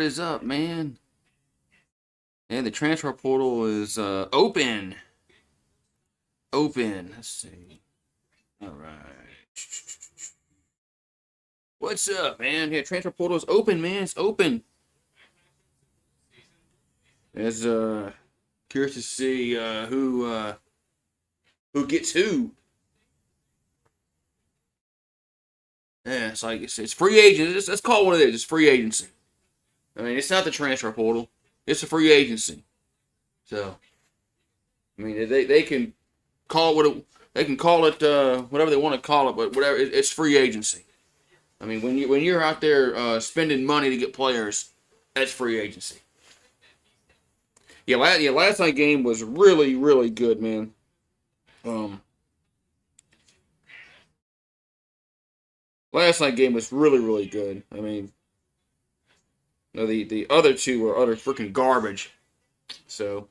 is up, man? And the transfer portal is open. Open. Let's see. All right. What's up, man? Yeah, transfer portal is open, man. It's open. As curious to see who gets who. Yeah, it's like it's free agent. Let's call it what it is. It's free agency. I mean, it's not the transfer portal. It's a free agency. So, I mean, they can call it they can call it whatever they want to call it, but whatever it's free agency. I mean, when you're out there spending money to get players, that's free agency. Yeah, last night game was really really good, man. Um, Last night game was really really good. I mean, no, the other two were utter freaking garbage. So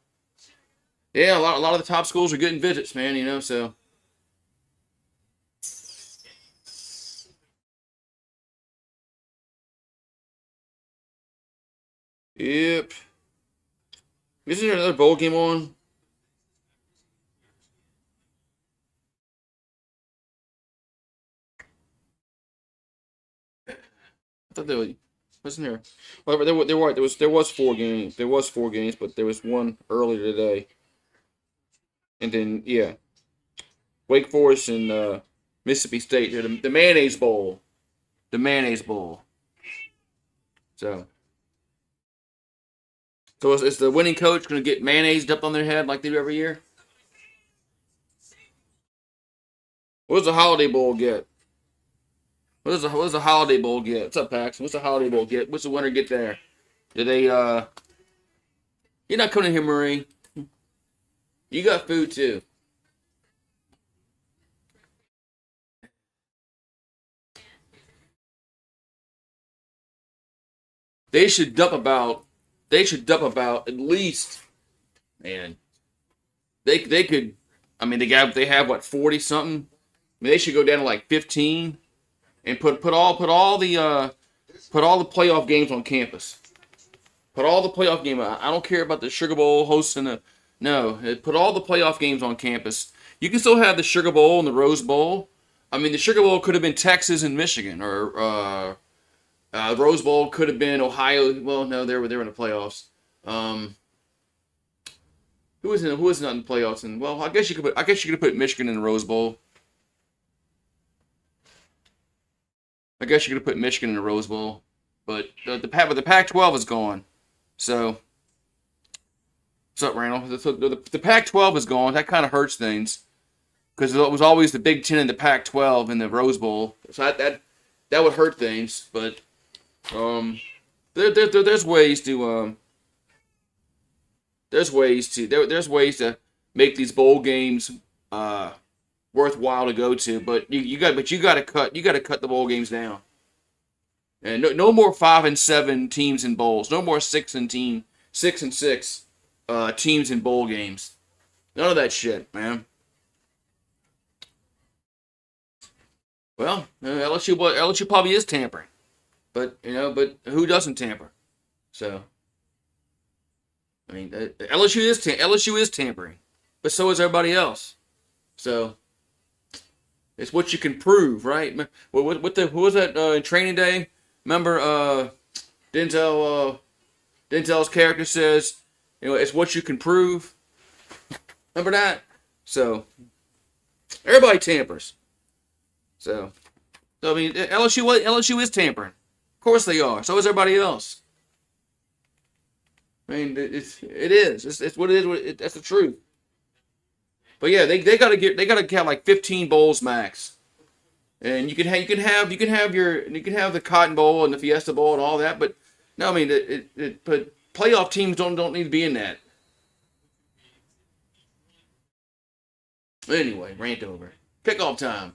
yeah, a lot of the top schools are getting visits, man. So yep. Isn't there another bowl game on? I thought there wasn't there. Well, there was 4 games. There was 4 games, but there was one earlier today, and then yeah, Wake Forest and Mississippi State. The Mayonnaise Bowl. The Mayonnaise Bowl. So is the winning coach going to get mayonnaise dumped on their head like they do every year? What does the Holiday Bowl get? What does the Holiday Bowl get? What's up, Pax? What's the Holiday Bowl get? What's the winner get there? Do they You're not coming in here, Marie. You got food too. They should dump about at least, man. They could, I mean they have what, 40 something? I mean they should go down to like 15 and put all the playoff games on campus. Put all the playoff games. I don't care about the Sugar Bowl hosting a. No, put all the playoff games on campus. You can still have the Sugar Bowl and the Rose Bowl. I mean, the Sugar Bowl could have been Texas and Michigan, or Rose Bowl could have been Ohio. Well, no, they were in the playoffs. Um, who was not in the playoffs? And well, I guess you could have put Michigan in the Rose Bowl. I guess you could have put Michigan in the Rose Bowl, but the Pac-12 is gone. So what's up, Randall? The Pac-12 is gone. That kind of hurts things because it was always the Big Ten and the Pac-12 in the Rose Bowl. So that would hurt things. But there's ways to there's ways to make these bowl games worthwhile to go to. But you got to cut the bowl games down. And no more 5-7 teams in bowls. No more 6-6 teams in bowl games. None of that shit, man. Well, LSU probably is tampering, but who doesn't tamper? So I mean, LSU is tampering, but so is everybody else. So it's what you can prove, right? Who was that in training day? Remember, Denzel's character says, it's what you can prove. Remember that? So everybody tampers. So I mean, LSU is tampering. Of course they are. So is everybody else. I mean, it is. It's what it is. That's the truth. But yeah, they gotta get like 15 bowls max. And you can have the Cotton Bowl and the Fiesta Bowl and all that, but no, I mean but playoff teams don't need to be in that. Anyway, rant over. Kickoff time.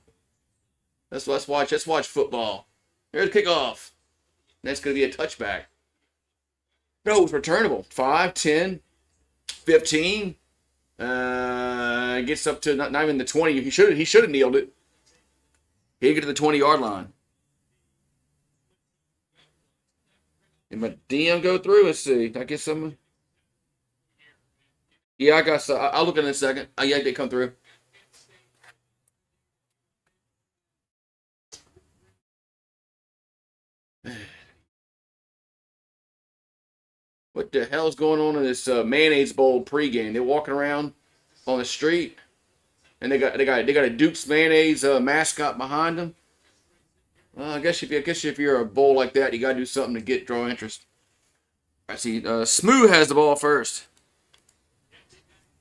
Let's watch football. Here's kickoff. That's gonna be a touchback. No, it's returnable. 5, 10, 15. Gets up to not even the 20. He should have kneeled it. He get to the 20-yard line. Did my DM go through? Let's see. Did I get some? Yeah, I got some. I'll look in a second. Yeah, they come through. What the hell's going on in this mayonnaise bowl pregame? They're walking around on the street, and they got a Duke's mayonnaise mascot behind them. I guess if you're a bowl like that, you gotta do something to draw interest. I see. SMU has the ball first.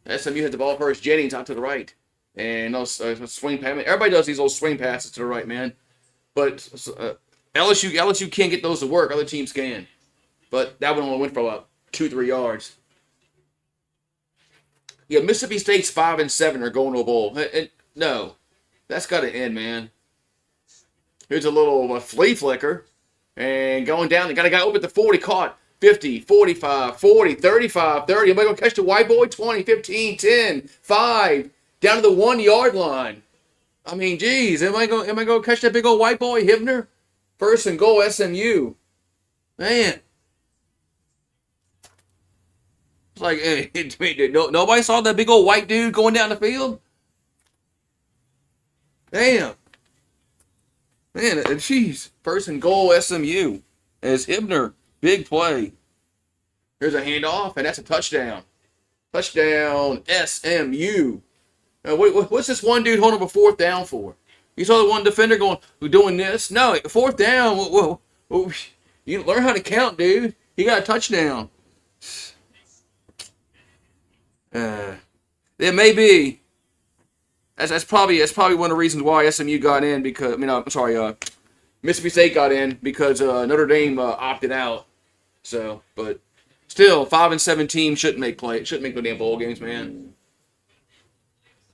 SMU has the ball first. Jennings out to the right, and those swing pass. Everybody does these little swing passes to the right, man. But LSU can't get those to work. Other teams can. But that one only went for about 2-3 yards. Yeah, Mississippi State's 5-7 are going to a bowl. No, that's got to end, man. Here's a little flea flicker. And going down, they got a guy over at the 40, caught 50, 45, 40, 35, 30. Am I going to catch the white boy? 20, 15, 10, 5, down to the 1 yard line. I mean, geez, am I going to catch that big old white boy, Hibner? First and goal, SMU. Man. It's like, hey, nobody saw that big old white dude going down the field? Damn. Man, jeez. First and goal, SMU. As Hibner, big play. Here's a handoff, and that's a touchdown. Touchdown, SMU. Now, what's this one dude holding up a fourth down for? You saw the one defender doing this? No, fourth down. Whoa. You learn how to count, dude. He got a touchdown. It may be. That's probably one of the reasons why SMU got in because Mississippi State got in because Notre Dame opted out. So, but still, 5-7 teams shouldn't make the damn bowl games, man.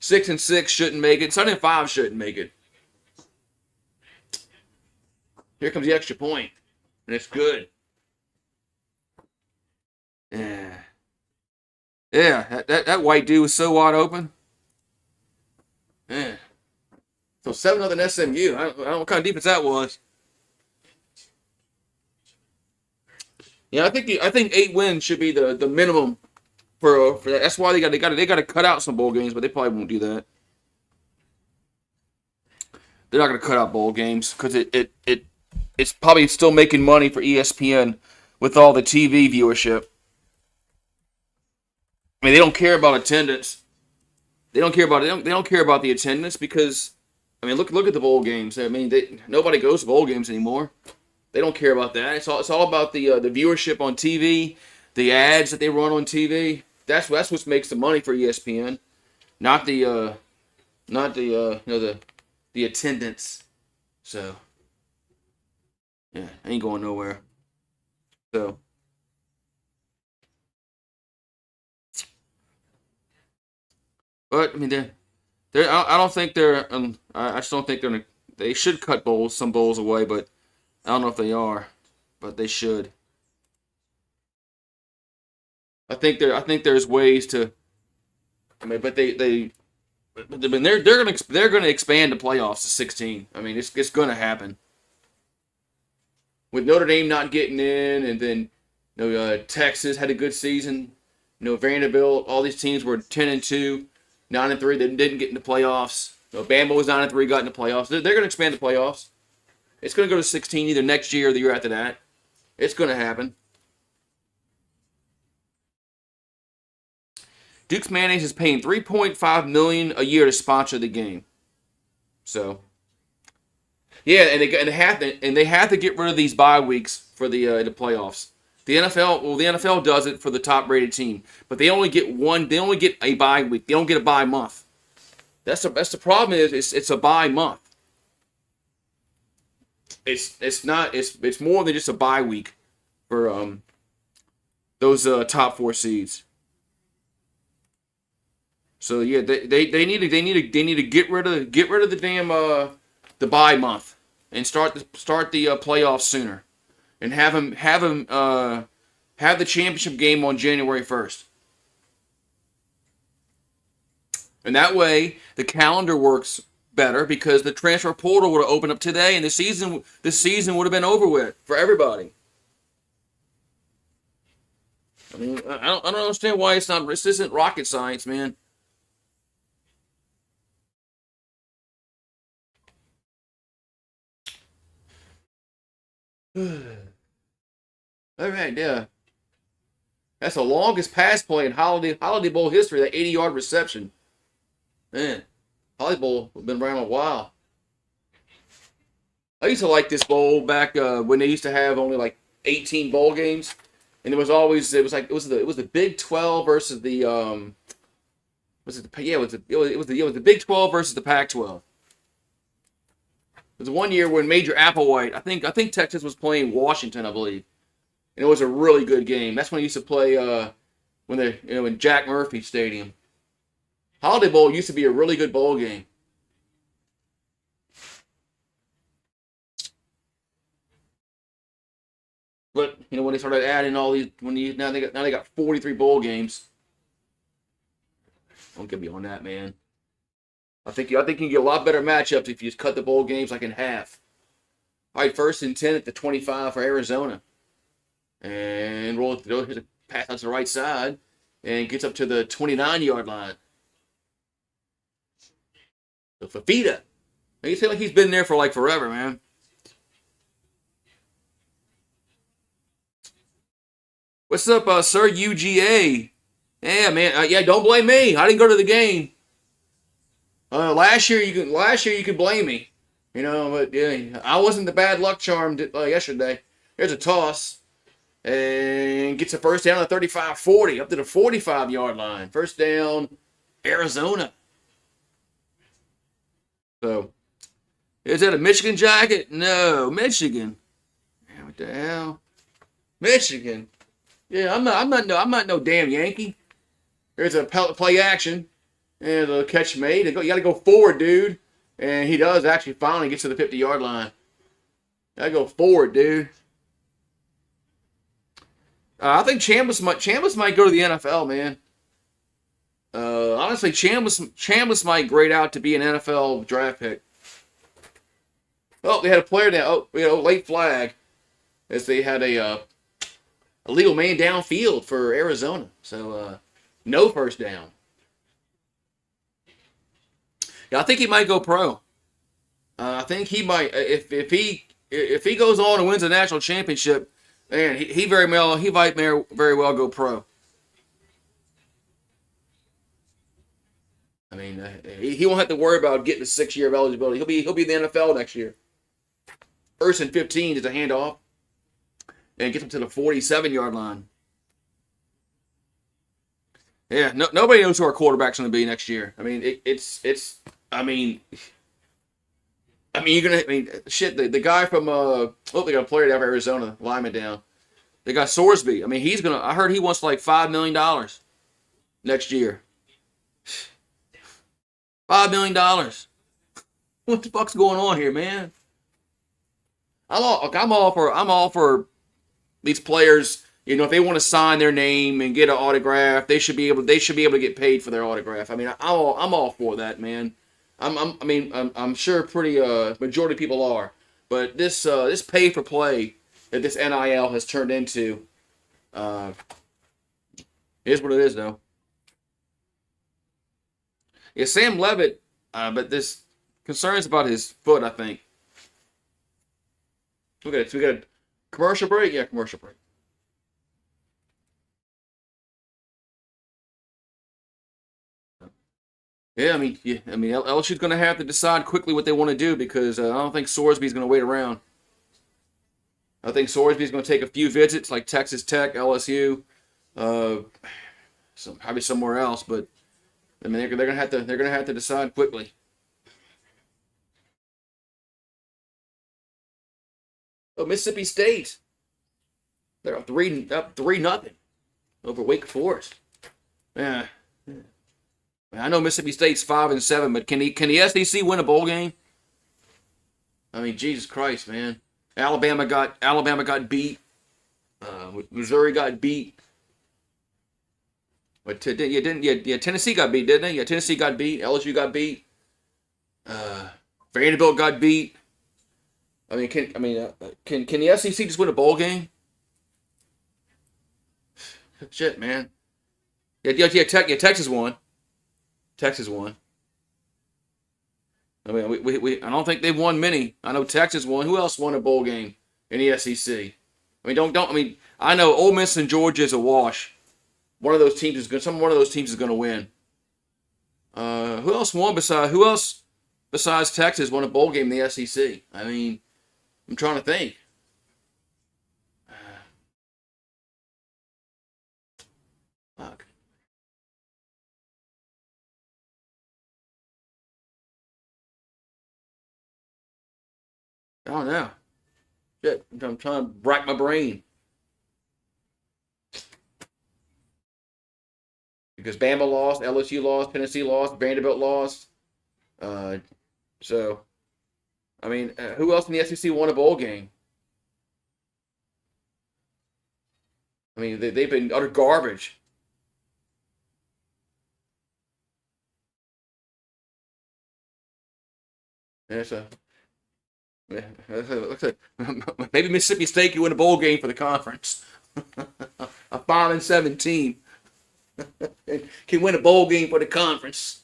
6-6 shouldn't make it. 7-5 shouldn't make it. Here comes the extra point, and it's good. Yeah, that white dude was so wide open. Yeah. So 7-0 SMU. I don't know what kind of defense that was. Yeah, I think 8 wins should be the minimum for that. That's why they got to cut out some bowl games, but they probably won't do that. They're not going to cut out bowl games because it's probably still making money for ESPN with all the TV viewership. I mean, they don't care about attendance. They don't care about the attendance because, I mean, look at the bowl games. I mean, nobody goes to bowl games anymore. They don't care about that. It's all about the viewership on TV, the ads that they run on TV. That's what makes the money for ESPN, not the attendance. So yeah, ain't going nowhere. So. But I mean, I don't think they're. I just don't think they're. They should cut some bowls away, but I don't know if they are. But they should. I think there's ways to. I mean, but they're gonna expand the playoffs to 16. I mean, it's gonna happen. With Notre Dame not getting in, and then Texas had a good season. Vanderbilt, all these teams were 10-2. 9-3, they didn't get into playoffs. Bama was 9-3, got into playoffs. They're going to expand the playoffs. It's going to go to 16 either next year or the year after that. It's going to happen. Duke's Mayonnaise is paying $3.5 million a year to sponsor the game. So, yeah, and they have to get rid of these bye weeks for the playoffs. The NFL does it for the top-rated team, but they only get one. They only get a bye week. They don't get a bye month. That's the problem. It's a bye month. It's more than just a bye week for those top 4 seeds. So yeah, they need to get rid of the damn the bye month and start the playoffs sooner. And have the championship game on January 1st. And that way, the calendar works better because the transfer portal would have opened up today, and the season would have been over with for everybody. I mean, I don't understand why it's not. This isn't rocket science, man. All right, yeah. That's the longest pass play in Holiday Bowl history. That 80-yard reception. Man, Holiday Bowl has been around a while. I used to like this bowl back when they used to have only like 18 bowl games, and it was the Big 12 versus the was it the yeah it was the Big 12 versus the Pac 12. It was one year when Major Applewhite, I think Texas was playing Washington, I believe, and it was a really good game. That's when I used to play in Jack Murphy Stadium. Holiday Bowl used to be a really good bowl game. But when they started adding all these, now they got 43 bowl games. Don't get me on that, man. I think you get a lot better matchups if you just cut the bowl games like in half. All right, 1st and 10 at the 25 for Arizona, and here's a pass out to the right side, and gets up to the 29-yard line. So Fafita, you feel like he's been there for like forever, man. What's up, Sir UGA? Yeah, man. Yeah, don't blame me. I didn't go to the game. Last year you could blame me. But yeah, I wasn't the bad luck charm yesterday. There's a toss and gets a first down at 35-40 up to the 45-yard line. First down, Arizona. So, is that a Michigan jacket? No, Michigan. Yeah, what the hell? Michigan. Yeah, I'm not no damn Yankee. There's a play action and a catch made. You got to go forward, dude. And he does actually finally get to the 50-yard line. Got to go forward, dude. I think Chambliss might go to the NFL, man. Honestly, Chambliss might grade out to be an NFL draft pick. Oh, they had a player now. Oh, late flag, as they had a illegal man downfield for Arizona. So no first down. Yeah, I think he might go pro. I think he might if he goes on and wins a national championship, man, he might very well go pro. I mean, he won't have to worry about getting a 6 year of eligibility. He'll be in the NFL next year. 1st and 15 is a handoff, and gets him to the 47-yard line. Yeah, nobody knows who our quarterback's going to be next year. I mean, it's. I mean, you're gonna. I mean, shit. The guy from they got a player out of Arizona, lineman down. They got Sorsby. I mean, he's gonna. I heard he wants like $5 million next year. $5 million. What the fuck's going on here, man? I'm all for these players. If they want to sign their name and get an autograph, they should be able to get paid for their autograph. I mean, I'm all for that, man. I'm sure pretty majority of people are, but this pay for play that this NIL has turned into is what it is, though. Yeah, Sam Levitt, but this concerns about his foot, I think. We got a commercial break? Yeah, commercial break. Yeah, LSU's going to have to decide quickly what they want to do because I don't think Sorsby's going to wait around. I think Sorsby's going to take a few visits like Texas Tech, LSU, probably somewhere else. But I mean, they're going to have to decide quickly. Oh, Mississippi State, they're up three nothing over Wake Forest. Yeah. I know Mississippi State's 5-7, but can the SEC win a bowl game? I mean, Jesus Christ, man! Alabama got beat. Missouri got beat. But Tennessee got beat, didn't they? Yeah, Tennessee got beat. LSU got beat. Vanderbilt got beat. I mean, can the SEC just win a bowl game? Shit, man. Texas won. Texas won. I mean, I don't think they've won many. I know Texas won. Who else won a bowl game in the SEC? I mean, don't. I mean, I know Ole Miss and Georgia is a wash. One of those teams is good. One of those teams is going to win. Who else won besides Texas won a bowl game in the SEC? I mean, I'm trying to think. Fuck. I don't know. Shit, I'm trying to rack my brain because Bama lost, LSU lost, Tennessee lost, Vanderbilt lost. Uh, so I mean, who else in the SEC won a bowl game? I mean, they've been utter garbage. Yeah, so yeah, maybe Mississippi State can win a bowl game for the conference. A 5-7 team can win a bowl game for the conference.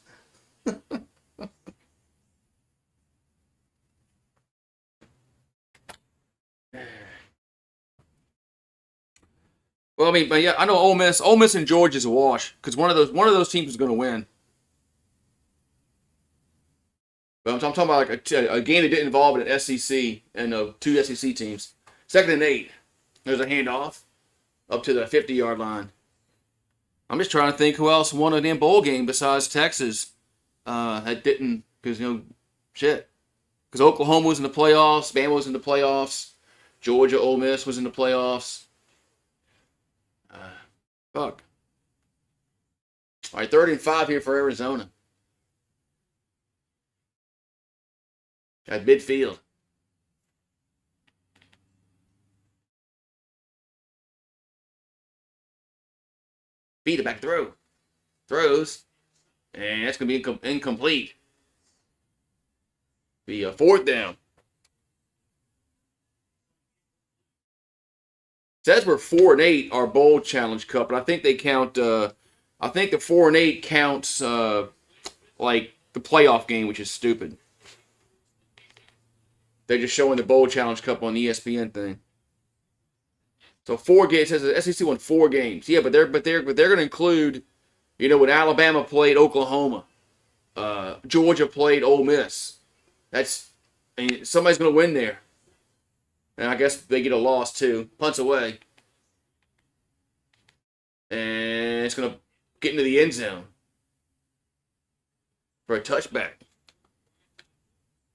Well, I mean, but yeah, I know Ole Miss and Georgia's a wash because one of those teams is going to win. But I'm talking about like a game that didn't involve an SEC and two SEC teams. 2nd and 8. There's a handoff up to the 50-yard line. I'm just trying to think who else won a damn bowl game besides Texas. That didn't because shit. Because Oklahoma was in the playoffs, Bama was in the playoffs, Georgia, Ole Miss was in the playoffs. Fuck. All right, 3rd and 5 here for Arizona. At midfield. Beat it back through. Throws. And that's going to be incomplete. Be a 4th down. Says we're 4-8 our bowl challenge cup, but I think they count. I think the 4-8 counts like the playoff game, which is stupid. They're just showing the bowl challenge cup on the ESPN thing. So 4 games. It says the SEC won 4 games. Yeah, but they're going to include, when Alabama played Oklahoma, Georgia played Ole Miss. Somebody's going to win there. And I guess they get a loss too. Punts away. And it's going to get into the end zone for a touchback.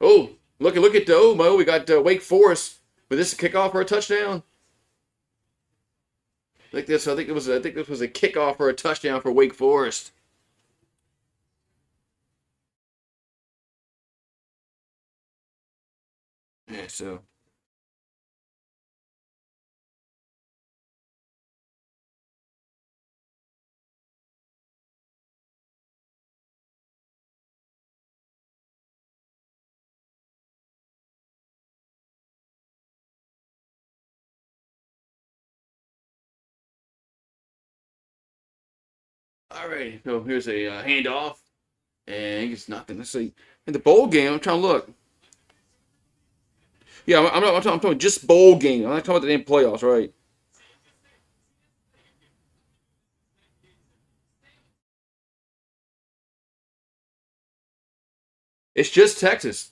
Oh, look at Mo. We got Wake Forest. Was this a kickoff for a touchdown? I think this was a kickoff for a touchdown for Wake Forest. Yeah, so. All right, so here's a handoff, and it's nothing. Let's see. In the bowl game, I'm trying to look. Yeah, I'm talking just bowl game. I'm not talking about the damn playoffs, right? It's just Texas.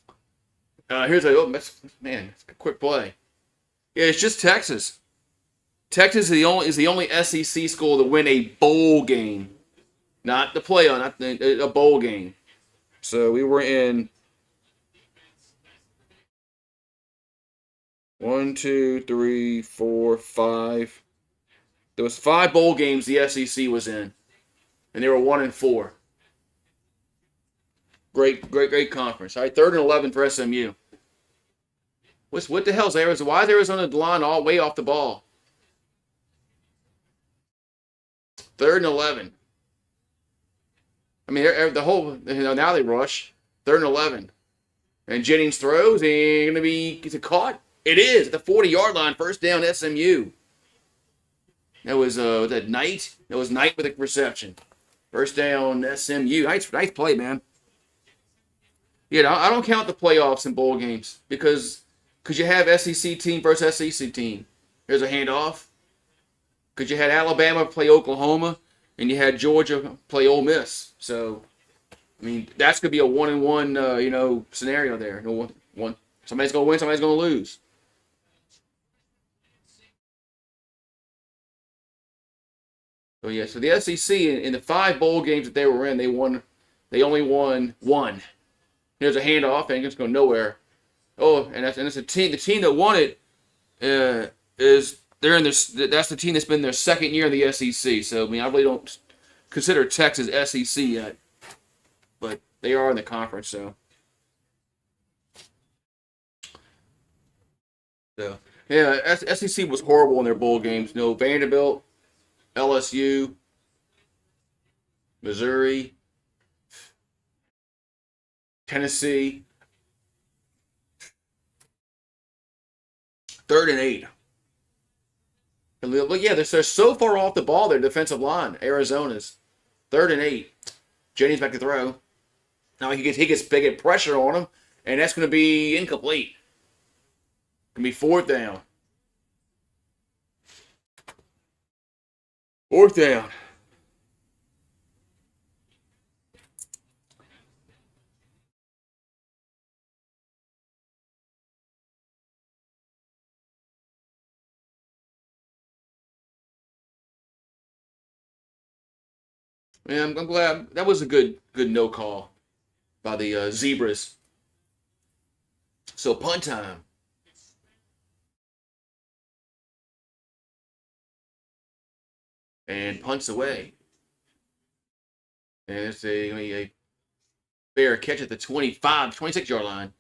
Here's a man, it's a quick play. Yeah, it's just Texas. Texas is the only SEC school to win a bowl game, not the playoff, not a bowl game. So we were in 1, 2, 3, 4, 5. There was 5 bowl games the SEC was in, and they were 1-4. Great conference. All right, 3rd and 11 for SMU. What the hell's Arizona? Why is Arizona line all way off the ball? 3rd and 11. I mean, the whole now they rush 3rd and 11, and Jennings throws is it caught? It is at the 40-yard line, 1st down SMU. That was that Knight. That was Knight with a reception. First down, SMU. Nice play, man. Yeah, I don't count the playoffs in bowl games because you have SEC team versus SEC team. There's a handoff. Because you had Alabama play Oklahoma, and you had Georgia play Ole Miss. So, I mean, that's gonna be a 1-1, scenario there. No one. Somebody's gonna win. Somebody's gonna lose. So yeah. So the SEC in the 5 bowl games that they were in, they won. They only won 1. There's a handoff, and it's going nowhere. Oh, and it's a team. The team that won it is they're in this. That's the team that's been their second year in the SEC. So I mean, I really don't consider Texas SEC yet, but they are in the conference. So yeah, SEC was horrible in their bowl games. No Vanderbilt, LSU, Missouri, Tennessee. 3rd and 8. But yeah, they're so far off the ball. Their defensive line, Arizona's 3rd and 8. Jennings back to throw. Now he gets big pressure on him, and that's going to be incomplete. Going to be 4th down. 4th down. Yeah, I'm glad that was a good no call by the Zebras. So punt time. And punts away. And it's a fair catch at the 26-yard line.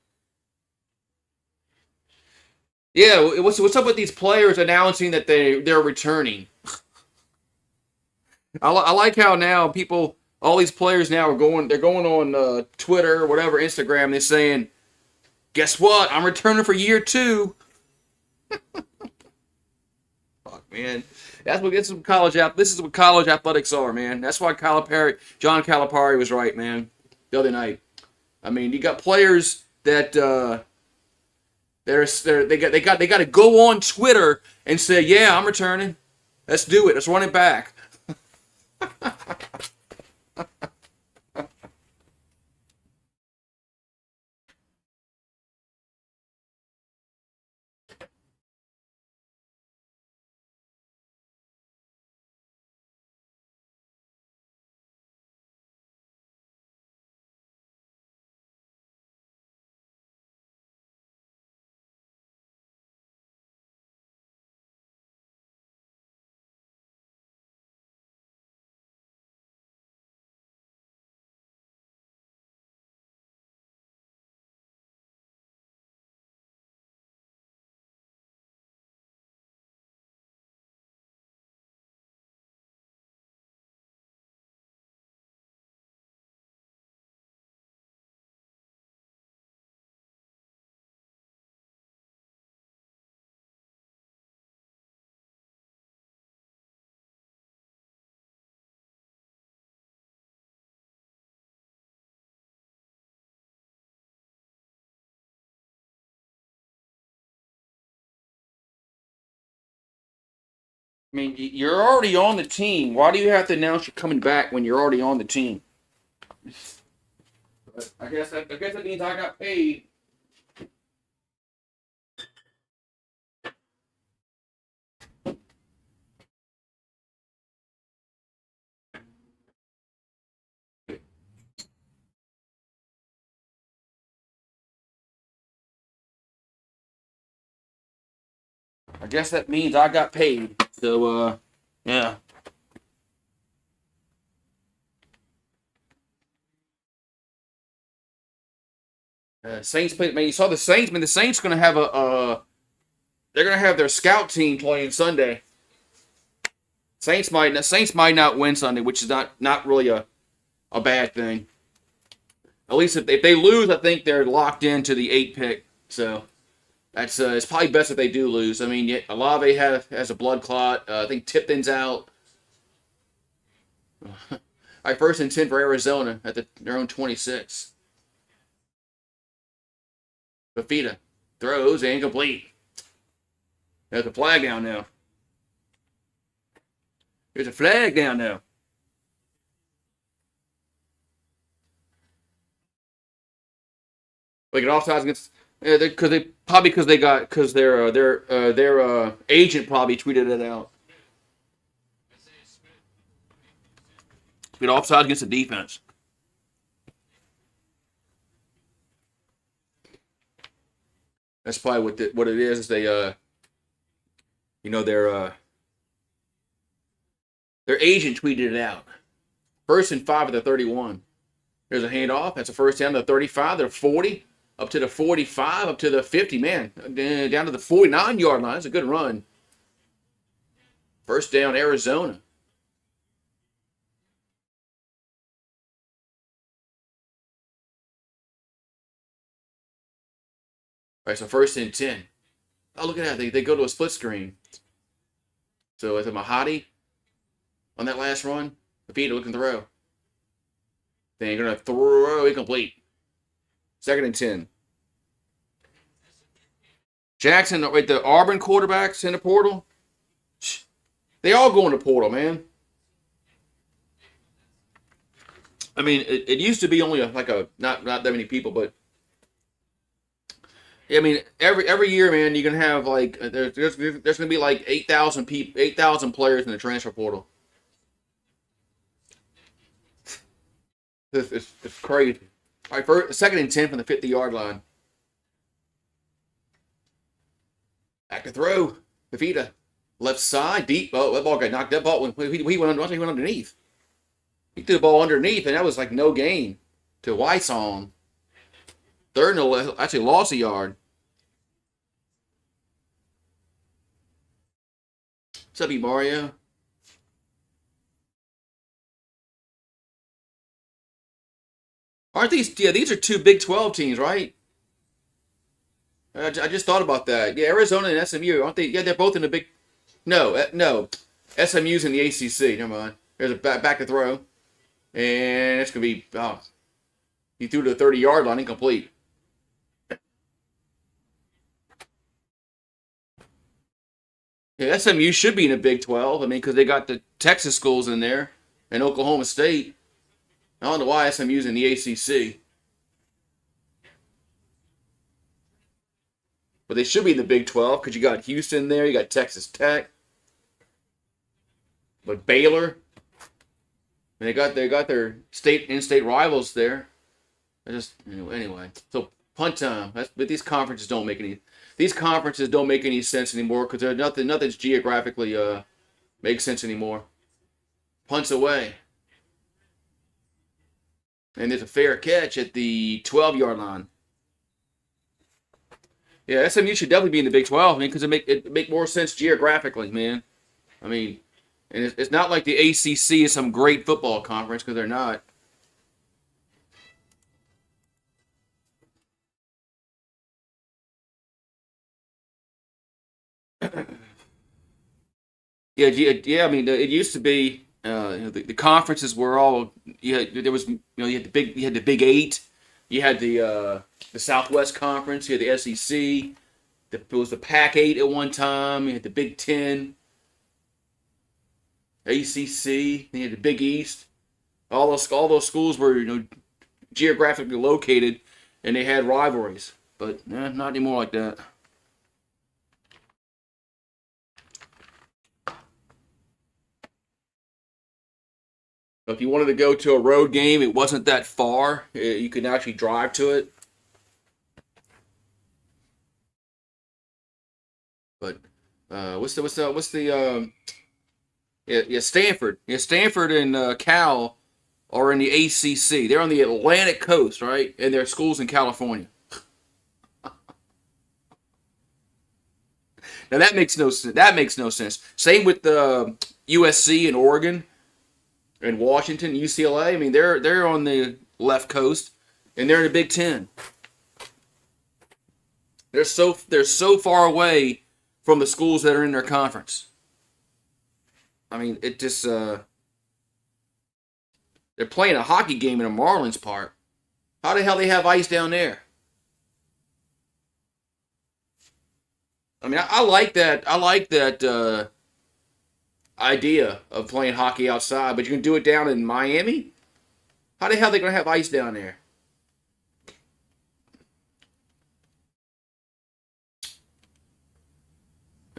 Yeah, what's up with these players announcing that they're returning? I like how now all these players now they're going on Twitter, whatever, Instagram, they're saying, guess what? I'm returning for year 2. Fuck, man. This is what college athletics are, man. That's why John Calipari was right, man, the other night. I mean, you got players that they got to go on Twitter and say, yeah, I'm returning. Let's do it. Let's run it back. I mean, you're already on the team. Why do you have to announce you're coming back when you're already on the team? But I guess that means I got paid. I guess that means I got paid. So, yeah. Saints play. Man, you saw the Saints. I mean, the Saints going to have they're going to have their scout team playing Sunday. Saints might not win Sunday, which is not really a bad thing. At least if they lose, I think they're locked into the 8 pick. So That's it's probably best if they do lose. I mean, Olave has a blood clot. I think Tipton's out. All right, 1st and 10 for Arizona at their own 26. Fafita throws incomplete. There's a flag down now. There's a flag down now. Like an offsides against because their agent probably tweeted it out. Get offside against the defense. That's probably what it is. They their agent tweeted it out. 1st and 5 at the 31. There's a handoff. That's a first down to the 35. They're 40 up to the 45 up to the 50. Man, down to the 49-yard line. That's a good run. First down, Arizona. All right, so 1st and 10. Oh, look at that. They go to a split screen. So it's a Mahadi on that last run. Fafita looking to throw. They're going to throw incomplete. 2nd and 10. Jackson, wait, the Auburn quarterbacks in the portal. They all go in the portal, man. I mean, it used to be only not that many people, but I mean, every year, man, you're gonna have like there's gonna be like 8,000 people, 8,000 players in the transfer portal. It's crazy. All right, 2nd and 10 from the 50-yard line. Back to throw. Fafita. Left side, deep. Oh, that ball got knocked. That ball he went underneath. He threw the ball underneath, and that was like no gain to Whitesong. 3rd and actually lost a yard. What's up, Mario? Aren't these? Yeah, these are two Big 12 teams, right? I just thought about that. Yeah, Arizona and SMU, aren't they? Yeah, they're both in the Big. No. SMU's in the ACC. Never mind. There's a back to throw, and it's gonna be. Oh, he threw to the 30-yard line, incomplete. Yeah, SMU should be in the Big 12. I mean, because they got the Texas schools in there and Oklahoma State. I don't know why SMU's in the ACC. But they should be in the Big 12 because you got Houston there, you got Texas Tech. But Baylor, they got their in-state rivals there. Anyway. So punt time. But these conferences don't make any sense anymore because nothing's geographically makes sense anymore. Punts away. And there's a fair catch at the 12-yard line. Yeah, SMU should definitely be in the Big 12, man, because it make more sense geographically, man. I mean, and it's not like the ACC is some great football conference because they're not. Yeah. I mean, it used to be the conferences were all there was you had the Big Eight, you had the Southwest Conference, you had the SEC, it was the Pac-8 at one time, you had the Big Ten, ACC, then you had the Big East. All those schools were geographically located, and they had rivalries, but not anymore like that. If you wanted to go to a road game, it wasn't that far. You could actually drive to it. But Stanford. Yeah, Stanford and Cal are in the ACC. They're on the Atlantic coast, right? And their schools in California. Now that makes no sense. That makes no sense. Same with USC and Oregon and Washington, UCLA. I mean, they're on the left coast, and they're in the Big Ten. They're so far away from the schools that are in their conference. I mean, it just they're playing a hockey game in a Marlins park. How the hell they have ice down there? I mean, I like that. I like that idea of playing hockey outside, but you can do it down in Miami. How the hell are they gonna have ice down there?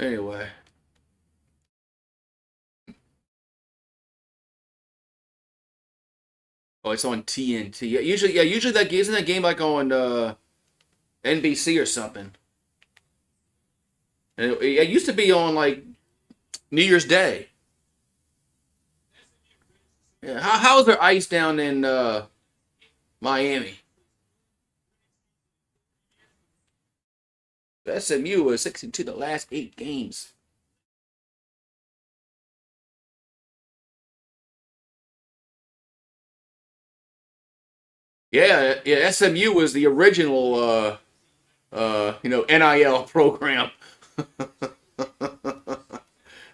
Anyway, oh, it's on TNT. Usually that isn't that game like on NBC or something. And it used to be on like New Year's Day. Yeah, how is there ice down in Miami? SMU was 62 the last 8 games. Yeah, yeah. SMU was the original, NIL program.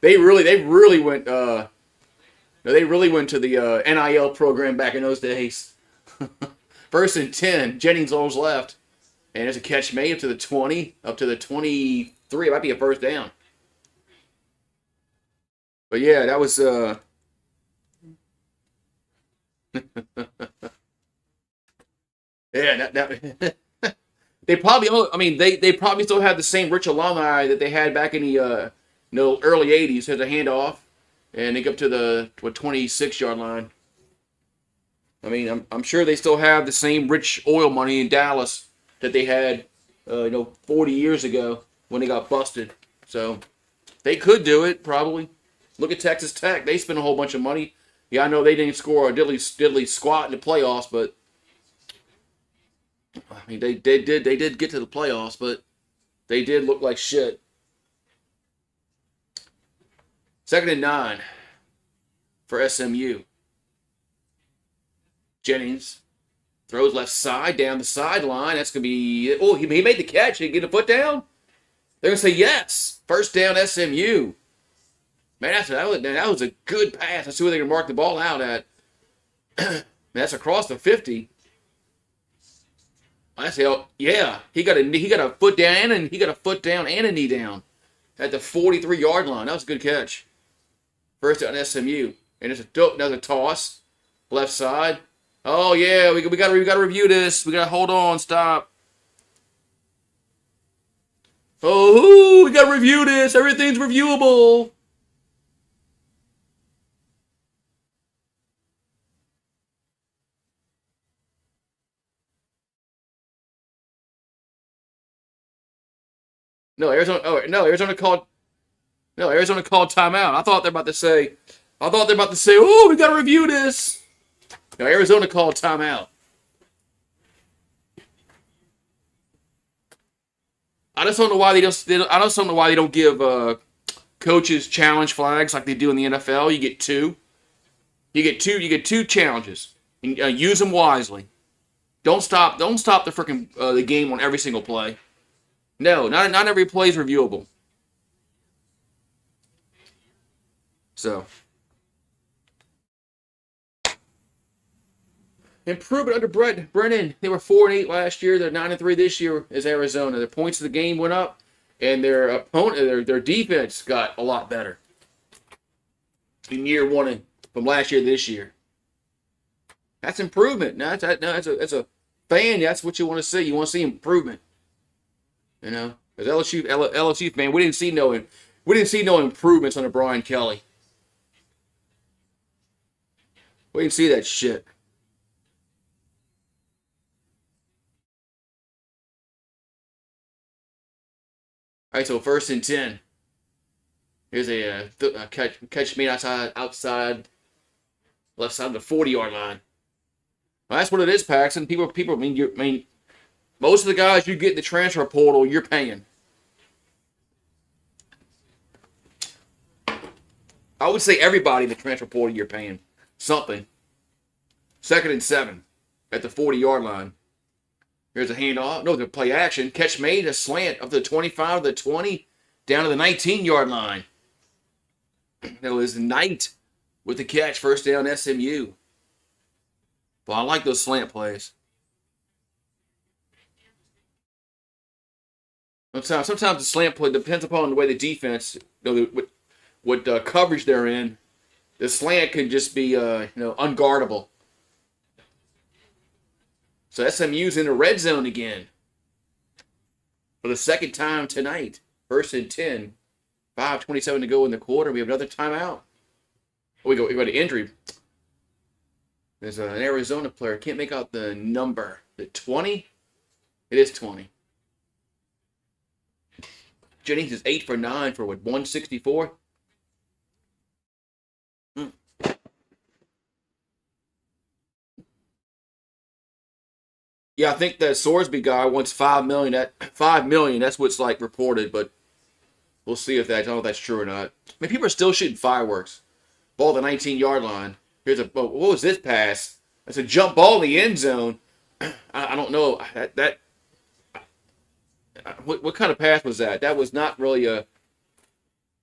They really went, they really went to the NIL program back in those days. First and 10, Jennings almost left, and there's a catch made up to the 20, up to the 23. It might be a first down. But yeah, that was yeah, they probably, I mean, they probably still have the same rich alumni that they had back in the early '80s. There's a handoff, and they go up to the 26-yard line. I mean, I'm sure they still have the same rich oil money in Dallas that they had, 40 years ago when they got busted. So they could do it probably. Look at Texas Tech; they spent a whole bunch of money. Yeah, I know they didn't score a diddly squat in the playoffs, but I mean they did get to the playoffs, but they did look like shit. Second and 9 for SMU. Jennings throws left side down the sideline. That's gonna be he made the catch. He get a foot down. They're gonna say yes. First down SMU. Man, that was a good pass. Let's see where they can mark the ball out at. That's across the 50. I say, oh, yeah, he got a foot down and he got a foot down and a knee down at the 43-yard line. That was a good catch. First down SMU, and it's another toss, left side. Oh yeah, we got to review this. We got to hold on, stop. Oh, we got to review this. Everything's reviewable. No, Arizona. Oh no, Arizona called timeout. I thought they're about to say, oh, we got to review this. No, Arizona called timeout. I just don't know why I just don't know why they don't give coaches challenge flags like they do in the NFL. You get two. You get two challenges. And, use them wisely. Don't stop the freaking the game on every single play. No, not every play is reviewable. So, improvement under Brennan. They were 4-8 last year. They're 9-3 this year as Arizona. Their points of the game went up, and their opponent, their defense got a lot better in year one from last year to this year. That's improvement. Now, that's a fan. That's what you want to see. You want to see improvement. You know, as LSU fan, we didn't see no improvements under Brian Kelly. We didn't see that shit. All right, so first and 10. Here's a catch made outside left side of the 40-yard line. Well, that's what it is, Paxton. People. Most of the guys you get in the transfer portal, you're paying. I would say everybody in the transfer portal, you're paying something. Second and 7 at the 40-yard line. Here's a handoff. No, the play action. Catch made. A slant up to the 25, the 20, down to the 19-yard line. That was Knight with the catch. First down, SMU. But I like those slant plays. Sometimes the slant play depends upon the way the defense, what coverage they're in. The slant can just be, unguardable. So SMU's in the red zone again for the second time tonight. 1st and 10. 5:27 to go in the quarter. We have another timeout. We got an injury. There's an Arizona player. Can't make out the number. The 20? It is 20. Jennings is 8 for 9 for 164. Yeah, I think that Sorsby guy wants $5 million. $5 million. That's what's reported, but we'll see if I don't know if that's true or not. I mean, people are still shooting fireworks. Ball at the 19-yard line. What was this pass? It's a jump ball in the end zone. I don't know what kind of pass was that? That was not really a.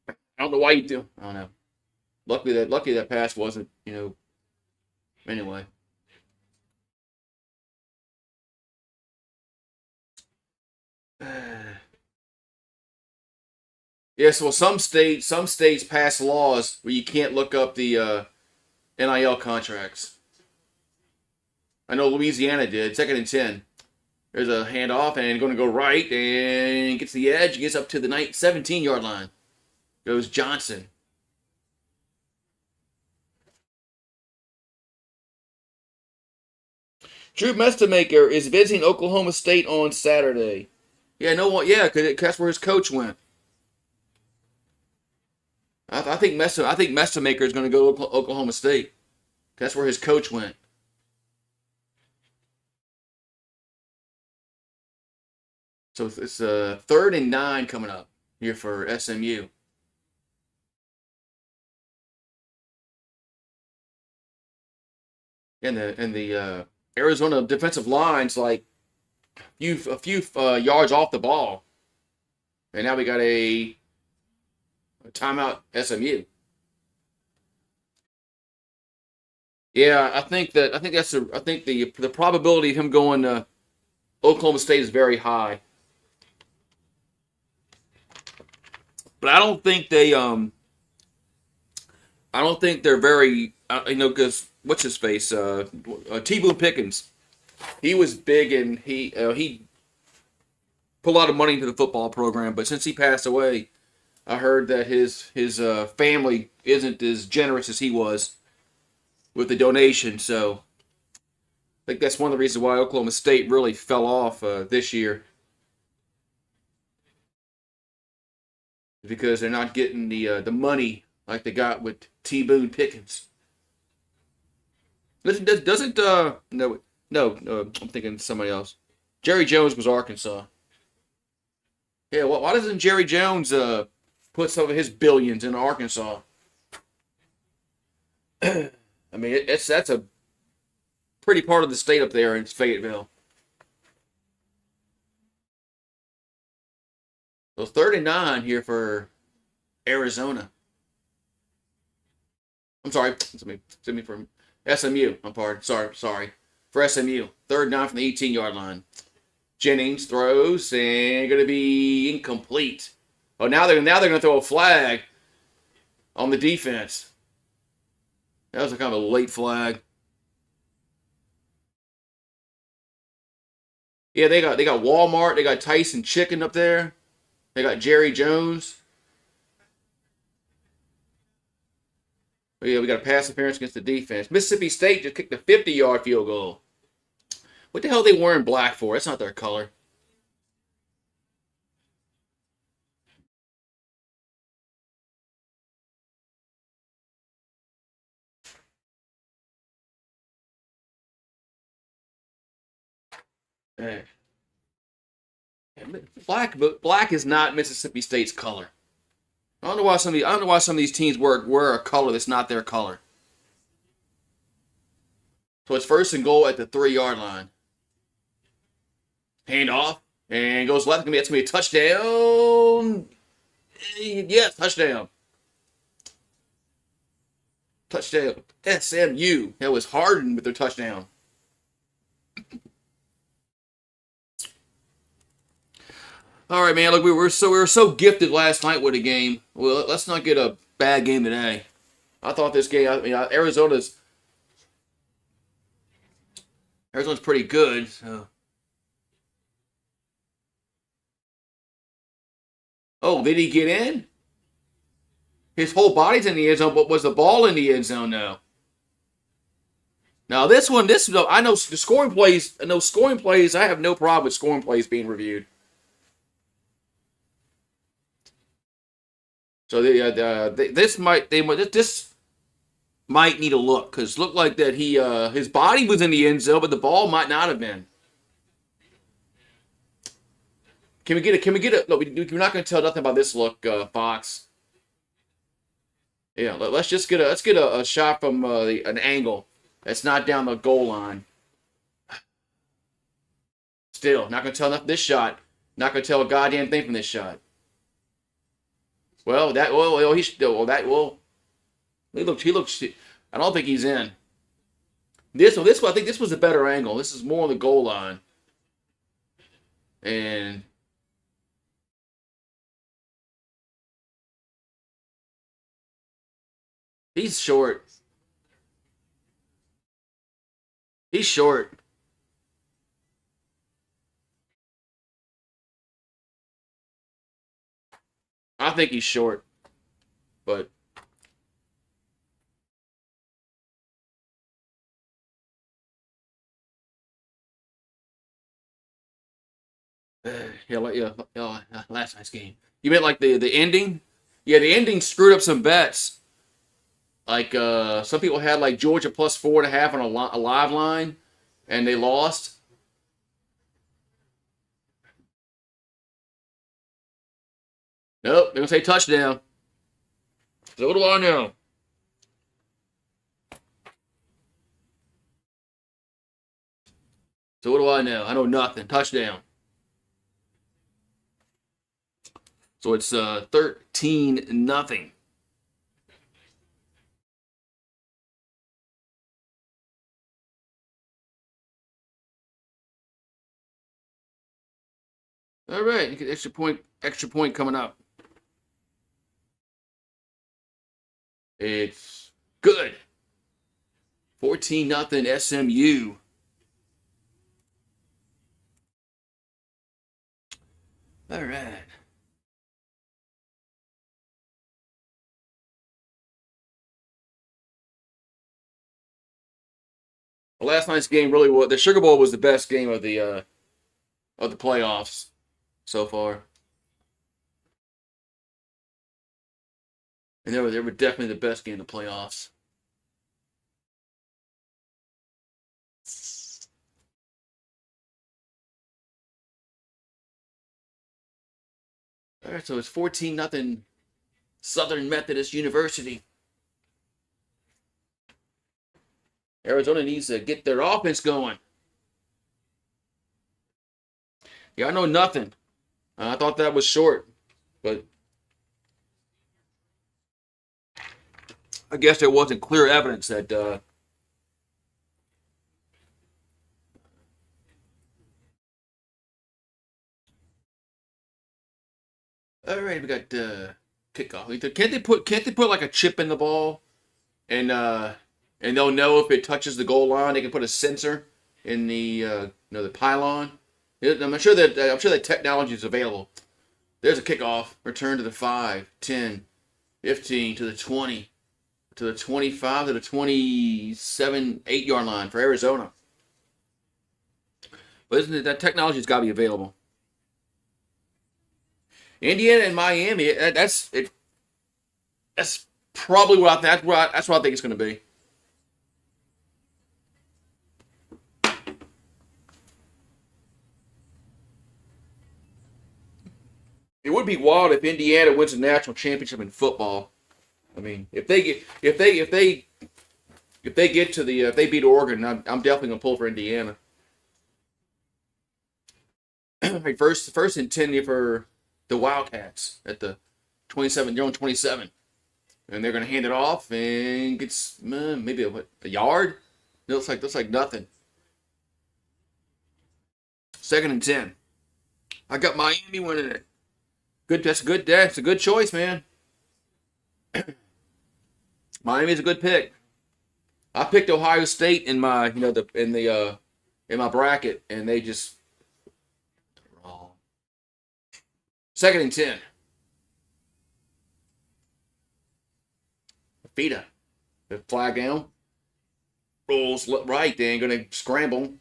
I don't know why you do. I don't know. Luckily that pass wasn't. Anyway. Yes, well, some states pass laws where you can't look up the NIL contracts. I know Louisiana did. 2nd and 10. There's a handoff and going to go right and gets the edge. Gets up to the 17-yard line. Goes Johnson. Drew Mestamaker is visiting Oklahoma State on Saturday. Yeah, because that's where his coach went. I think Mestamaker is going to go to Oklahoma State. That's where his coach went. So it's 3rd and 9 coming up here for SMU. And the Arizona defensive line's a few yards off the ball, and now we got a timeout SMU. Yeah, I think the probability of him going to Oklahoma State is very high. But I don't think they're very, because what's his face? T. Boone Pickens. He was big and he put a lot of money into the football program, but since he passed away, I heard that his family isn't as generous as he was with the donation. So I think that's one of the reasons why Oklahoma State really fell off this year. Because they're not getting the money like they got with T. Boone Pickens. Doesn't no, I'm thinking somebody else. Jerry Jones was Arkansas. Yeah, why doesn't Jerry Jones put some of his billions in Arkansas? I mean, that's a pretty part of the state up there in Fayetteville. So 3rd and 9 here for Arizona. I'm sorry. Send me from SMU. Sorry. For SMU. 3rd and 9 from the 18-yard line. Jennings throws and going to be incomplete. Oh, now they're going to throw a flag on the defense. That was a kind of a late flag. Yeah, they got Walmart. They got Tyson Chicken up there. They got Jerry Jones. But yeah, we got a pass interference against the defense. Mississippi State just kicked a 50-yard field goal. What the hell are they wearing black for? That's not their color. Hey. Black is not Mississippi State's color. I don't know why some of these teams wear a color that's not their color. So it's 1st and goal at the 3-yard line. Hand off and goes left. That's gonna be a touchdown. Yes, touchdown. Touchdown. SMU. That was Harden with their touchdown. All right, man. Look, we were so gifted last night with a game. Well, let's not get a bad game today. I thought this game. I mean, Arizona's pretty good. So. Oh, did he get in? His whole body's in the end zone, but was the ball in the end zone now? Now this I know the scoring plays. I know scoring plays. I have no problem with scoring plays being reviewed. So this might need a look because looked like that his body was in the end zone, but the ball might not have been. Can we get a? No, we're not going to tell nothing about this look, Fox. Yeah, let's get a shot from an angle that's not down the goal line. Still, not going to tell nothing. This shot, not going to tell a goddamn thing from this shot. Well, he still he looks. I don't think he's in. This one, I think this was a better angle. This is more on the goal line, and he's short. He's short. I think he's short, but last night's game. You meant like the ending? Yeah, the ending screwed up some bets. Like some people had like Georgia plus 4.5 on a live line, and they lost. Nope, they're gonna say touchdown. So what do I know? So what do I know? I know nothing. Touchdown. So it's 13-0. All right, you get extra point coming up. It's good. 14-0 SMU. All right. Well, last night's game really was the Sugar Bowl was the best game of the playoffs so far, and they were definitely the best game of the playoffs. All right, so it's 14-0 Southern Methodist University. Arizona needs to get their offense going. Yeah, I know nothing. I thought that was short, but I guess there wasn't clear evidence that. All right, we got kickoff. Can't they put like a chip in the ball, and they'll know if it touches the goal line. They can put a sensor in the pylon. I'm sure that technology is available. There's a kickoff. Return to the 5, 10, 15, to the 20, to the 25, to the 27, 8-yard line for Arizona. But isn't it that technology's got to be available? Indiana and Miami. That's it. That's probably that's what I think it's going to be. It would be wild if Indiana wins a national championship in football. I mean, if they get to the if they beat Oregon, I'm definitely gonna pull for Indiana. Right, first and 10 here for the Wildcats at the 27. They're on 27, and they're gonna hand it off and gets maybe a yard. It looks like nothing. Second and 10. I got Miami winning it. Good. That's good. That's a good choice, man. Miami's a good pick. I picked Ohio State in my in my bracket, and they just wrong. Second and 10. Fita. The flag down. Rolls right. They're going to scramble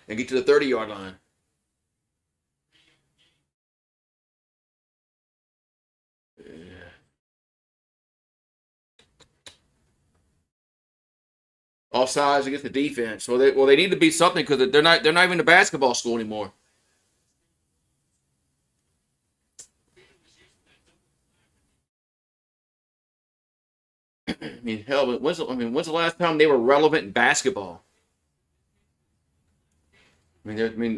and get to the 30-yard line. Offsides against the defense. They need to be something because they're not even a basketball school anymore. I mean, hell, but when's the last time they were relevant in basketball? They're in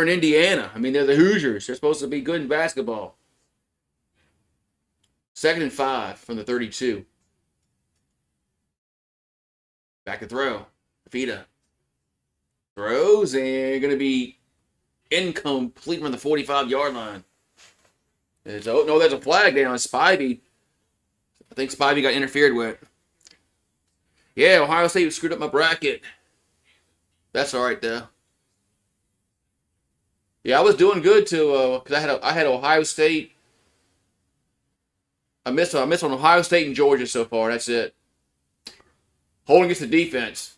Indiana. I mean, they're the Hoosiers. They're supposed to be good in basketball. Second and 5 from the 32. Back to throw. Fita throws and going to be incomplete from the 45-yard line. There's a flag down. Spivey. I think Spivey got interfered with. Yeah, Ohio State screwed up my bracket. That's all right though. Yeah, I was doing good too because I had Ohio State. I missed on Ohio State and Georgia so far. That's it. Holding against the defense.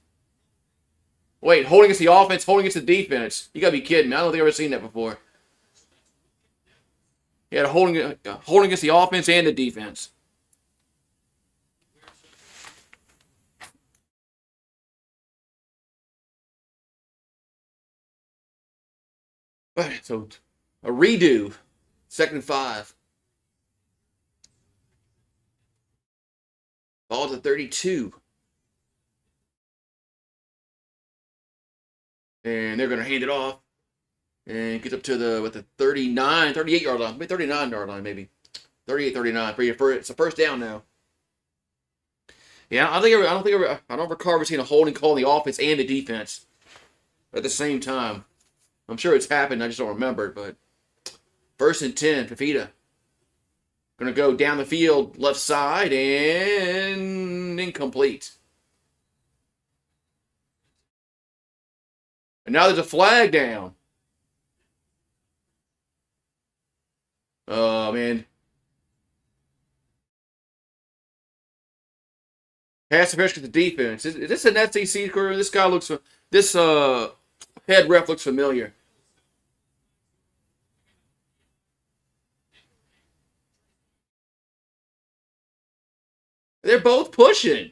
Wait, holding against the offense, holding against the defense. You gotta be kidding me. I don't think I've ever seen that before. Yeah, holding against the offense and the defense. All right, so a redo. Second and 5. Ball to 32. And they're going to hand it off. And gets up to the 38-yard line. Maybe 39-yard line, maybe. 38, 39. It's a first down now. Yeah, I don't recall ever seeing a holding call on the offense and the defense at the same time. I'm sure it's happened. I just don't remember it. But first and 10, Fafita. Going to go down the field, left side, and incomplete. And now there's a flag down. Oh, man. Pass interference to the defense. Is this an SEC crew? This guy looks... This head ref looks familiar. They're both pushing.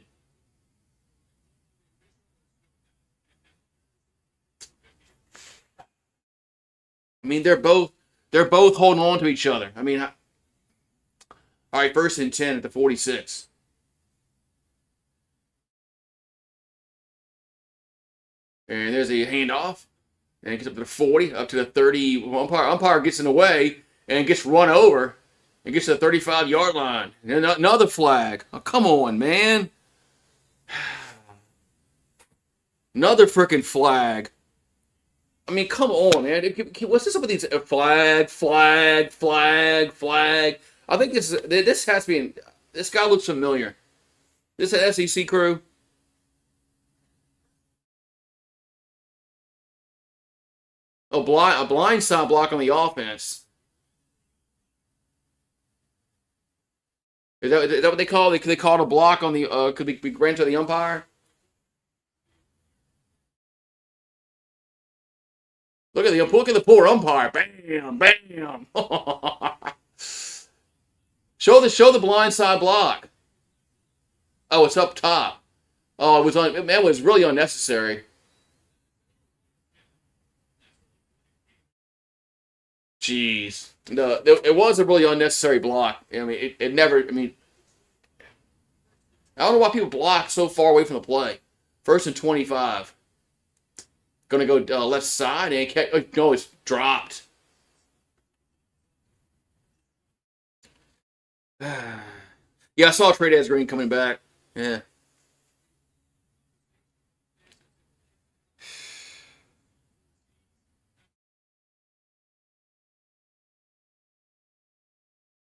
I mean, they're both holding on to each other. I mean, all right, first and 10 at the 46. And there's a handoff. And it gets up to the 40, up to the 30. Umpire gets in the way and gets run over and gets to the 35-yard line. And another flag. Oh, come on, man. Another freaking flag. I mean, come on, man. What's this up with these flag? I think this has to be. This guy looks familiar. This is an SEC crew. A blindside block on the offense. Is that what they call it? They call it a block on the could be granted to the umpire? Look at the poor umpire. Bam, bam. show the blindside block. Oh, it's up top. Oh, that was really unnecessary. Jeez. No, it was a really unnecessary block. I mean, it never, I mean, I don't know why people block so far away from the play. First and 25. Gonna go left side and no, it's dropped. Yeah, I saw Trey Green coming back. Yeah.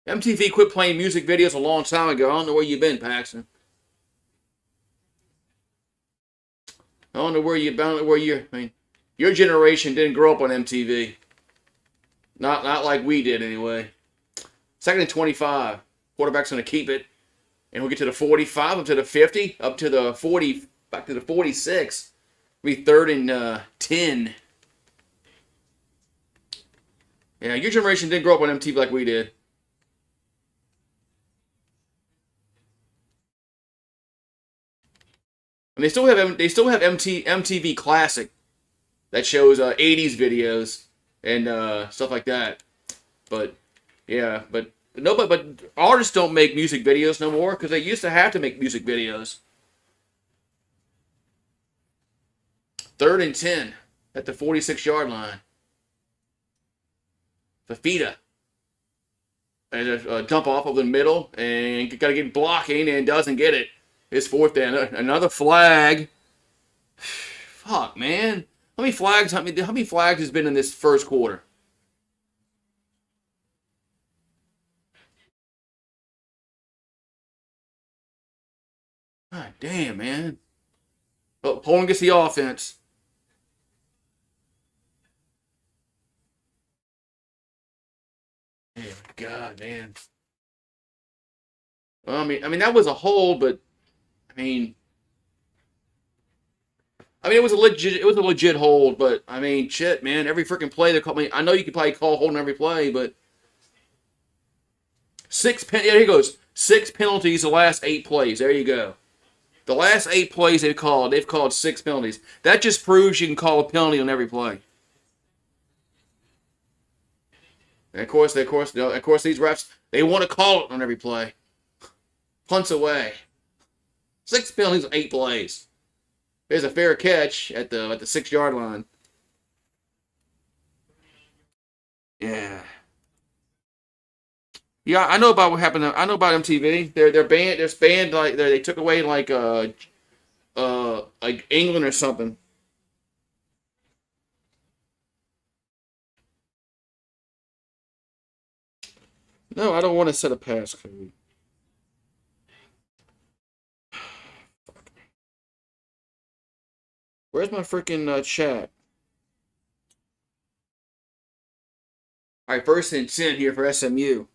MTV quit playing music videos a long time ago. I don't know where you've been, Paxton. I don't know where you've been. I don't know where you're. I mean, your generation didn't grow up on MTV. Not like we did anyway. Second and 25. Quarterback's going to keep it. And we'll get to the 45, up to the 50, up to the 40, back to the 46. It'll be third and 10. Yeah, your generation didn't grow up on MTV like we did. And they still have MTV Classic that shows 80s videos and stuff like that. But yeah, but artists don't make music videos no more because they used to have to make music videos. Third and 10 at the 46-yard line. Fafita. And a dump off over the middle and got to get blocking and doesn't get it. It's fourth down. Another flag. Fuck, man. How many flags has been in this first quarter? God damn, man. Oh, Poland gets the offense. Oh, God, man. Well, I mean that was a hold, but I mean, it was a legit hold, but I mean, shit, man. Every freaking play they call me. I know you could probably call holding every play, but yeah, here he goes. 6 penalties the last 8 plays. There you go. The last 8 plays they've called 6 penalties. That just proves you can call a penalty on every play. And of course, these refs they want to call it on every play. Punts away. 6 penalties on 8 plays. There's a fair catch at the 6-yard line. Yeah. Yeah, I know about what happened. I know about MTV. They're banned. They're banned like they took away like England or something. No, I don't want to set a passcode. Where's my freaking chat? All right, first and 10 here for SMU.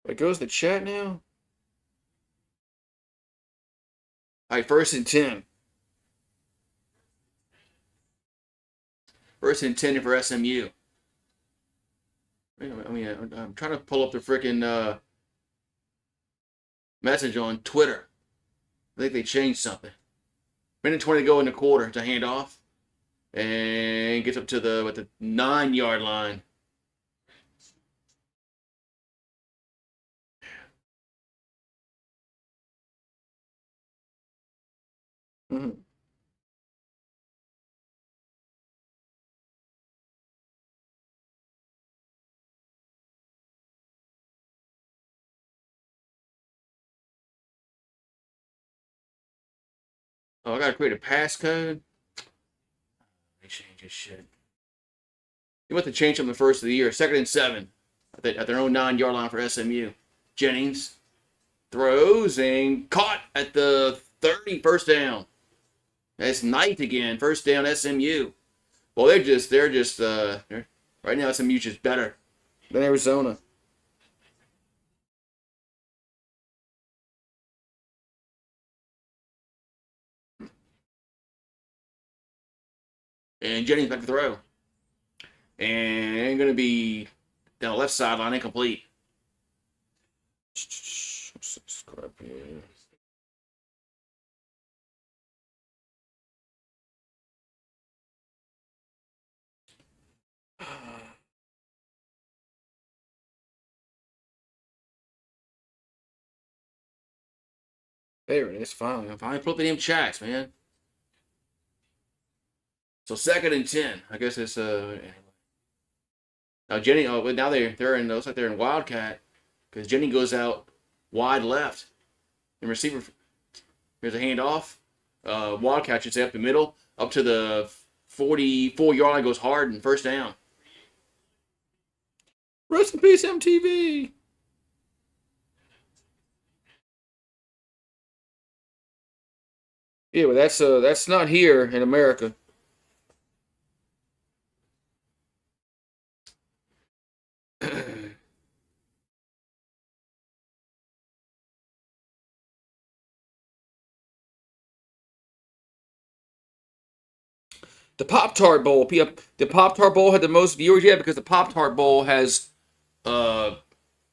It goes to chat now. All right, first and 10. First and 10 for SMU. I mean, I'm trying to pull up the freaking message on Twitter. I think they changed something. Minute 20 to go in the quarter to hand off. And gets up to the 9-yard line. Mm-hmm. Oh, I gotta create a passcode. They changed this shit. They went to change them the first of the year. Second and 7 at their own 9-yard line for SMU. Jennings throws and caught at the 30, first down. That's Knight again, first down SMU. Well, right now SMU's just better than Arizona. And Jennings back to throw. And going to be down the left sideline, incomplete. Scrub here. There it is. Finally, I finally put the damn chats, man. So 2nd and 10. I guess it's now Jenny. Oh, but now they're in. Looks like they're in Wildcat because Jenny goes out wide left and receiver. Here's a handoff. Wildcat should say up the middle, up to the 44-yard line, goes hard and first down. Rest in peace, MTV. Yeah, but that's not here in America. The Pop Tart Bowl. The Pop Tart Bowl had the most viewers yet because the Pop Tart Bowl has uh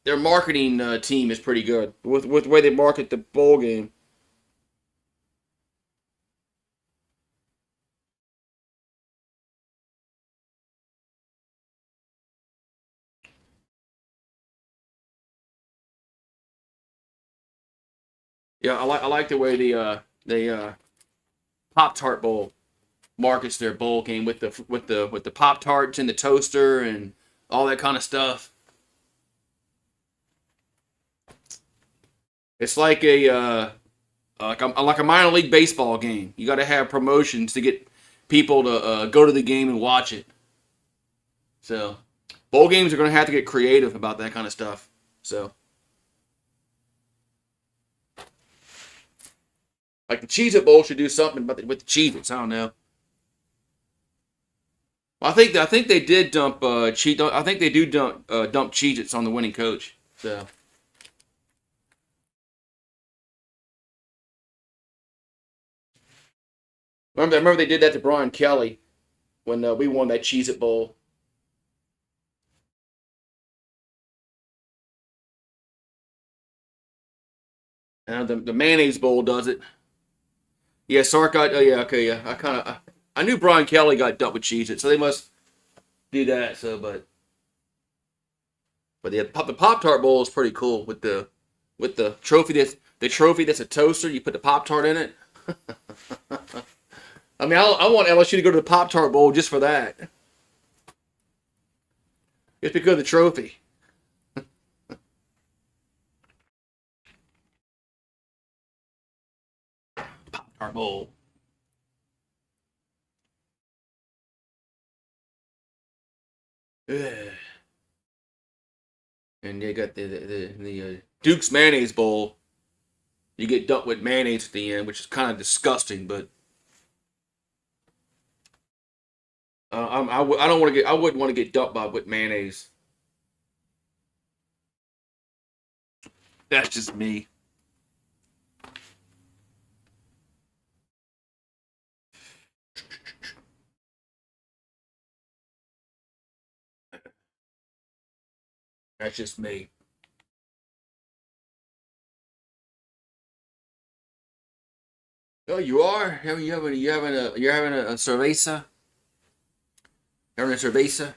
their marketing team is pretty good with the way they market the bowl game. Yeah, I like the way the Pop Tart Bowl markets their bowl game with the Pop Tarts and the toaster and all that kind of stuff. It's like a minor league baseball game. You got to have promotions to get people to go to the game and watch it. So bowl games are going to have to get creative about that kind of stuff. So like the Cheez-It Bowl should do something with the Cheez-Its. I don't know. I think they did dump cheat. I think they do dump Cheez-Its on the winning coach. So I remember they did that to Brian Kelly when we won that Cheez-It Bowl. And the mayonnaise bowl does it. Yeah, Sark got. Oh yeah, okay, yeah. I knew Brian Kelly got dumped with Cheez-It, so they must do that. So, but the Pop Tart Bowl is pretty cool with the trophy that's a toaster. You put the Pop Tart in it. I mean, I want LSU to go to the Pop Tart Bowl just for that. Just because of the trophy. Pop Tart Bowl. Ugh. And they got the Duke's Mayonnaise Bowl. You get dumped with mayonnaise at the end, which is kind of disgusting. But I don't want to get. I wouldn't want to get dumped by with mayonnaise. That's just me. That's just me. Oh, you are? You having a cerveza? You having a cerveza?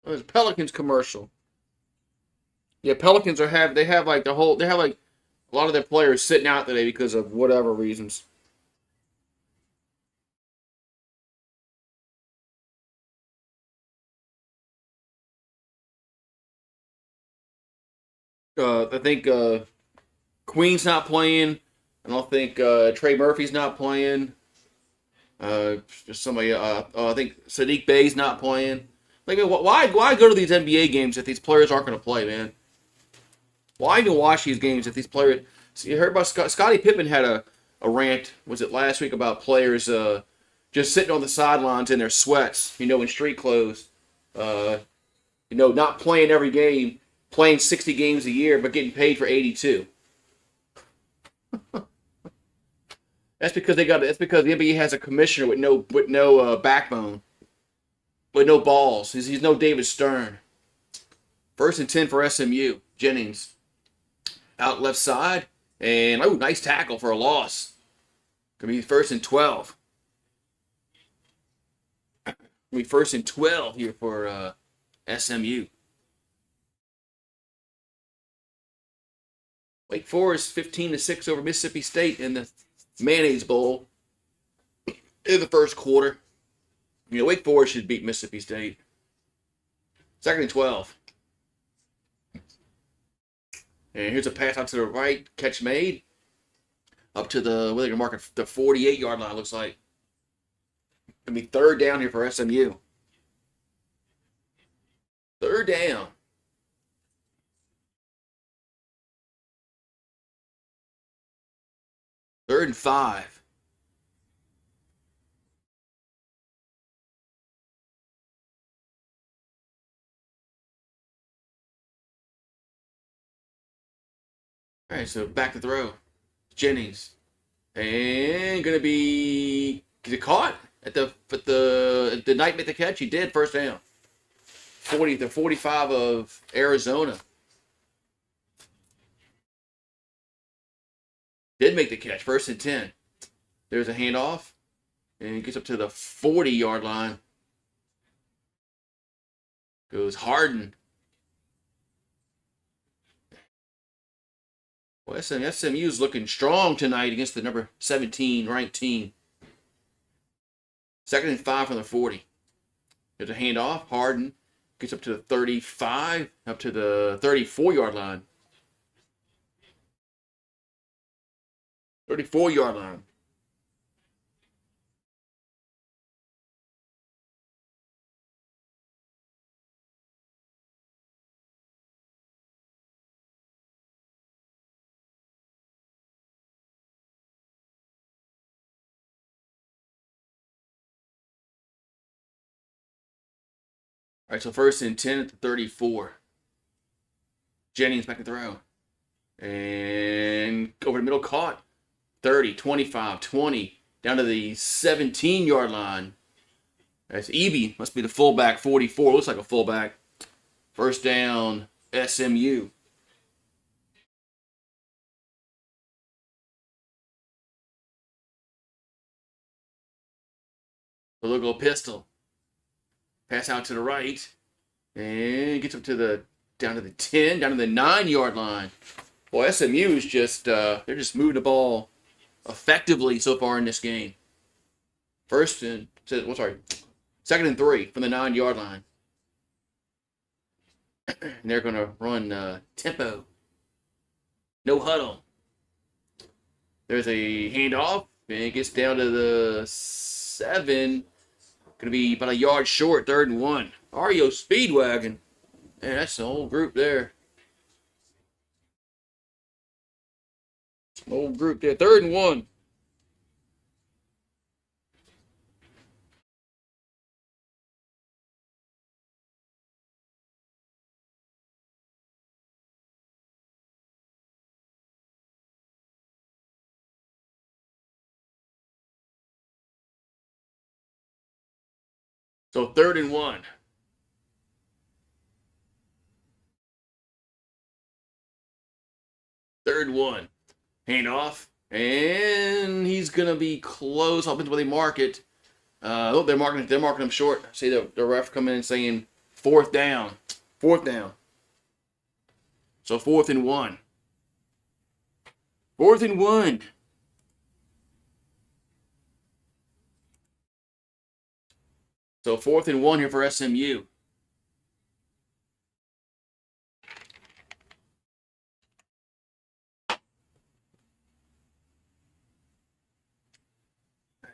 Oh, there's a Pelicans commercial. Yeah, Pelicans they have like they have like a lot of their players sitting out today because of whatever reasons. I think Queen's not playing. I don't think Trey Murphy's not playing. Just somebody. I think Sadiq Bey's not playing. Like, why go to these NBA games if these players aren't going to play, man? Why even watch these games if these players? See, you heard about Scottie Pippen had a rant. Was it last week about players just sitting on the sidelines in their sweats, in street clothes, uh, not playing every game, playing 60 games a year, but getting paid for 82. That's because the NBA has a commissioner with no backbone, with no balls. He's no David Stern. 1st and 10 for SMU. Jennings out left side, and nice tackle for a loss. Gonna be first and 12. Gonna be first and 12 here for SMU. Wake Forest 15-6 over Mississippi State in the Mayonnaise Bowl in the first quarter. You know, Wake Forest should beat Mississippi State. Second and 12. And here's a pass out to the right. Catch made. Up to the, what are they going to mark it? The 48-yard line, looks like. Going to be third down here for SMU. Third down. Third and 5. All right, so back to throw. Jennings. And going to be caught at the Knight make the catch. He did. First down. 45 of Arizona. Did make the catch. First and 10. There's a handoff. And he gets up to the 40-yard line. Goes Harden. Well, SMU's looking strong tonight against the number 17 ranked team. Second and 5 from the 40. There's a handoff. Harden gets up to the 35, up to the 34-yard line. 34-yard line. All right, so first and 10 at the 34. Jennings back to throw. And over the middle, caught. 30, 25, 20. Down to the 17-yard line. That's Eby. Must be the fullback, 44. Looks like a fullback. First down, SMU. A little pistol. Pass out to the right. And gets up to the down to the 10, down to the 9-yard line. Well, SMU is just they're just moving the ball effectively so far in this game. Second and 3 from the 9-yard line. And they're going to run tempo. No huddle. There's a handoff. And it gets down to the 7. Going to be about a yard short, 3rd and 1. REO Speedwagon. Man, that's the whole group there. Whole group there. 3rd and 1. So 3rd and 1. Third one. Handoff. And he's going to be close. Up into where they mark it. They're marking him short. See the ref come in saying 4th down. 4th down. So 4th and 1. 4th and 1. So 4th and 1 here for SMU.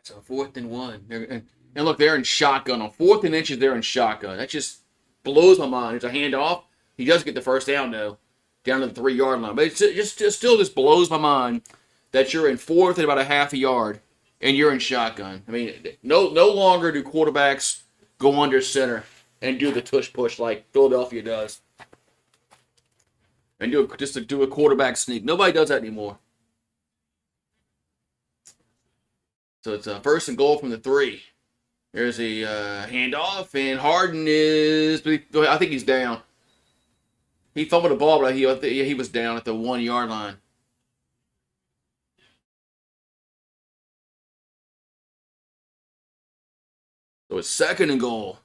So 4th and 1. And look, they're in shotgun. On 4th and inches, they're in shotgun. That just blows my mind. There's a handoff. He does get the first down, though, down to the 3-yard line. But it still just blows my mind that you're in 4th and about a half a yard, and you're in shotgun. I mean, no longer do quarterbacks go under center and do the tush push like Philadelphia does, and do a quarterback sneak. Nobody does that anymore. So it's a 1st and goal from the 3. There's a handoff, and Harden I think he's down. He fumbled the ball, but he was down at the 1-yard line. So it's 2nd and goal.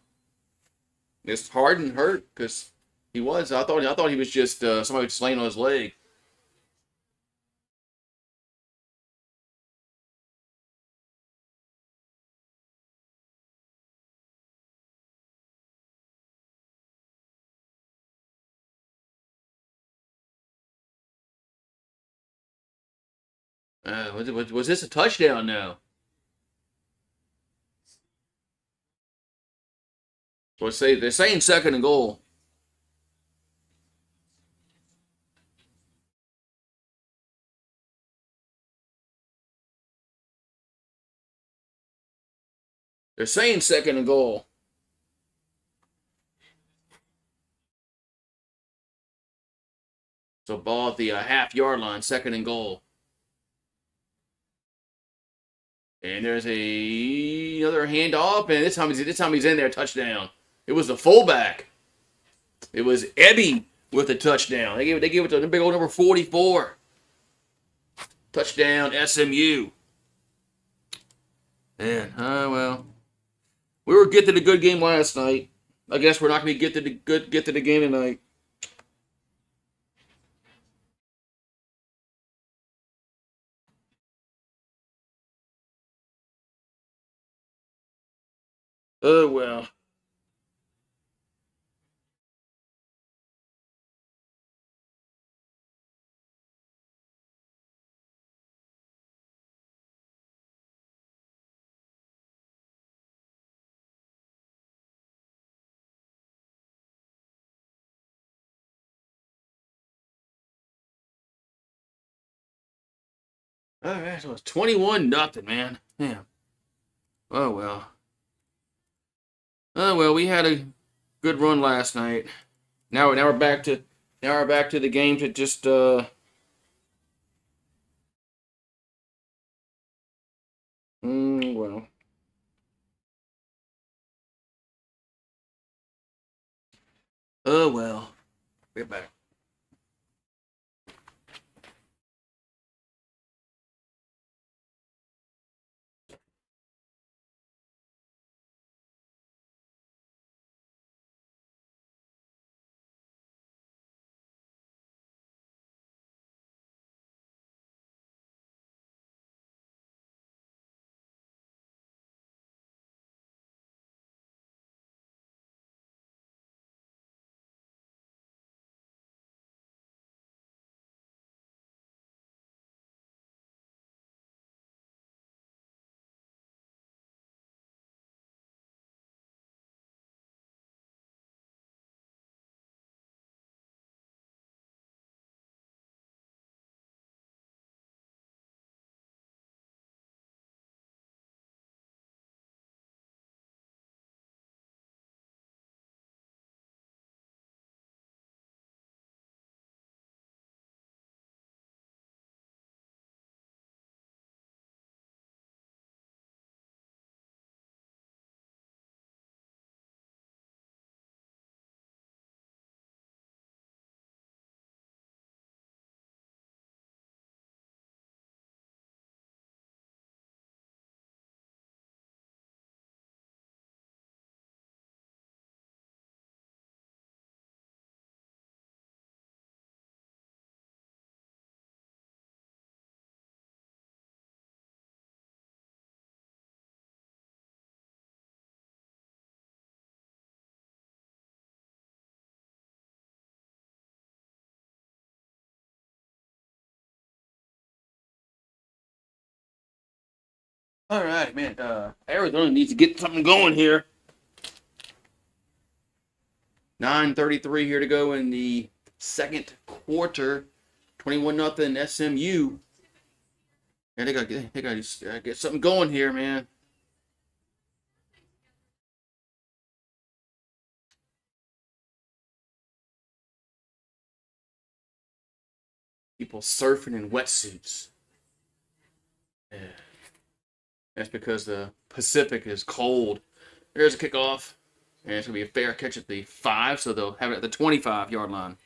It's Harden hurt because he was. I thought he was just somebody just laying on his leg. Was this a touchdown now? So they're saying 2nd and goal. They're saying 2nd and goal. So ball at the half-yard line, 2nd and goal. And there's another handoff, and this time he's in there, touchdown. It was the fullback. It was Ebby with a touchdown. They gave it to the big old number 44. Touchdown SMU. Man, well, we were getting to the good game last night. I guess we're not going to get to the game tonight. Oh well. All right, so it's 21-0, man. Yeah. Oh well. Oh well, we had a good run last night. Now we're back to the games that just well. Oh well. Get back. All right, man. Arizona needs to get something going here. 9:33 here to go in the second quarter. 21-0 SMU. Yeah, they gotta get something going here, man. People surfing in wetsuits. Yeah. That's because the Pacific is cold. There's a kickoff. And it's going to be a fair catch at the 5, so they'll have it at the 25-yard line.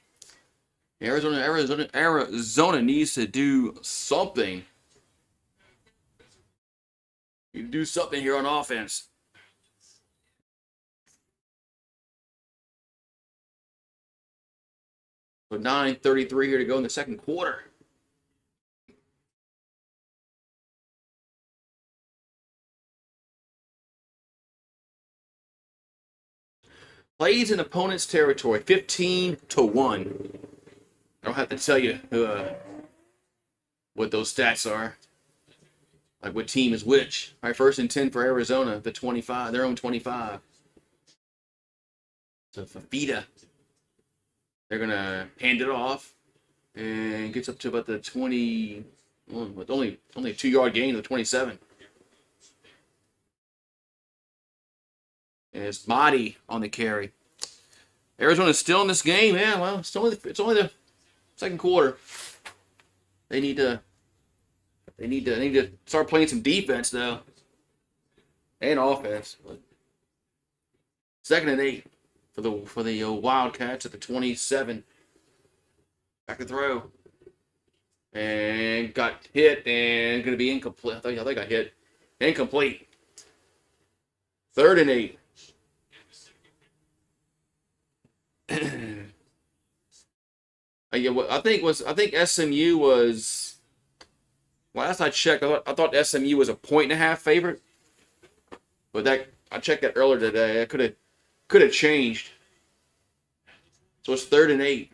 Arizona needs to do something. You do something here on offense. So 9:33 here to go in the second quarter. Plays in opponent's territory, 15-1. I don't have to tell you what those stats are. Like what team is which. All right, 1st and 10 for Arizona, the 25, their own 25. So Fafita, they're going to hand it off and gets up to about the 20, with only a 2-yard gain to the 27. And it's Mahdi on the carry. Arizona's still in this game. Yeah, well, it's only the second quarter. They need to start playing some defense though, and offense. 2nd and 8 for the Wildcats at the 27. Back to throw, and got hit and going to be incomplete. I think I got hit. Incomplete. 3rd and 8. I think SMU was. Last I checked, I thought SMU was a 1.5 favorite, but I checked that earlier today. It could have changed. So it's 3rd and 8.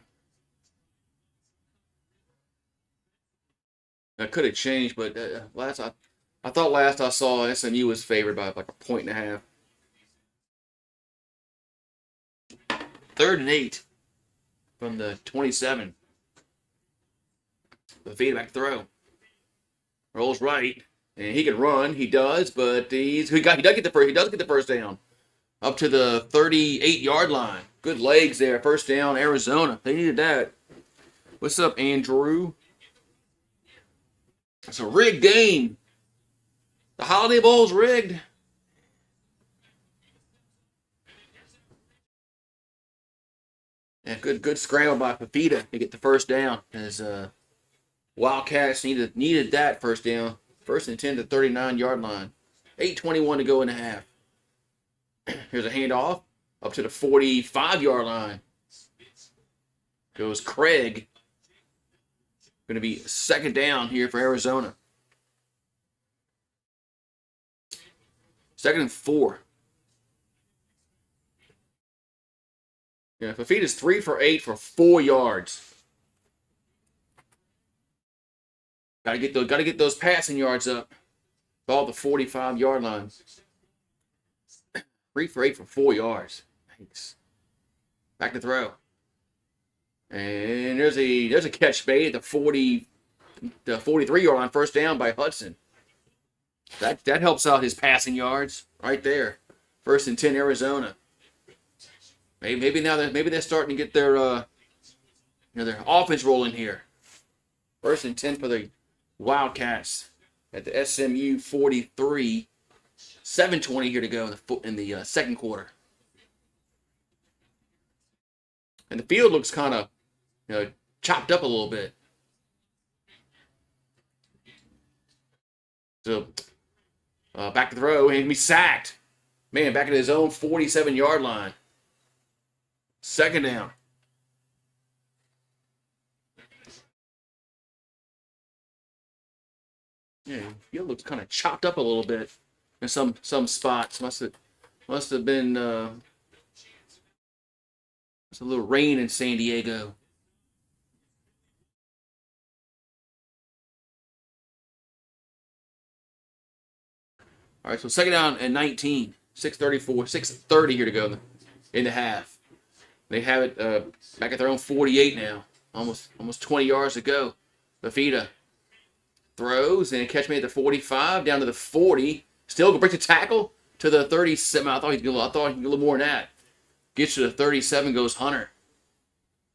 That could have changed, but I thought last I saw SMU was favored by like a 1.5. 3rd and 8 from the 27. The feedback throw. Rolls right, and he can run. He does, but he does get the first down up to the 38-yard line. Good legs there. First down, Arizona. They needed that. What's up, Andrew? It's a rigged game. The Holiday Bowl's rigged. Yeah, good scramble by Fafita to get the first down. As Wildcats needed that first down. 1st and 10 to 39-yard line. 8:21 to go in the half. Here's a handoff up to the 45-yard line. Goes Craig. Going to be 2nd down here for Arizona. 2nd and 4. Yeah, Fafita's 3 for 8 for 4 yards. Gotta get those passing yards up. Ball the 45-yard line. 3 for 8 for 4 yards. Thanks. Back to throw. And there's a catch made at the 43-yard line. First down by Hudson. That helps out his passing yards right there. 1st and 10 Arizona. Maybe they're starting to get their their offense rolling here. 1st and 10 for the Wildcats at the SMU 43. 7:20 here to go in the second quarter. And the field looks kind of chopped up a little bit. So back to throw and be sacked. Man, back at his own 47-yard line. 2nd down. Yeah, field looks kind of chopped up a little bit in some spots. Must have been it's a little rain in San Diego. All right, so 2nd down and 19. 6:30 here to go in the half. They have it back at their own 48 now. Almost 20 yards to go. Fafita throws and catch me at the 45 down to the 40. Still gonna break the tackle to the 37. I thought he'd get a little more than that. Gets to the 37. Goes Hunter.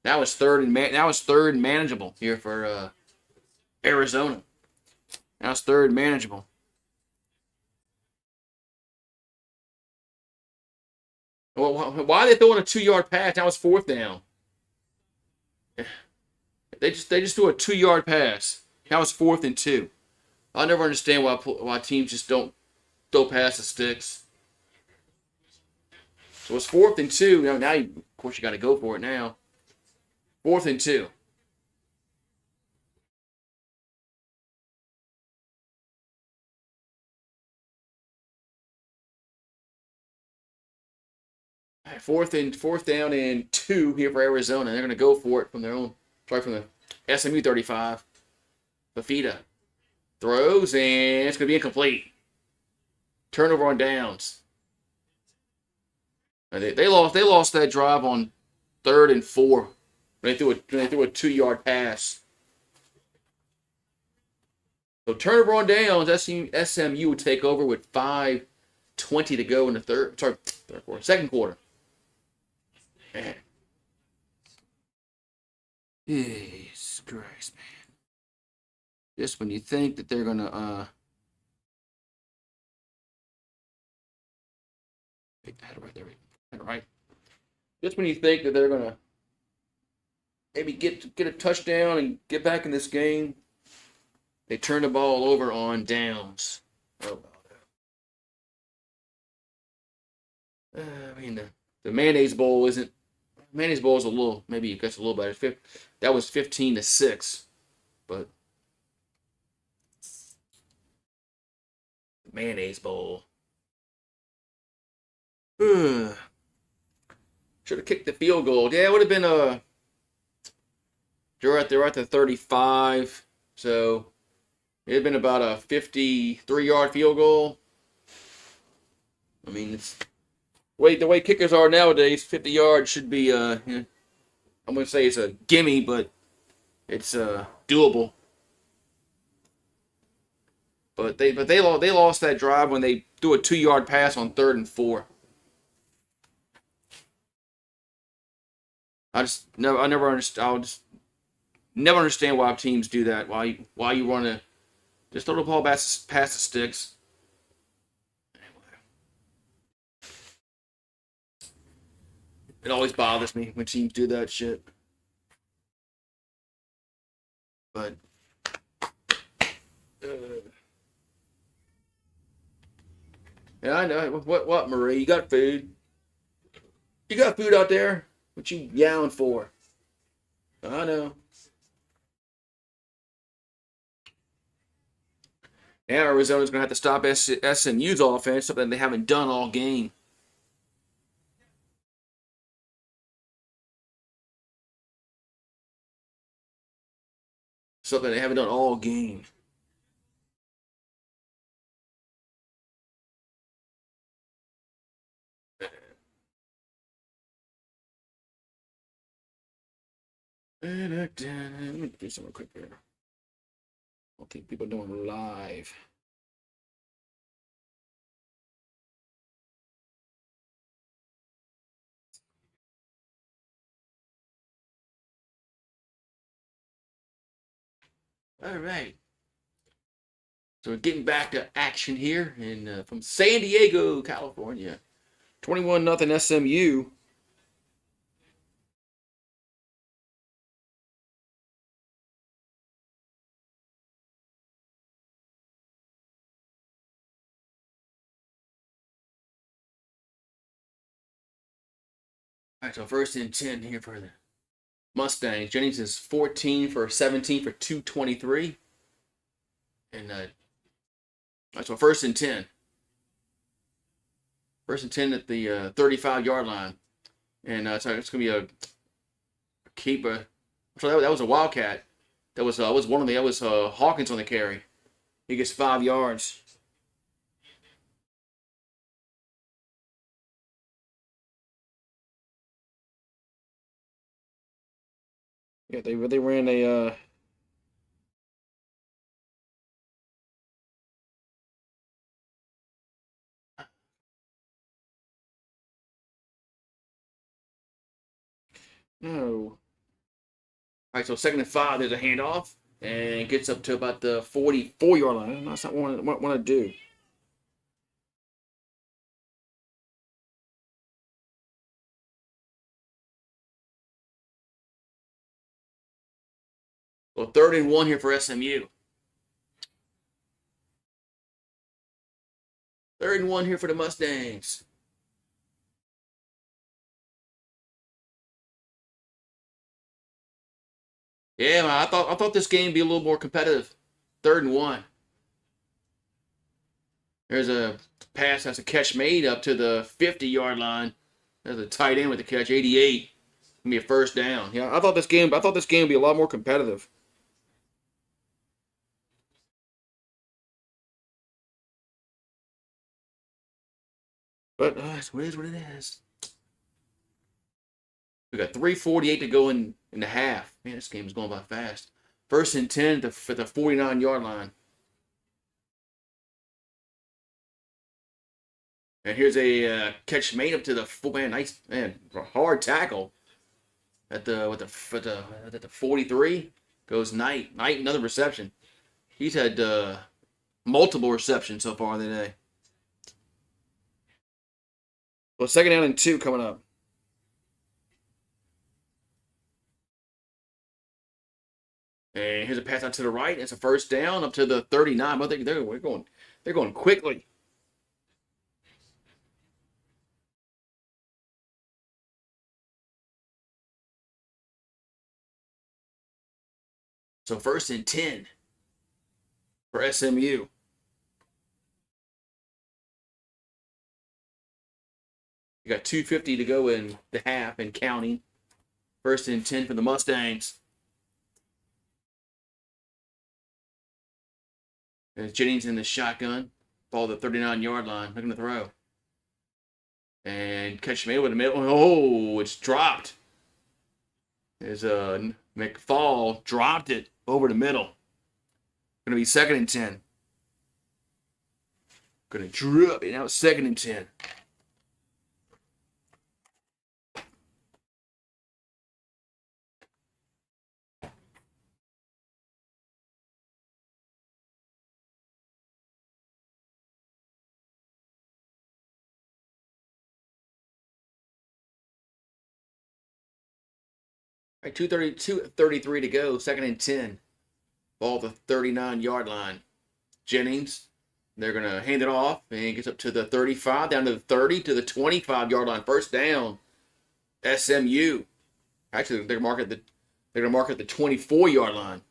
That was third and manageable here for Arizona. That was 3rd manageable. Well, why are they throwing a 2-yard pass? That was 4th down. They just threw a 2-yard pass. That was 4th and 2. I never understand why teams just don't throw past the sticks. So it's 4th and 2. Now of course you got to go for it now. 4th and 2. All right, fourth down and 2 here for Arizona. They're going to go for it from their own, from the SMU 35. Fafita throws, and it's going to be incomplete. Turnover on downs. They lost that drive on 3rd and 4 when they threw a 2-yard pass. So turnover on downs. SMU would take over with 5:20 to go in the second quarter. Man. Jesus Christ, man. Just when you think that they're gonna right. Just when you think that they're gonna maybe get a touchdown and get back in this game, they turn the ball over on downs. Oh, I mean the mayonnaise bowl isn't. Mayonnaise bowl is a little, maybe it gets a little better. That was 15-6, but the mayonnaise bowl. Should have kicked the field goal. Yeah, it would have been they're at the 35, so it'd have been about a 53-yard field goal. I mean, it's the way kickers are nowadays. 50 yards should be I'm gonna say it's a gimme, but it's doable. But they lost that drive when they threw a 2-yard pass on 3rd and 4. I just never understand why teams do that. Why you want to just throw the ball past the sticks. It always bothers me when teams do that shit. But yeah, I know. What, Marie? You got food? You got food out there? What you yowling for? I know. Now Arizona's going to have to stop SMU's offense, something they haven't done all game. Something they haven't done all game. Let me do something quick here. I'll keep people doing live. All right. So we're getting back to action here from San Diego, California. 21-0 SMU. All right, so 1st and 10 here for the Mustangs. Jennings is 14 for 17 for 223. And all right, so 1st and 10. 1st and 10 at the 35-yard line. And so it's going to be a keeper. So that was a Wildcat. That was Hawkins on the carry. He gets 5 yards. Yeah, they ran a no. All right, so 2nd and 5. There's a handoff and gets up to about the 44-yard line. That's not what I want to do. Well, 3rd and 1 here for SMU. 3rd and 1 here for the Mustangs. Yeah, man, I thought this game would be a little more competitive. 3rd and 1. There's a pass that's a catch made up to the 50-yard line. There's a tight end with the catch, 88. Gonna be a 1st down. Yeah, I thought this game would be a lot more competitive. But it is what it is. We got 3:48 to go in the half. Man, this game is going by fast. 1st and 10 at the 49-yard line. And here's a catch made up to the full man. Nice man, hard tackle at the 43. Goes Knight. Knight, another reception. He's had multiple receptions so far today. Well, 2nd down and 2 coming up. And here's a pass out to the right. It's a 1st down up to the 39. But they're going quickly. So 1st and 10 for SMU. You got 2:50 to go in the half and counting. 1st and 10 for the Mustangs. There's Jennings in the shotgun. Ball at the 39-yard line. Looking to throw. And catch me with the middle. Oh, it's dropped. There's a McFall dropped it over the middle. Going to be 2nd and 10. Going to drop it. Now it's 2nd and 10. All right, 2:33 to go. 2nd and 10. Ball at the 39-yard line. Jennings. They're going to hand it off. And it gets up to the 35, down to the 30, to the 25-yard line. 1st down. SMU. Actually, they're going to mark at the 24-yard line.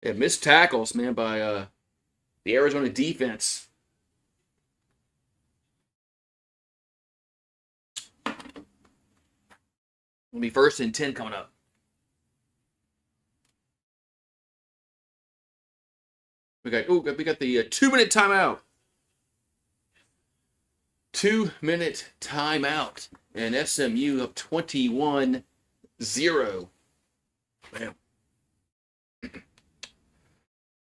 Yeah, missed tackles, man, by the Arizona defense. It'll be 1st and 10 coming up. We got the 2-minute timeout. 2-minute timeout. And SMU up 21-0. Man.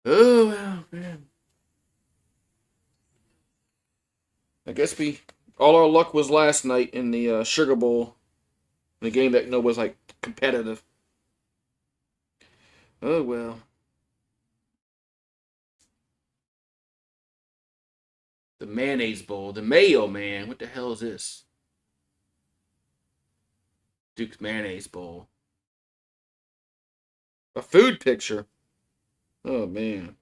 Oh, well, man. I guess all our luck was last night in the Sugar Bowl. In a game that was like competitive. Oh, well. The Mayonnaise Bowl. The Mayo Man. What the hell is this? Duke's Mayonnaise Bowl. A food picture. Oh, man.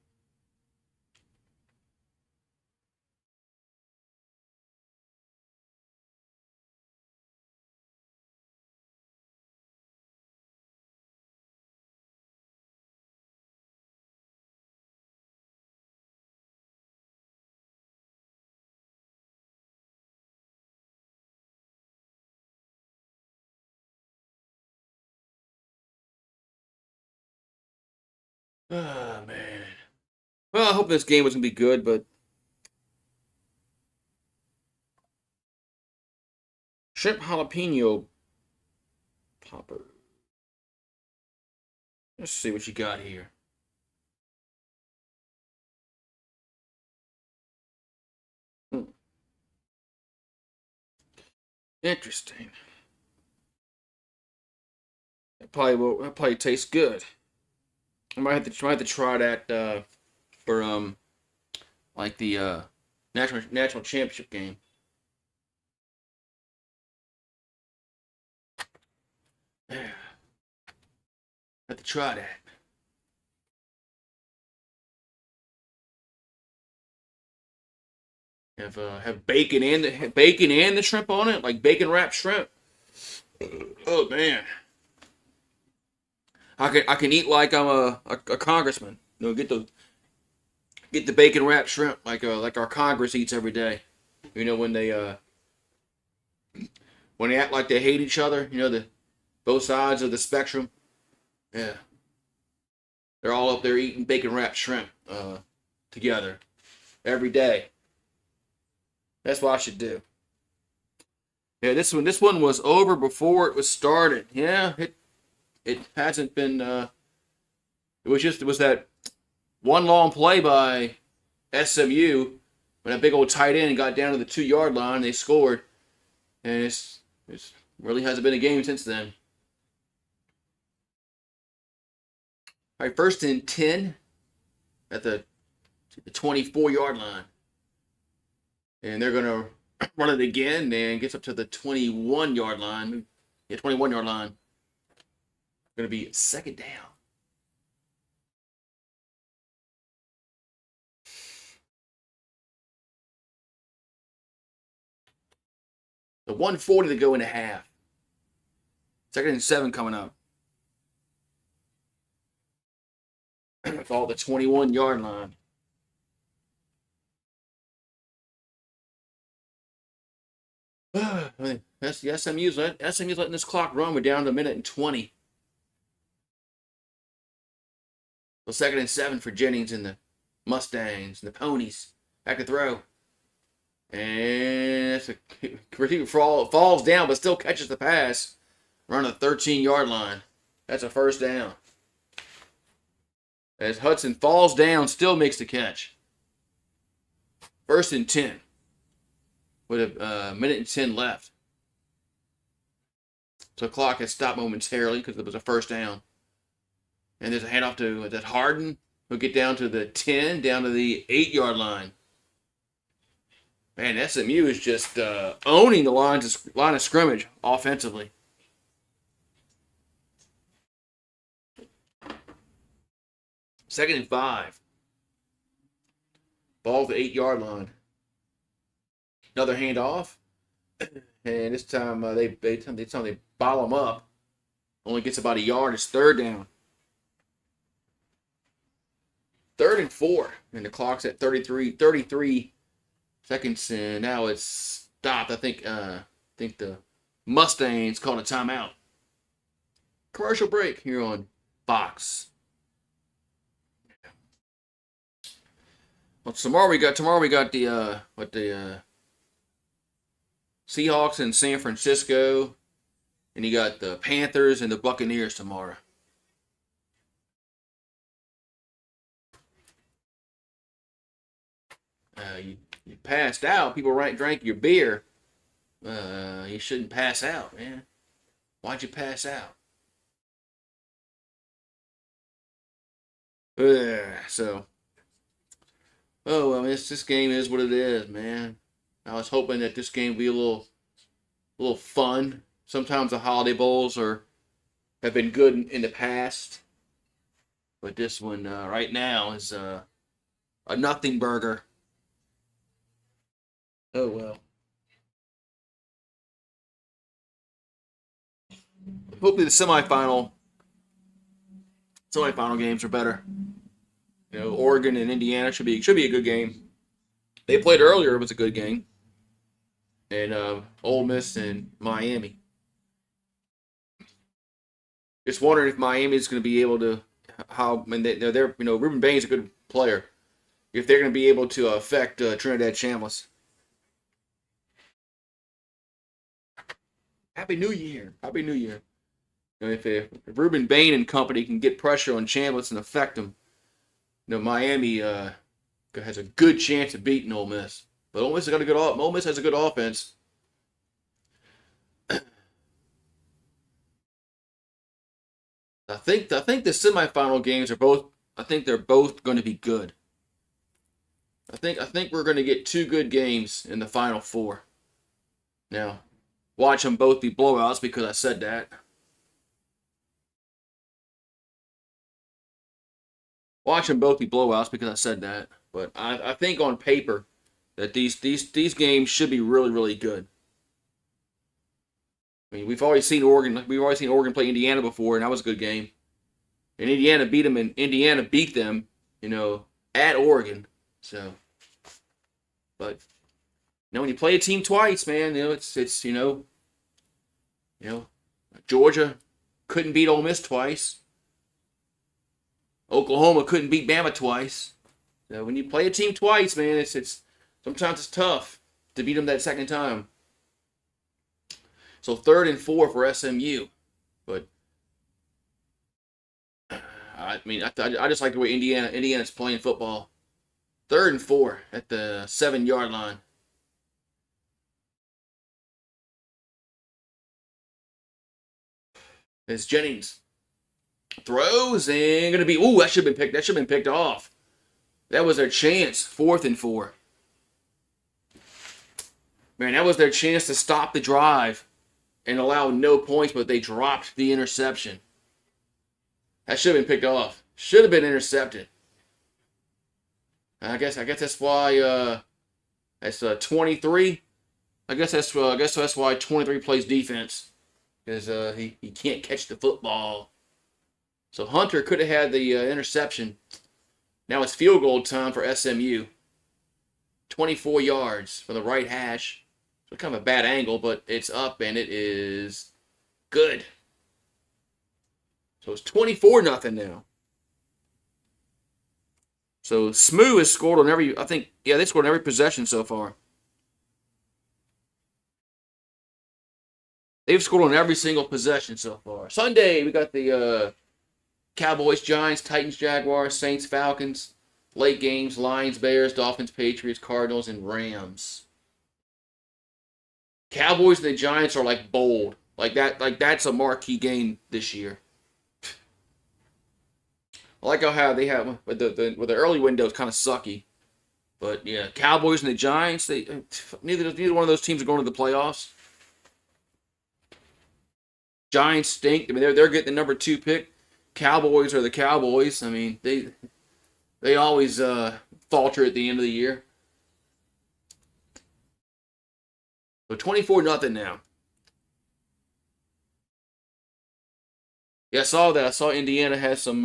Oh, man. Well, I hope this game was going to be good, but shrimp jalapeno popper. Let's see what you got here. Interesting. That probably tastes good. I might have to try that for like the national championship game. Have to try that. Have bacon and the shrimp on it, like bacon wrapped shrimp. Oh man, I can eat like I'm a congressman. Get the bacon wrapped shrimp like our Congress eats every day. When they act like they hate each other. The both sides of the spectrum. Yeah, they're all up there eating bacon wrapped shrimp together every day. That's what I should do. Yeah, this one was over before it was started. Yeah, it hasn't been. It was that one long play by SMU when that big old tight end got down to the 2 yard line. They scored, and it's really hasn't been a game since then. All right, 1st and 10 at the 24 yard line, and they're gonna run it again and gets up to the 21 yard line. Yeah, 21 yard line. Gonna be 2nd down. The 140 to go in a half. 2nd and 7 coming up. It's all the 21 yard line. That's the SMU's letting this clock run. We're down to 1:20. So 2nd and 7 for Jennings and the Mustangs and the Ponies. Back to throw. And it's a receiver falls down but still catches the pass. Run a 13 yard line. That's a 1st down. As Hudson falls down, still makes the catch. 1st and 10. With a 1:10 left. So the clock has stopped momentarily because it was a 1st down. And there's a handoff to that Harden. He'll get down to the 10, down to the 8 yard line. Man, SMU is just owning the line of scrimmage offensively. 2nd and 5. Ball at the 8 yard line. Another handoff. And this time they bottle him up. Only gets about a yard. It's 3rd down. 3rd and 4. And the clock's at 33 seconds. And now it's stopped. I think the Mustangs called a timeout. Commercial break here on Fox. Well, tomorrow we got the Seahawks in San Francisco, and you got the Panthers and the Buccaneers tomorrow. You passed out. People drank your beer. You shouldn't pass out, man. Why'd you pass out? So, oh well, this game is what it is, man. I was hoping that this game would be a little fun. Sometimes the holiday bowls have been good in the past, but this one right now is a nothing burger. Oh well. Hopefully the semifinal games are better. Oregon and Indiana should be a good game. They played earlier; it was a good game. And Ole Miss and Miami. Just wondering if Miami is going to be able to they're Ruben Bain's a good player. If they're going to be able to affect Trinidad Chambliss. Happy New Year! Happy New Year! If Ruben Bain and company can get pressure on Chambliss and affect him, Miami has a good chance of beating Ole Miss. But Ole Miss has a good offense. I think the semifinal games they're both going to be good. I think we're going to get 2 good games in the Final Four. Now, watch them both be blowouts because I said that. Watch them both be blowouts because I said that. But I think on paper that these games should be really, really good. I mean, we've already seen Oregon. We've already seen Oregon play Indiana before, and that was a good game. And Indiana beat them, and Indiana beat them, at Oregon. So, but when you play a team twice, man, it's Georgia couldn't beat Ole Miss twice. Oklahoma couldn't beat Bama twice. So when you play a team twice, man, it's sometimes it's tough to beat them that second time. So 3rd and 4 for SMU, but I mean, I just like the way Indiana's playing football. 3rd and 4 at the 7-yard line. As Jennings throws and gonna be that should have been picked off. That was their chance. 4th and 4. Man, that was their chance to stop the drive and allow no points, but they dropped the interception. That should have been picked off. Should have been intercepted. I guess that's why that's 23. I guess that's why 23 plays defense, because he can't catch the football. So Hunter could have had the interception. Now it's field goal time for SMU. 24 yards for the right hash. So kind of a bad angle, but it's up and it is good. So it's 24-0 now. So SMU has scored on every, they scored on every possession so far. They've scored on every single possession so far. Sunday, we got the Cowboys, Giants, Titans, Jaguars, Saints, Falcons. Late games, Lions, Bears, Dolphins, Patriots, Cardinals, and Rams. Cowboys and the Giants are like bold. Like that's a marquee game this year. I like how they have with the early windows kind of sucky. But yeah, Cowboys and the Giants, neither one of those teams are going to the playoffs. Giants stink. I mean, they're getting the number 2 pick. Cowboys are the Cowboys. I mean, they always falter at the end of the year. So 24-0 now. Yeah, I saw that. I saw Indiana has some.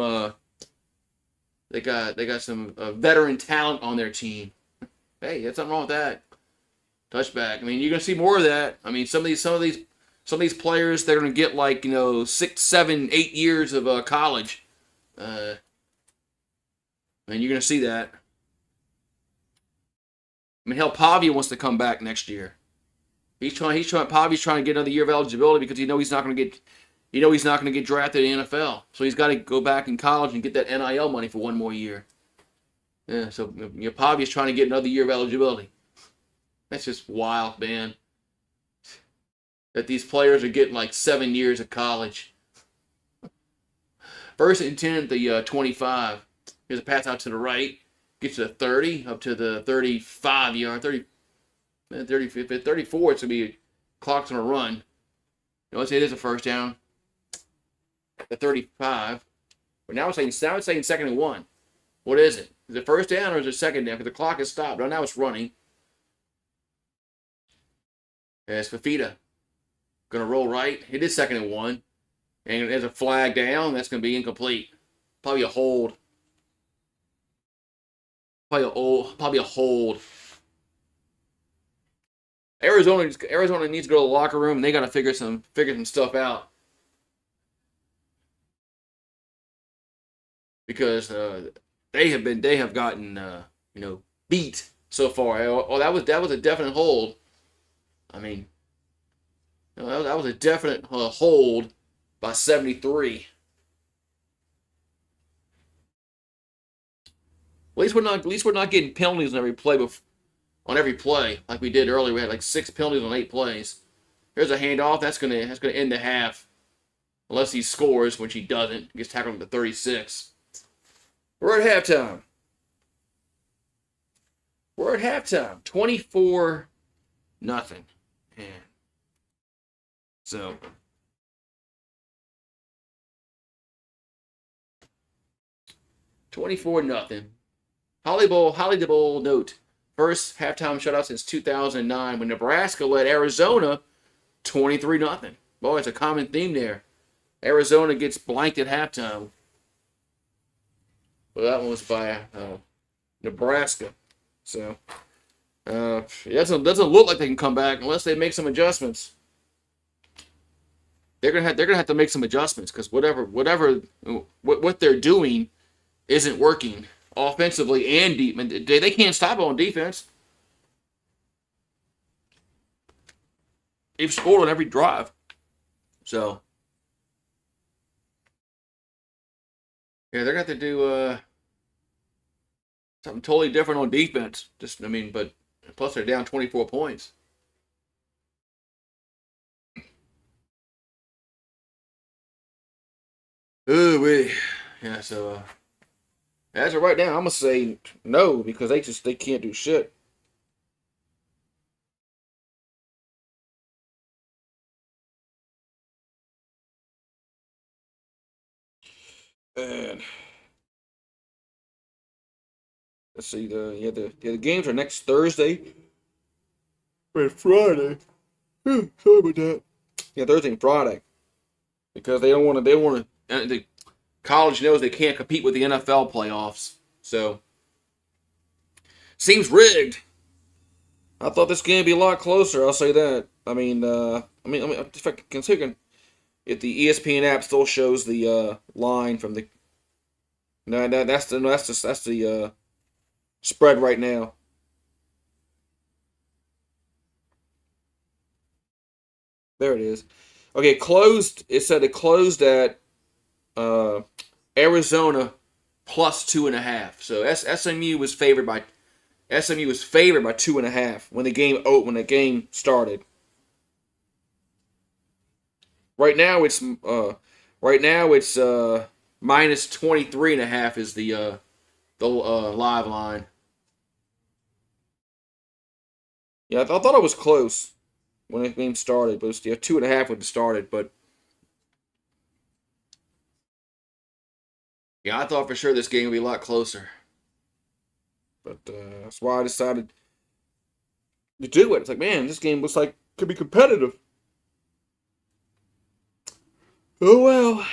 They got some veteran talent on their team. Hey, that's nothing wrong with that. Touchback. I mean, you're gonna see more of that. I mean, some of these players, they're gonna get 6, 7, 8 years of college. And you're gonna see that. I mean, hell, Pavia wants to come back next year. Pavia's trying to get another year of eligibility because he's not going to get drafted in the NFL. So he's got to go back in college and get that NIL money for one more year. Yeah, so Pavia's trying to get another year of eligibility. That's just wild, man. That these players are getting 7 years of college. 1st and 10 at the 25. Here's a pass out to the right. Gets to the 30, up to the 35-yard, 30. 30, 34, it's going to be clock's going to run. Let's say it is a first down. The 35. But now it's saying 2nd and 1. What is it? Is it first down or is it second down? Because the clock has stopped. Now it's running. As Fafita. Going to roll right. It is 2nd and 1. And there's a flag down. That's going to be incomplete. Probably a hold. Probably a hold. Arizona needs to go to the locker room and they got to figure some stuff out, because they have gotten beat so far. Oh, that was a definite hold. I mean, that was a definite hold by 73. At least we're not getting penalties on every play like we did earlier. We had 6 penalties on 8 plays. Here's a handoff. That's gonna end the half, unless he scores, which he doesn't. He gets tackled at the 36. We're at halftime. 24-0. And so 24-0. Holly Bowl note. First halftime shutout since 2009 when Nebraska led Arizona 23-0. Boy, it's a common theme there. Arizona gets blanked at halftime. Well, that one was by Nebraska. So it doesn't look like they can come back unless they make some adjustments. They're gonna have to make some adjustments because what they're doing isn't working offensively and deep. They can't stop on defense. They've scored on every drive. So yeah, they're gonna have to do something totally different on defense. But plus they're down 24 points. Ooh, yeah. So as of right now, I'm gonna say no because they can't do shit. And let's see the games are next Thursday. Wait, Friday. Sorry about that. Yeah, Thursday and Friday because they don't want to. They want to. The college knows they can't compete with the NFL playoffs, so seems rigged. I thought this game would be a lot closer. I'll say that. If I can consider if the ESPN app still shows the line from the no, that's the spread right now. There it is. Okay, closed. It said it closed at uh, Arizona plus 2.5. So SMU was favored by 2.5 when the game started. Right now it's right now it's minus 23.5 is the live line. Yeah, I thought it was close when the game started, but it was 2.5 when it started. But yeah, I thought for sure this game would be a lot closer. But that's why I decided to do it. It's like, man, this game looks like could be competitive. Oh well.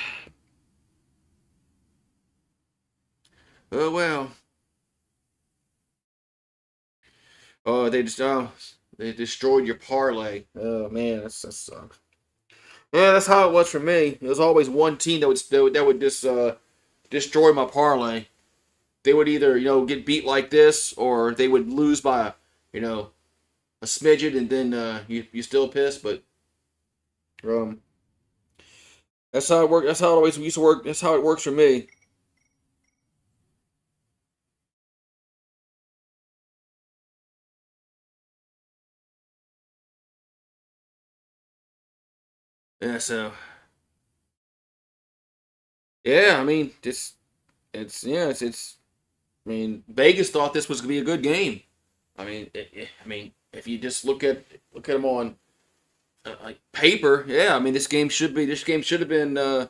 Oh well. Oh, they destroyed your parlay. Oh man, that sucks. Yeah, that's how it was for me. There was always one team that would just destroy my parlay. They would either get beat like this, or they would lose by a smidget, and then you still pissed. But um, that's how it worked. That's how it always used to work. That's how it works for me. Yeah. So yeah, it's. I mean, Vegas thought this was gonna be a good game. If you just look at them on like paper, yeah. I mean, this game should have been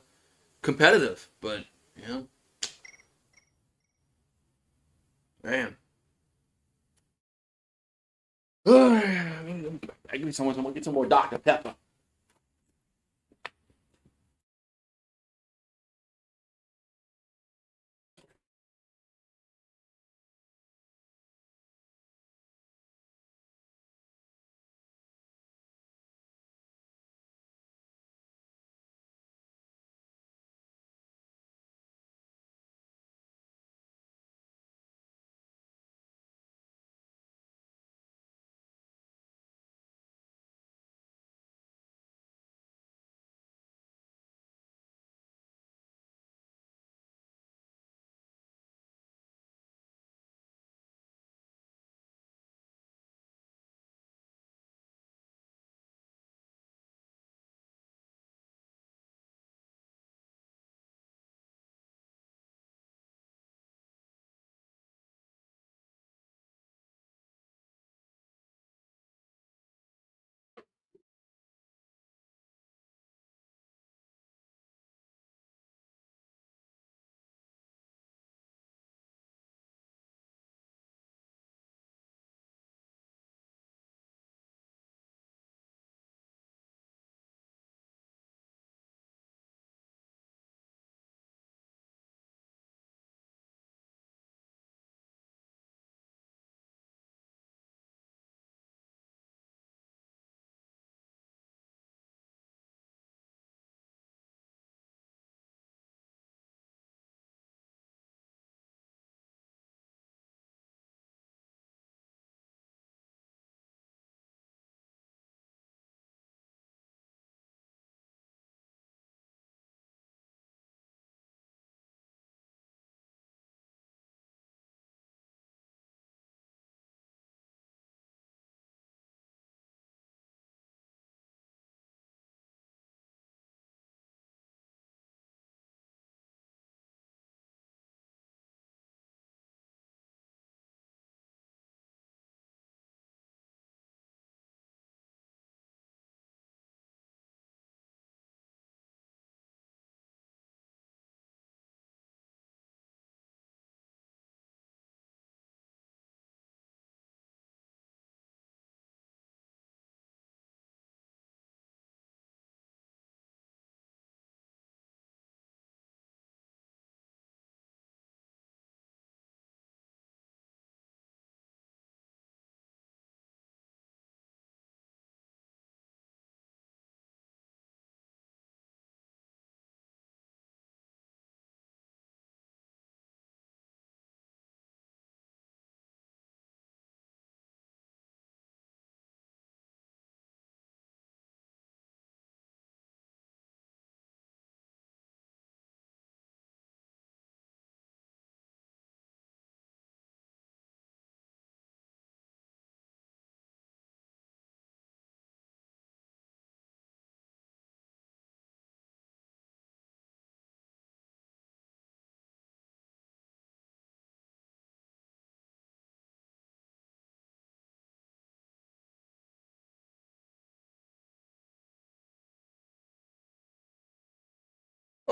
competitive, but you know, man. Give me someone get some more Dr. Pepper.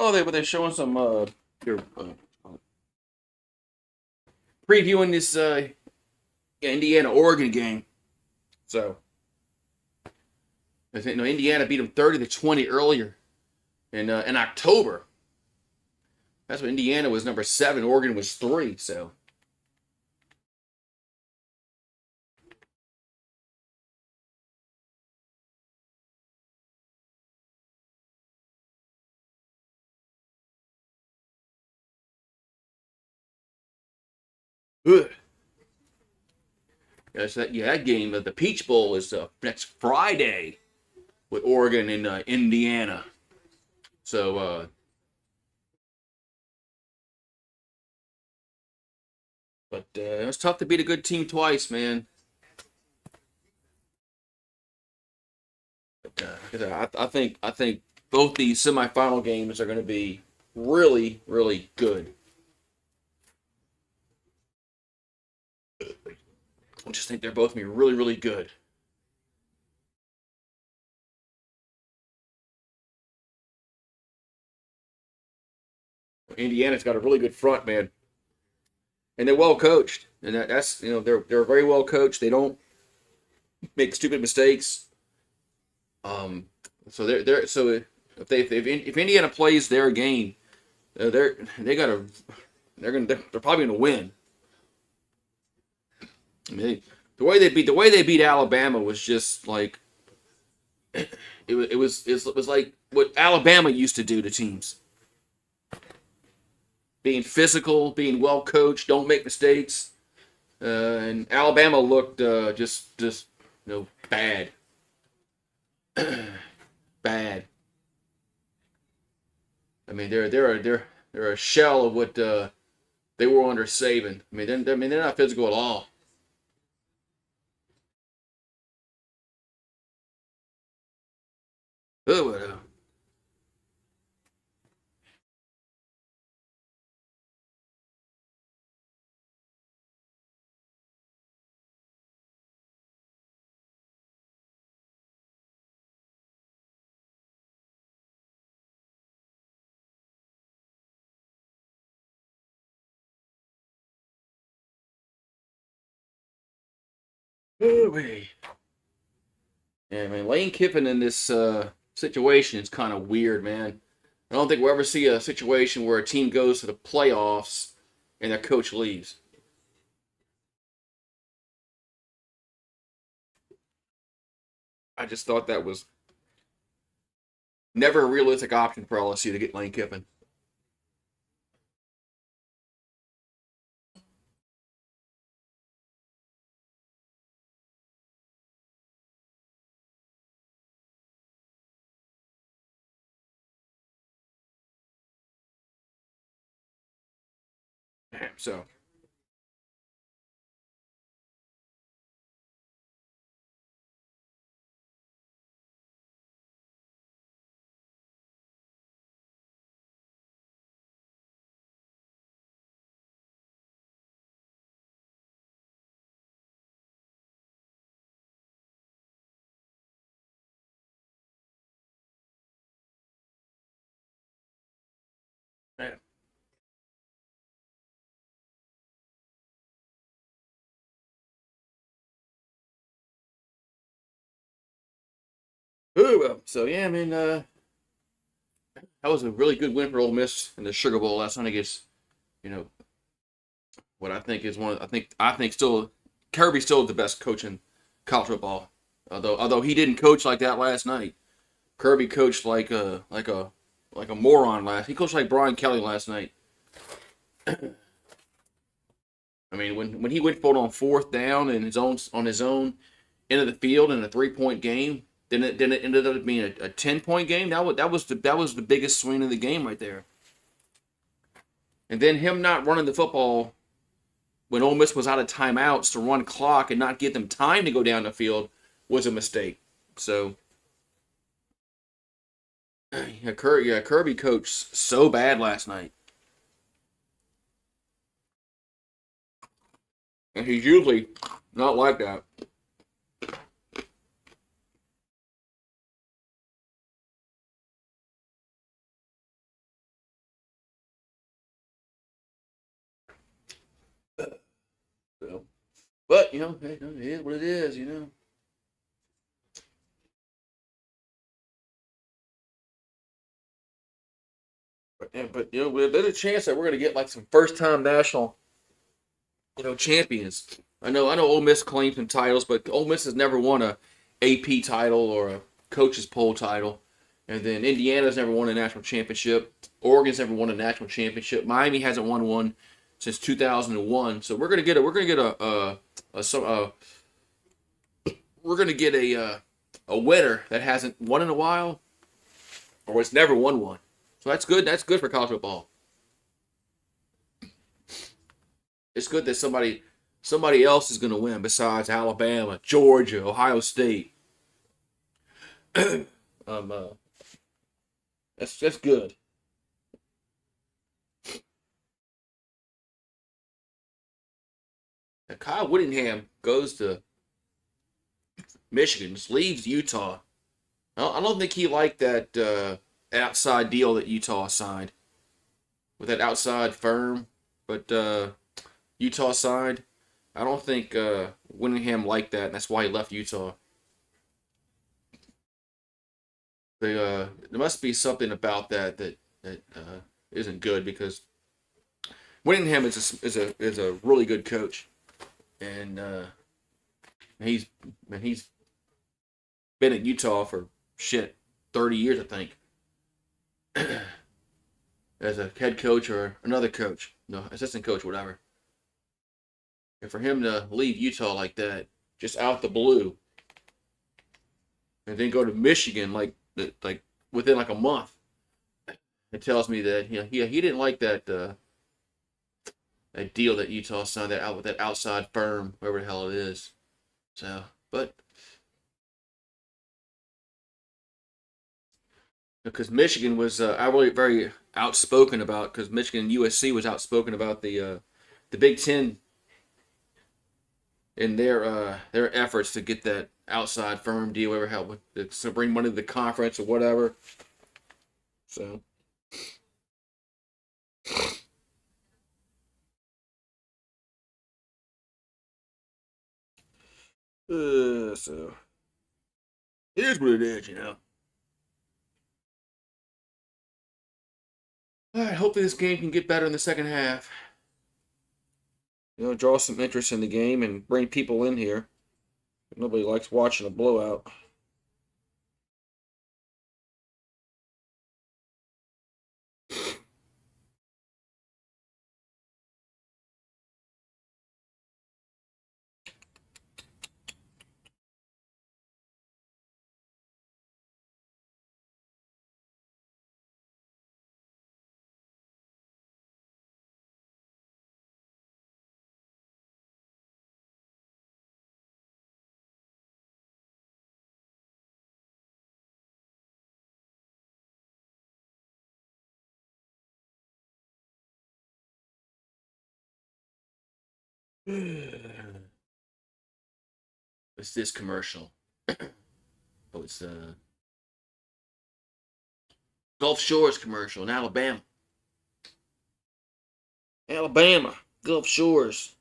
Oh, they're showing some they're previewing this Indiana Oregon game. So I think Indiana beat them 30-20 earlier in October. That's when Indiana was number 7, Oregon was 3. So ugh. That game, the Peach Bowl is next Friday with Oregon and Indiana. So but it's tough to beat a good team twice, man. But, I think both these semifinal games are going to be really, really good. I just think they're both going to be really, really good. Indiana's got a really good front, man, and they're well coached. And that's they're very well coached. They don't make stupid mistakes. Um, so if Indiana plays their game, they're probably gonna win. I mean, the way they beat Alabama was just like it was like what Alabama used to do to teams. Being physical, being well coached, don't make mistakes. And Alabama looked just bad, bad. I mean they're a shell of what they were under Saban. They're not physical at all. Oh, oh, yeah, man. Lane Kiffin in this situation is kind of weird, man. I don't think we'll ever see a situation where a team goes to the playoffs and their coach leaves. I just thought that was never a realistic option for LSU to get Lane Kiffin. So, yeah. Ooh, so yeah, I mean, that was a really good win for Ole Miss in the Sugar Bowl last night against, you know, what I think is I think still Kirby's still the best coach in college football. Although he didn't coach like that last night. Kirby coached like a moron last. He coached like Brian Kelly last night. I mean, when he went for it on 4th down and his own end of the field in a 3-point game, then it ended up being a 10-point game. That was the biggest swing of the game right there. And then him not running the football when Ole Miss was out of timeouts to run clock and not give them time to go down the field was a mistake. So Kirby coached so bad last night, and he's usually not like that. But hey, it is what it is. But there's a chance that we're gonna get like some first time national champions. I know Ole Miss claims some titles, but Ole Miss has never won a AP title or a coaches poll title. And then Indiana's never won a national championship. Oregon's never won a national championship. Miami hasn't won one since 2001. So we're gonna get a winner that hasn't won in a while, or it's never won one. So that's good. That's good for college football. It's good that somebody else is going to win besides Alabama, Georgia, Ohio State. um, uh, that's good. Now, Kyle Whittingham goes to Michigan, just leaves Utah. I don't think he liked that outside deal that Utah signed with that outside firm, but Utah signed. I don't think Whittingham liked that, and that's why he left Utah. There must be something about that isn't good because Whittingham is a really good coach, and he's he's been at Utah for shit 30 years, I think, as a head coach or another coach, no assistant coach, whatever. And for him to leave Utah like that, just out the blue, and then go to Michigan like within like a month, it tells me that he didn't like that deal that Utah signed that out with that outside firm, whatever the hell it is. So, but because Michigan was I really very outspoken about because Michigan and USC was outspoken about the Big Ten in their efforts to get that outside firm deal, whatever hell, to bring money to the conference or whatever. So. So it is what it is. All right, hopefully this game can get better in the second half. Draw some interest in the game and bring people in here. Nobody likes watching a blowout. What's this commercial? Oh, it's Gulf Shores commercial in Alabama. Alabama, Gulf Shores.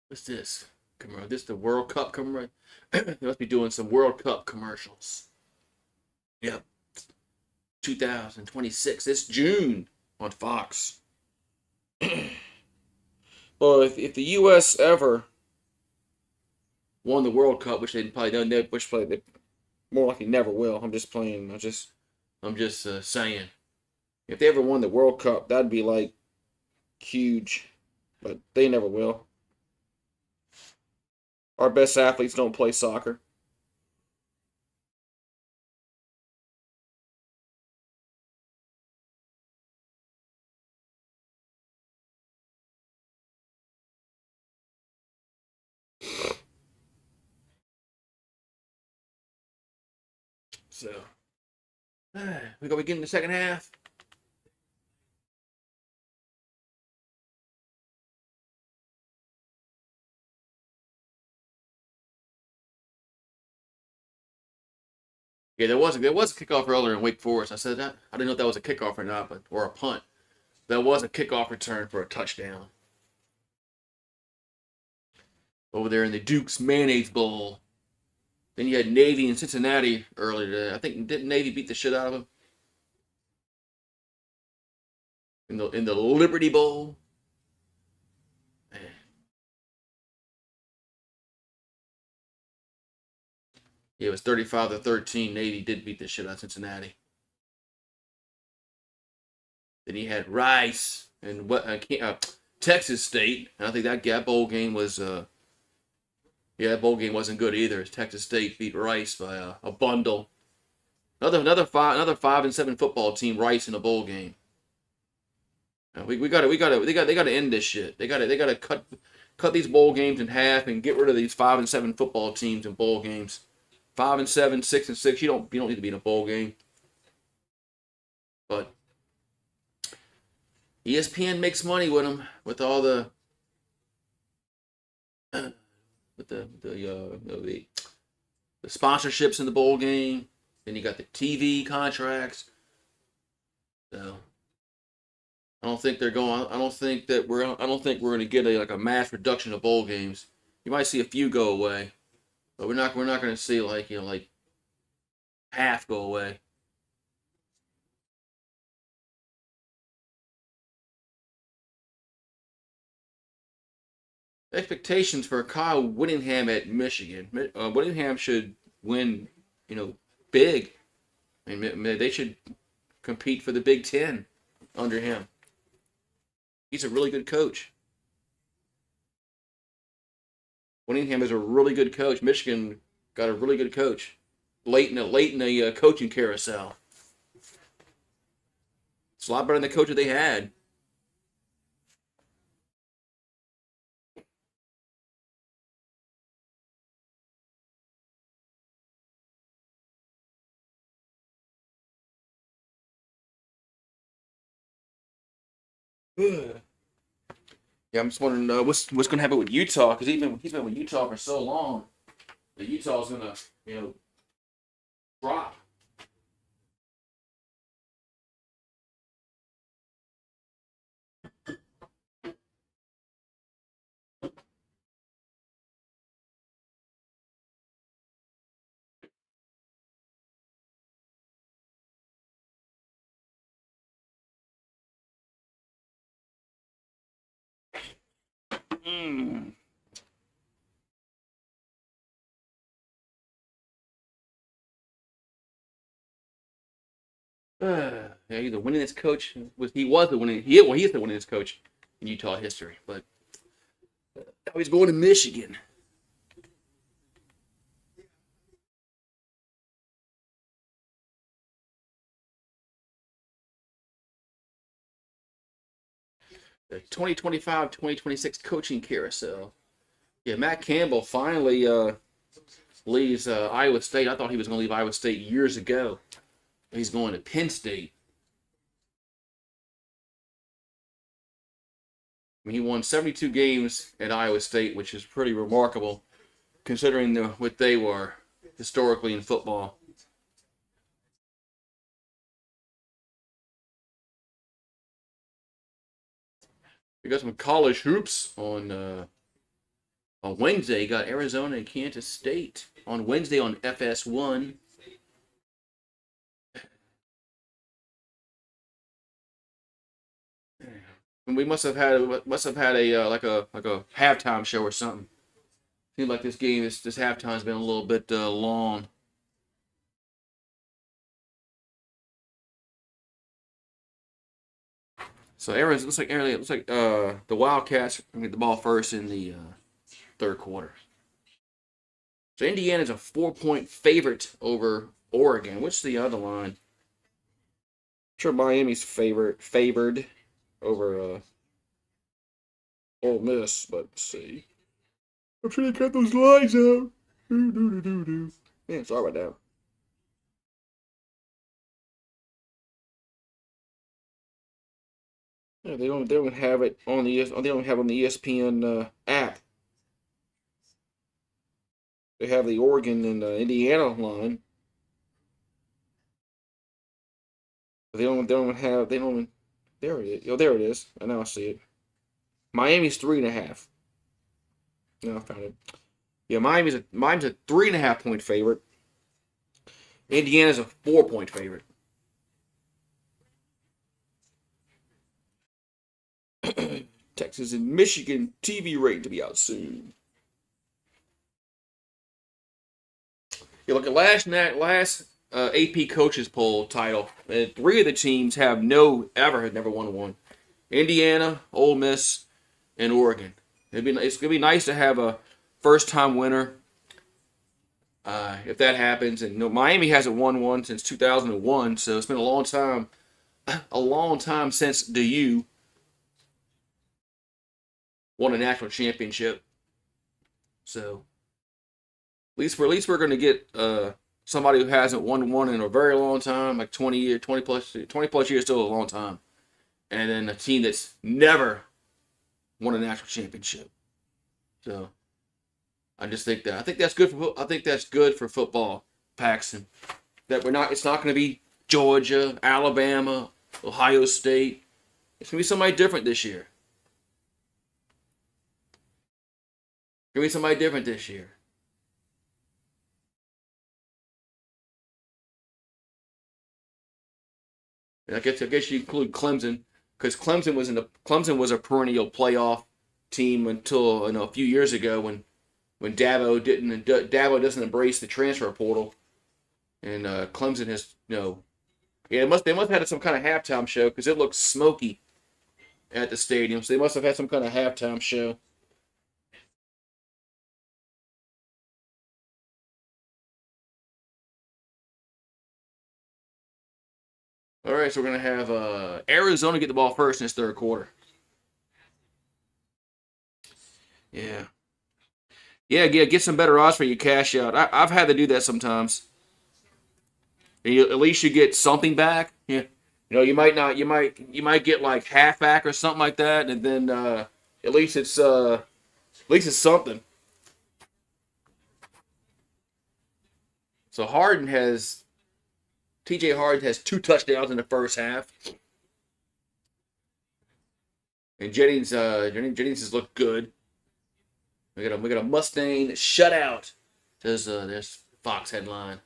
What's this commercial? This the World Cup commercial. They must be doing some World Cup commercials. Yep, 2026. This June on Fox. Well, if the U.S. ever won the World Cup, which they probably don't, which probably they more likely never will. I'm just playing. I'm just saying. If they ever won the World Cup, that'd be like huge, but they never will. Our best athletes don't play soccer. So we gonna begin the second half. Yeah, there was a kickoff earlier in Wake Forest. I said that I didn't know if that was a kickoff or not, but or a punt. That was a kickoff return for a touchdown over there in the Duke's Mayonnaise Bowl. Then you had Navy and Cincinnati earlier today. I think didn't Navy beat the shit out of them in the Liberty Bowl? Man. Yeah, it was 35-13. Navy did beat the shit out of Cincinnati. Then you had Rice and Texas State. And I think that bowl game was that bowl game wasn't good either. Texas State beat Rice by a bundle. Another 5-7 football team. Rice in a bowl game. They got to end this shit. They got to cut these bowl games in half and get rid of these 5-7 football teams in bowl games. 5-7, 6-6. You don't need to be in a bowl game. But ESPN makes money with them with all the the sponsorships in the bowl game. Then you got the TV contracts. So I don't think they're going. I don't think we're going to get a mass reduction of bowl games. You might see a few go away, but we're not going to see like half go away. Expectations for Kyle Whittingham at Michigan. Whittingham should win, big. I mean, they should compete for the Big Ten under him. He's a really good coach. Whittingham is a really good coach. Michigan got a really good coach late in the coaching carousel. It's a lot better than the coach that they had. Yeah, I'm just wondering what's going to happen with Utah because he's been with Utah for so long that Utah's going to drop. Mm. Yeah, he's the winningest coach. He is the winningest coach in Utah history. But now he's going to Michigan. The 2025-2026 coaching carousel. Yeah, Matt Campbell finally leaves Iowa State. I thought he was going to leave Iowa State years ago. He's going to Penn State. I mean, he won 72 games at Iowa State, which is pretty remarkable considering what they were historically in football. We got some college hoops on Wednesday. You got Arizona and Kansas State on Wednesday on FS1. And we must have had a like a halftime show or something. Seems like this halftime's been a little bit long. So Arizona looks like the Wildcats get the ball first in the third quarter. So Indiana's a 4-point favorite over Oregon. What's the other line? I'm sure Miami's favored over Ole Miss, but let's see. I'm trying to cut those lines out. Man, sorry about that. Yeah, they don't have it on the they don't have it on the ESPN app. They have the Oregon and Indiana line. But they don't, there it is. Oh, there it is. I now see it. Miami's 3.5. No, I found it. Yeah, mine's a 3.5 point favorite. Indiana's a 4 point favorite. Texas and Michigan TV rating to be out soon. You look at last AP coaches poll title, and 3 of the teams have never won one. Indiana, Ole Miss, and Oregon. It's gonna be nice to have a first time winner. If that happens, and Miami hasn't won one since 2001, so it's been a long time since the U won a national championship. So at least we're going to get somebody who hasn't won one in a very long time, like 20 plus years, still a long time, and then a team that's never won a national championship. So I think that's good for football, Paxton. It's not going to be Georgia, Alabama, Ohio State. It's going to be somebody different this year. Give me somebody different this year. And I guess you include Clemson, because Clemson was a perennial playoff team until a few years ago when Dabo doesn't embrace the transfer portal, and Clemson has they must have had some kind of halftime show because it looks smoky at the stadium. So they must have had some kind of halftime show. All right, so we're gonna have Arizona get the ball first in this third quarter. Yeah, yeah, get some better odds for your cash out. I've had to do that sometimes. At least you get something back. Yeah, you might get like half back or something like that, and then at least it's something. So TJ Harden has 2 touchdowns in the first half. And Jennings has looked good. We got a Mustang shutout. There's Fox headline.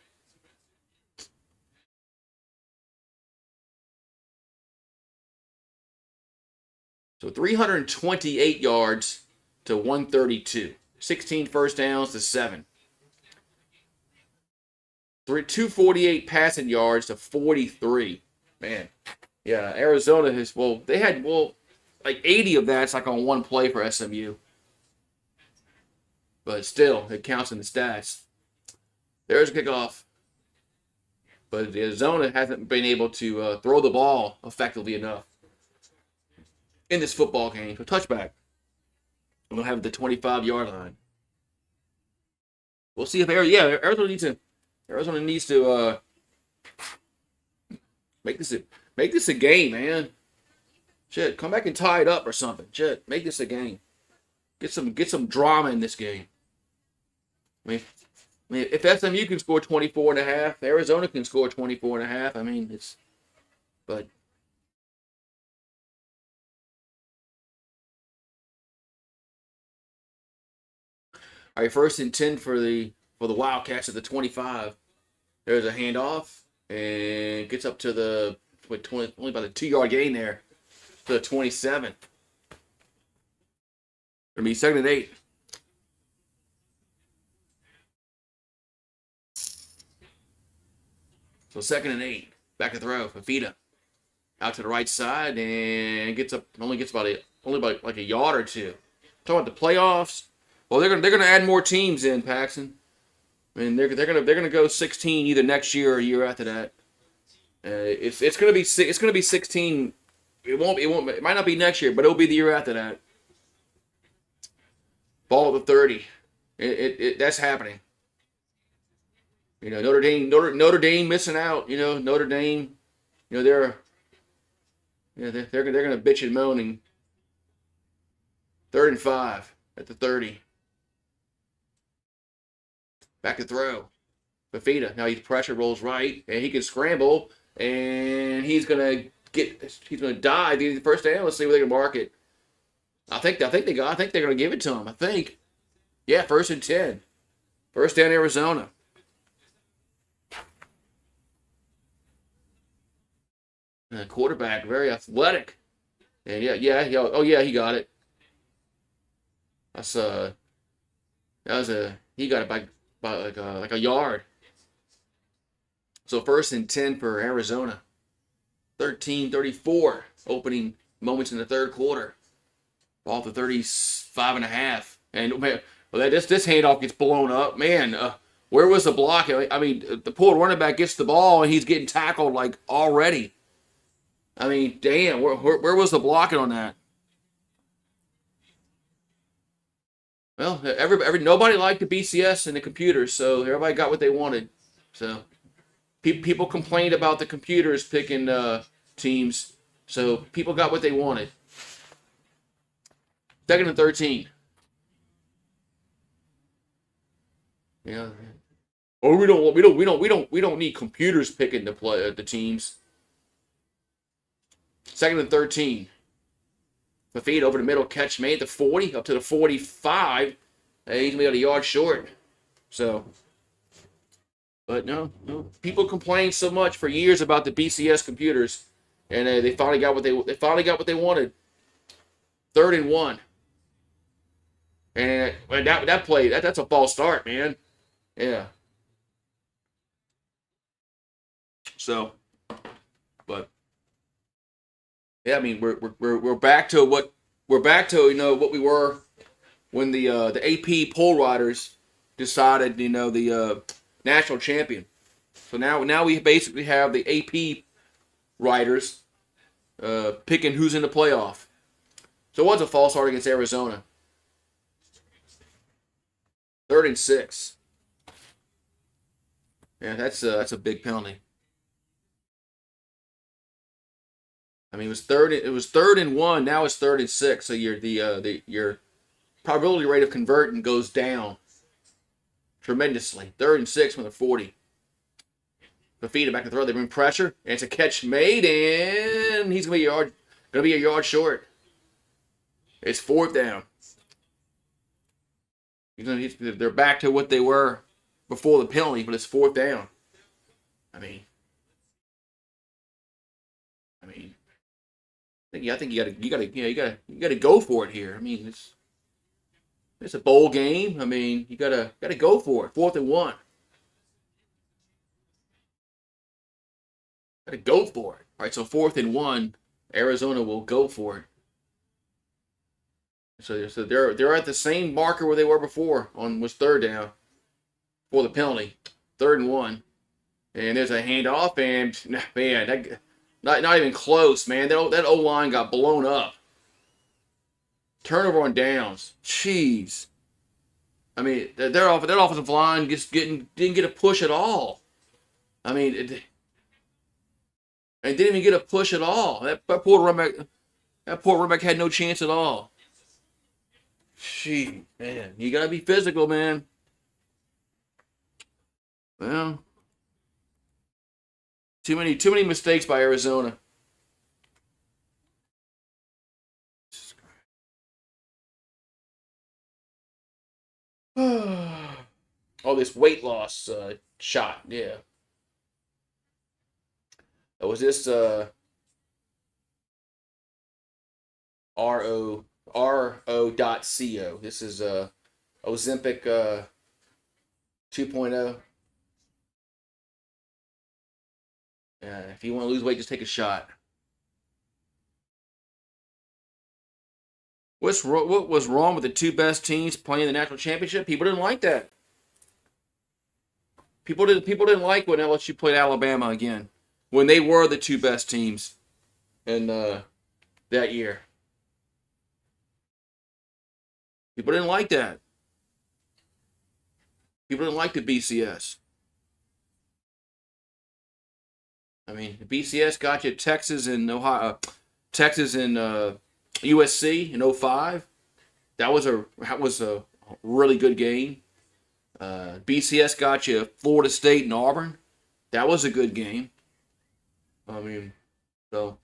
So 328 yards to 132. 16 first downs to 7. 248 passing yards to 43. Man. Yeah, Arizona they had like 80 of that's like on one play for SMU. But still, it counts in the stats. There's a kickoff. But Arizona hasn't been able to throw the ball effectively enough in this football game. So touchback. We'll have the 25-yard line. We'll see if Arizona needs to make this a game, man. Shit, come back and tie it up or something. Shit, make this a game. Get some drama in this game. I mean, if SMU can score 24.5, Arizona can score 24.5. I mean, but all right, 1st and 10 for the Wildcats at the 25. There's a handoff and gets up to the only about a 2-yard gain there to the 27. Gonna be 2nd and 8. So 2nd and 8. Back to throw. Fafita out to the right side and only gets about like a yard or two. Talking about the playoffs. Well, they're gonna add more teams in, Paxton. I mean, they're gonna go 16 either next year or a year after that. It's gonna be 16. It might not be next year, but it'll be the year after that. Ball at the 30. That's happening. Notre Dame missing out. Notre Dame. They're gonna bitch and moan. 3rd and 5 at the 30. Back to throw. Fafita. Now pressure rolls right, and he can scramble and he's gonna die the first down. Let's see where they can mark it. I think they're gonna give it to him. I think. Yeah, 1st and 10. First down, Arizona. Quarterback, very athletic. And oh yeah, he got it. That's he got it by like a yard. So 1st and 10 for Arizona. 13:34 opening moments in the third quarter. Ball to 35 and a half. And man, well, this handoff gets blown up. Man, where was the block? I mean, the poor running back gets the ball and he's getting tackled like already. I mean, damn, where was the blocking on that? Well, nobody liked the BCS and the computers, so everybody got what they wanted. So people complained about the computers picking teams, so people got what they wanted. 2nd and 13. Yeah. Oh, we don't need computers picking the teams. 2nd and 13. The feed over the middle, catch made the 40 up to the 45. He's gonna be a yard short. So, but no. People complained so much for years about the BCS computers, and they finally got what they wanted. 3rd and 1. And that play, that's a false start, man. Yeah. So, but yeah, I mean we're back to what we were when the AP poll riders decided the national champion. So now we basically have the AP riders picking who's in the playoff. So it was a false start against Arizona. 3rd and 6. Yeah, that's a big penalty. I mean, it was 3rd and 1. Now it's 3rd and 6. So your probability rate of converting goes down tremendously. 3rd and 6 from the 40. The feed it back to throw. They bring pressure, and it's a catch made, and he's gonna be a yard short. It's 4th down. They're back to what they were before the penalty, but it's 4th down. I think you gotta go for it here. I mean, it's a bowl game. I mean, you gotta go for it. 4th and 1. Gotta go for it. All right, so 4th and 1, Arizona will go for it. So they're at the same marker where they were before was 3rd down for the penalty. 3rd and 1, and there's a handoff, and man, not even close, man. That O-line got blown up. Turnover on downs. Jeez. I mean, that offensive line didn't get a push at all. I mean, it didn't even get a push at all. That poor runback had no chance at all. Gee, man, you gotta be physical, man. Well, too many mistakes by Arizona. Oh, this weight loss shot, yeah. Oh, was this RO.co? This is Ozempic 2.0. If you want to lose weight, just take a shot. What was wrong with the two best teams playing the national championship? People didn't like that. People didn't like when LSU played Alabama again, when they were the two best teams in that year. People didn't like that. People didn't like the BCS. I mean, the BCS got you Texas and Ohio, Texas and USC in 05. That was a really good game. BCS got you Florida State and Auburn. That was a good game. I mean, so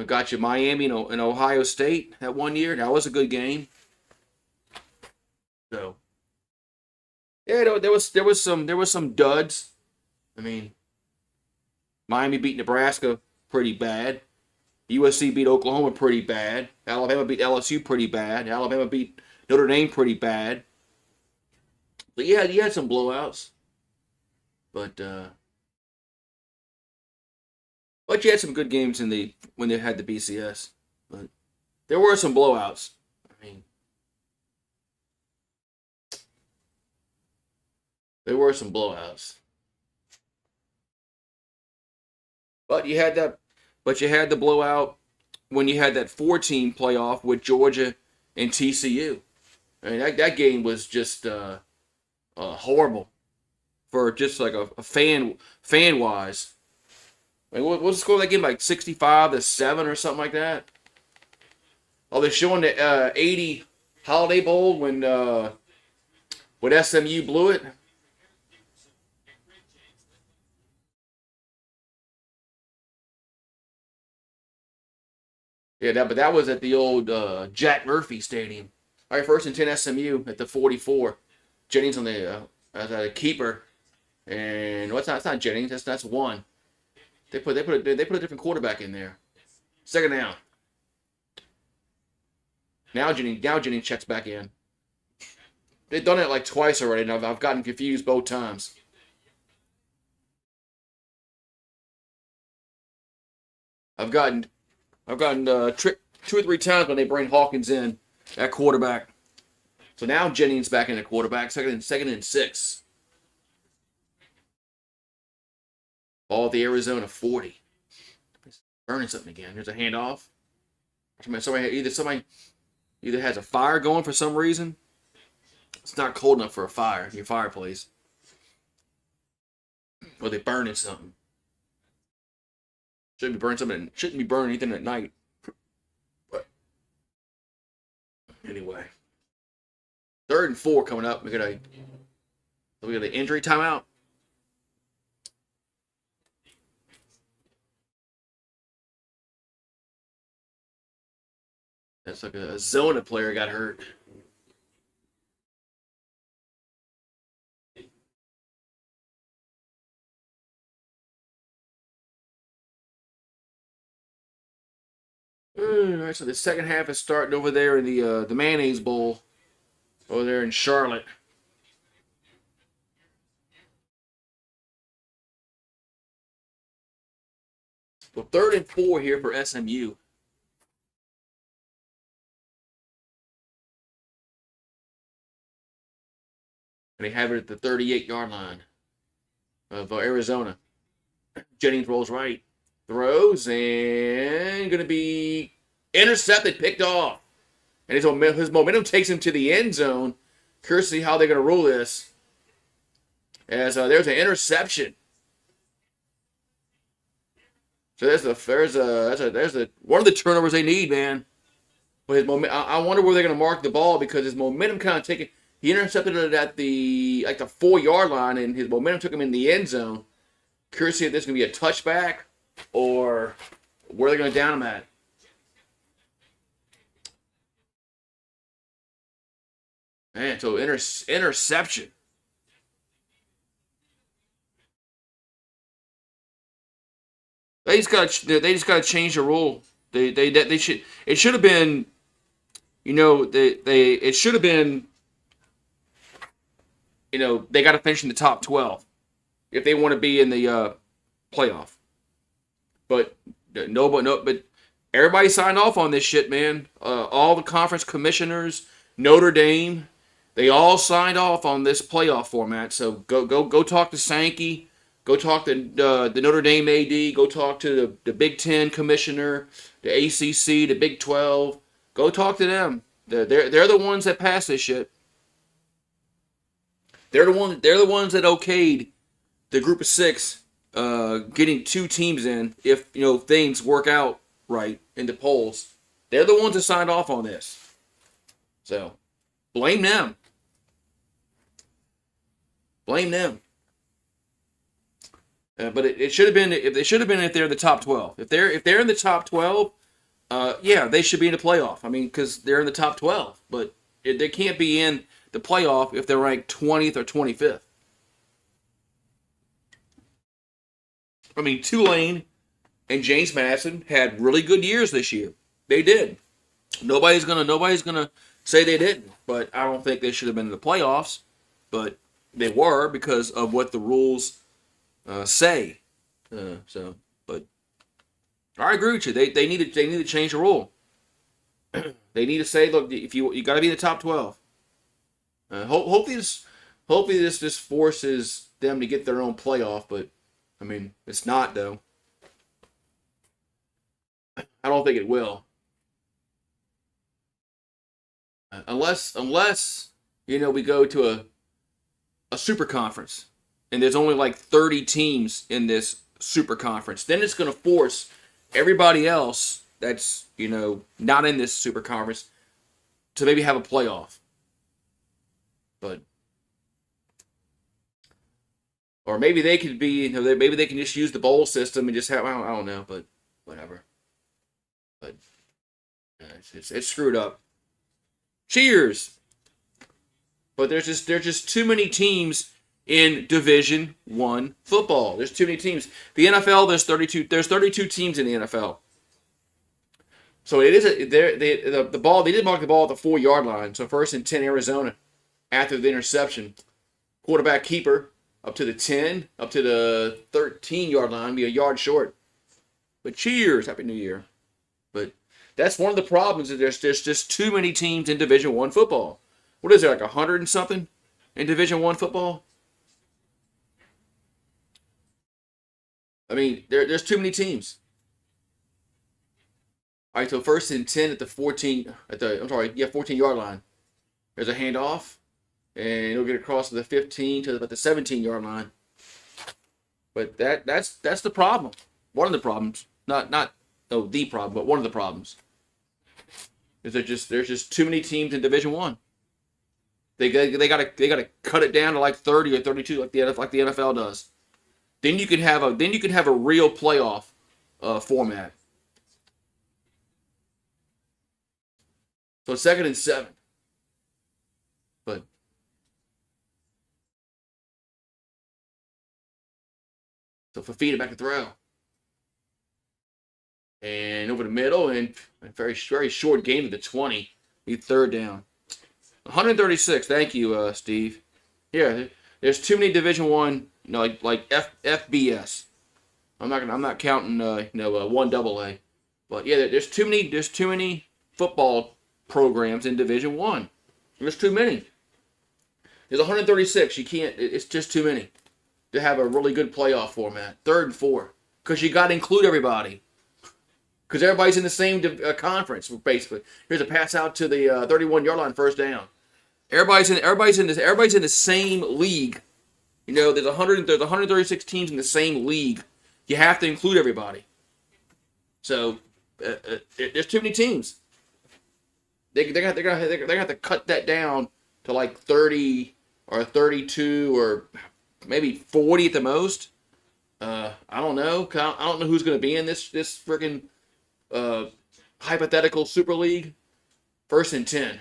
got you Miami and Ohio State that one year. That was a good game. So yeah, there was some duds. I mean, Miami beat Nebraska pretty bad. USC beat Oklahoma pretty bad. Alabama beat LSU pretty bad. Alabama beat Notre Dame pretty bad. But yeah, you had some blowouts. But you had some good games when they had the BCS. But there were some blowouts. I mean, there were some blowouts. But you had that. But you had the blowout when you had that 4-team playoff with Georgia and TCU. I mean, that game was just horrible for just like a fan wise. I mean, what was the score of that game? Like 65-7 or something like that. Oh, they're showing the '80 Holiday Bowl when SMU blew it. Yeah, but that was at the old Jack Murphy Stadium. All right, first and 10 SMU at the 44. Jennings on the as a keeper, and what's not? It's not Jennings. That's one. They put a different quarterback in there. Second down. Now Jennings checks back in. They've done it like twice already, and I've gotten confused both times. I've gotten tricked 2 or 3 times when they bring Hawkins in at quarterback. So now Jennings back in at quarterback. Second and 6. Ball at the Arizona 40. Burning something again. There's a handoff. Somebody either has a fire going for some reason. It's not cold enough for a fire in your fireplace. Or they burning something. Shouldn't be burning anything at night. But anyway. 3rd and 4 coming up. We got an injury timeout. That's like a Zona player got hurt. All right, so the second half is starting over there in the Mayonnaise Bowl over there in Charlotte. Well, 3rd and 4 here for SMU. And they have it at the 38-yard line of Arizona. Jennings rolls right, throws, and going to be intercepted, picked off. And his momentum takes him to the end zone. Curious to see how they're going to rule this. As there's an interception. So there's one of the turnovers they need, man. But I wonder where they're going to mark the ball because his momentum kind of taken. He intercepted it at the 4-yard line, and his momentum took him in the end zone. Curious to see if this is going to be a touchback or where they're going to down him at. Man, so interception. They just got to change the rule. They should. It should have been. It should have been. They got to finish in the top 12 if they want to be in the playoff. But but everybody signed off on this shit, man. All the conference commissioners, Notre Dame, they all signed off on this playoff format. So go talk to Sankey. Go talk to the Notre Dame AD. Go talk to the Big Ten commissioner, the ACC, the Big 12. Go talk to them. They're the ones that pass this shit. They're the ones that okayed the group of 6 getting 2 teams in if things work out right in the polls. They're the ones that signed off on this. So blame them. Blame them. But it should have been if they're in the top 12. If they're in the top 12, yeah, they should be in the playoff. I mean, because they're in the top 12. But they can't be in the playoff if they're ranked 20th or 25th. I mean, Tulane and James Madison had really good years this year. They did. Nobody's gonna say they didn't. But I don't think they should have been in the playoffs. But they were because of what the rules say. But I agree with you. They need to change the rule. They need to say, look, if you got to be in the top 12. Hopefully this just forces them to get their own playoff. But I mean, it's not though. I don't think it will, unless we go to a super conference and there's only like 30 teams in this super conference. Then it's going to force everybody else that's not in this super conference to maybe have a playoff. But or maybe they could be maybe they can just use the bowl system and just have I don't know, but whatever. But it's screwed up. Cheers. But there's just too many teams in Division I football. There's too many teams. The NFL, there's 32 teams in the NFL. So it is the ball. They did mark the ball at the 4-yard line. So 1st and 10 Arizona after the interception. Quarterback keeper up to the 10, up to the 13-yard line, be a yard short. But cheers, Happy New Year. But that's one of the problems. Is there's just too many teams in Division I football. What is there, like 100 and something in Division I football? I mean, there's too many teams. All right, so 1st and 10 at the 14-yard line. There's a handoff, and it'll get across to the 15 to about the 17-yard line. But that's the problem. One of the problems, not the problem, but one of the problems is there's just too many teams in Division I. They gotta cut it down to like 30 or 32 like the NFL does. Then you can have a real playoff format. So 2nd and 7. But so Fafita back to throw. And over the middle and a very short game to the 20. Need 3rd down. 136. Thank you, Steve. Yeah, there's too many Division I, like FBS. I'm not counting 1AA. But yeah, there's too many football programs in Division I. There's too many. There's 136. You can't. It's just too many to have a really good playoff format. 3rd and 4, because you got to include everybody. Because everybody's in the same conference, basically. Here's a pass out to the 31-yard line, 1st down. Everybody's in the same league. There's 136 teams in the same league. You have to include everybody. So there's too many teams. They're gonna have to cut that down to like 30 or 32 or maybe 40 at the most. I don't know. I don't know who's gonna be in this freaking hypothetical Super League. 1st and 10.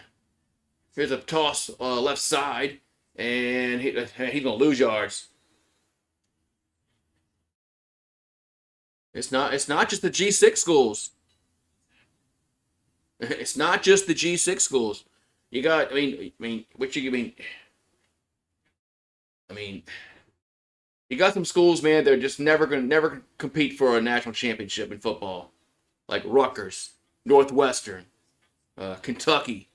Here's a toss left side, and he's going to lose yards. It's not just the G6 schools. It's not just the G6 schools. You got, you got some schools, man, they're just never compete for a national championship in football. Like Rutgers, Northwestern, Kentucky,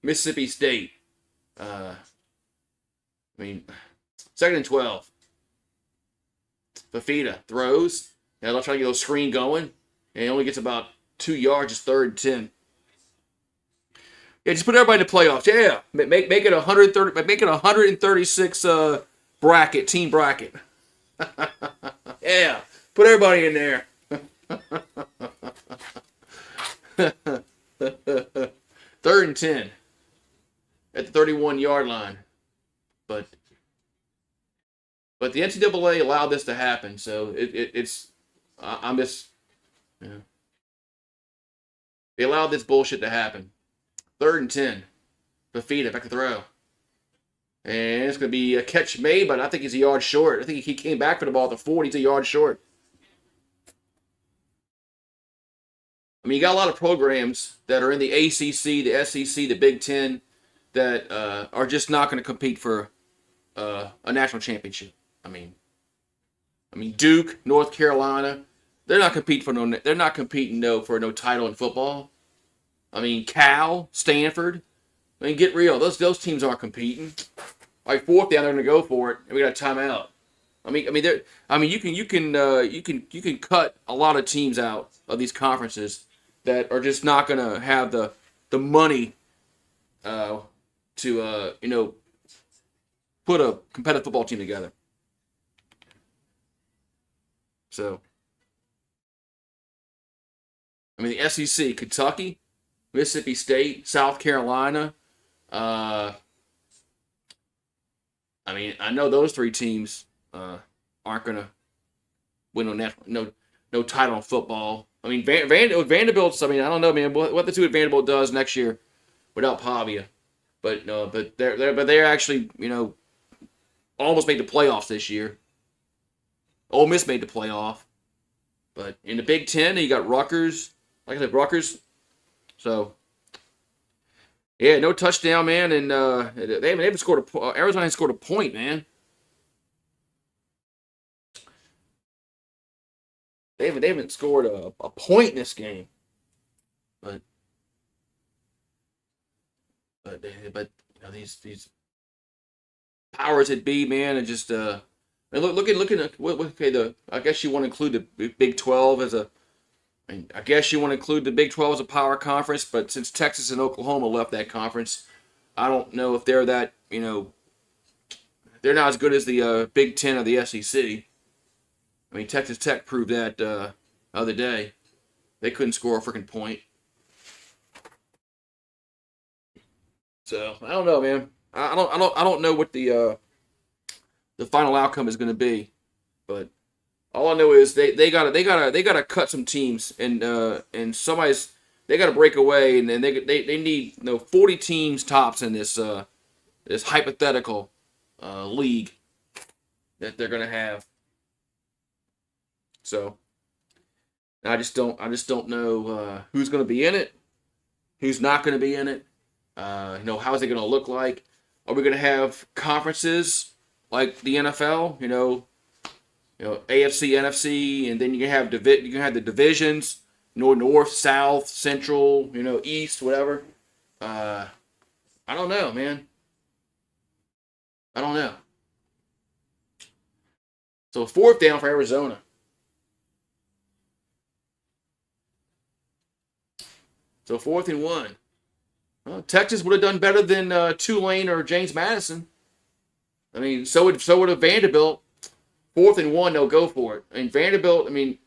Mississippi State. 2nd and 12. Fafita throws. Now they'll try to get a screen going. And he only gets about 2 yards. It's 3rd and 10. Yeah, just put everybody in the playoffs. Yeah, make it 130. Make it 136 team bracket. Yeah, put everybody in there. 3rd and 10 at the 31-yard line. But But the NCAA allowed this to happen, so it's I'm just they allowed this bullshit to happen. 3rd and 10. Fafita back to throw. And it's going to be a catch made, but I think he's a yard short. I think he came back for the ball at the 40. He's a yard short. I mean, you got a lot of programs that are in the ACC, the SEC, the Big Ten that are just not going to compete for a national championship. I mean, Duke, North Carolina, they're not competing for no title in football. I mean, Cal, Stanford. I mean, get real. Those teams aren't competing. Like 4th down, they're going to go for it, and we got a timeout. You can cut a lot of teams out of these conferences that are just not going to have the money to put a competitive football team together. So, I mean, the SEC, Kentucky, Mississippi State, South Carolina. I mean, I know those 3 teams aren't going to win no title in football. I mean, Vanderbilt's. I mean, I don't know, man. What the two at Vanderbilt does next year without Pavia, but they're actually almost made the playoffs this year. Ole Miss made the playoff, but in the Big Ten, you got Rutgers. Like I said, Rutgers. So. Yeah, no touchdown, man, and they haven't scored Arizona hasn't scored a point, man. They haven't scored a point in this game, but these powers that be, man, and just looking at I guess you want to include the Big 12 as a. I guess you want to include the Big 12 as a power conference, but since Texas and Oklahoma left that conference, I don't know if they're that, they're not as good as the Big 10 or the SEC. I mean, Texas Tech proved that the other day. They couldn't score a freaking point. So, I don't know, man. I don't know what the final outcome is going to be, but all I know is they gotta cut some teams and they gotta break away and they need 40 teams tops in this hypothetical league that they're gonna have. So I just don't know who's gonna be in it, who's not gonna be in it. How's it gonna look like? Are we gonna have conferences like the NFL? AFC, NFC, and then you can have the divisions, north, south, central, east, whatever. I don't know, man. I don't know. So 4th down for Arizona. So 4th and 1. Well, Texas would have done better than Tulane or James Madison. I mean, so would have Vanderbilt. 4th and 1, they'll go for it. And Vanderbilt, I mean,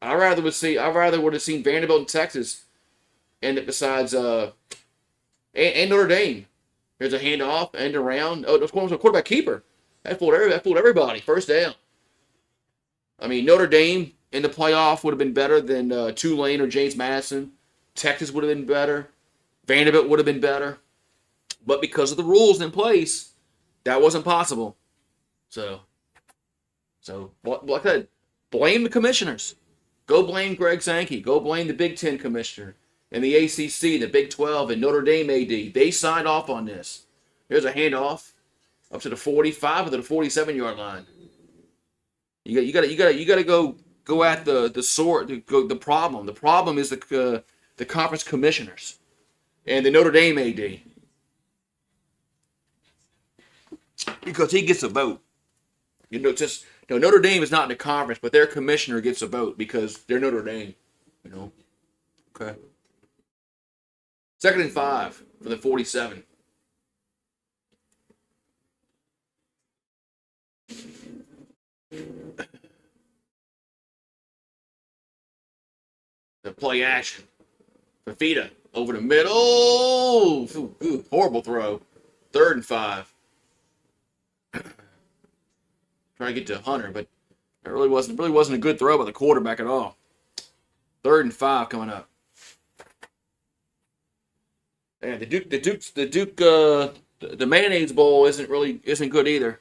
I rather would have seen Vanderbilt and Texas end up besides and Notre Dame. There's a handoff, end around. Oh, it was a quarterback keeper. That fooled everybody. 1st down. I mean, Notre Dame in the playoff would have been better than Tulane or James Madison. Texas would have been better. Vanderbilt would have been better. But because of the rules in place, that wasn't possible. So, like I said, blame the commissioners. Go blame Greg Sankey. Go blame the Big Ten commissioner and the ACC, the Big 12, and Notre Dame AD. They signed off on this. Here's a handoff up to the 45 or the 47-yard line. You got to go at the problem. The problem is the conference commissioners and the Notre Dame AD, because he gets a vote. Notre Dame is not in the conference, but their commissioner gets a vote because they're Notre Dame. Okay. 2nd and 5 for the 47. The play action. Fafita over the middle. Horrible throw. 3rd and 5. trying to get to Hunter, but it really wasn't a good throw by the quarterback at all. 3rd and 5 coming up. And the mayonnaise bowl isn't good either.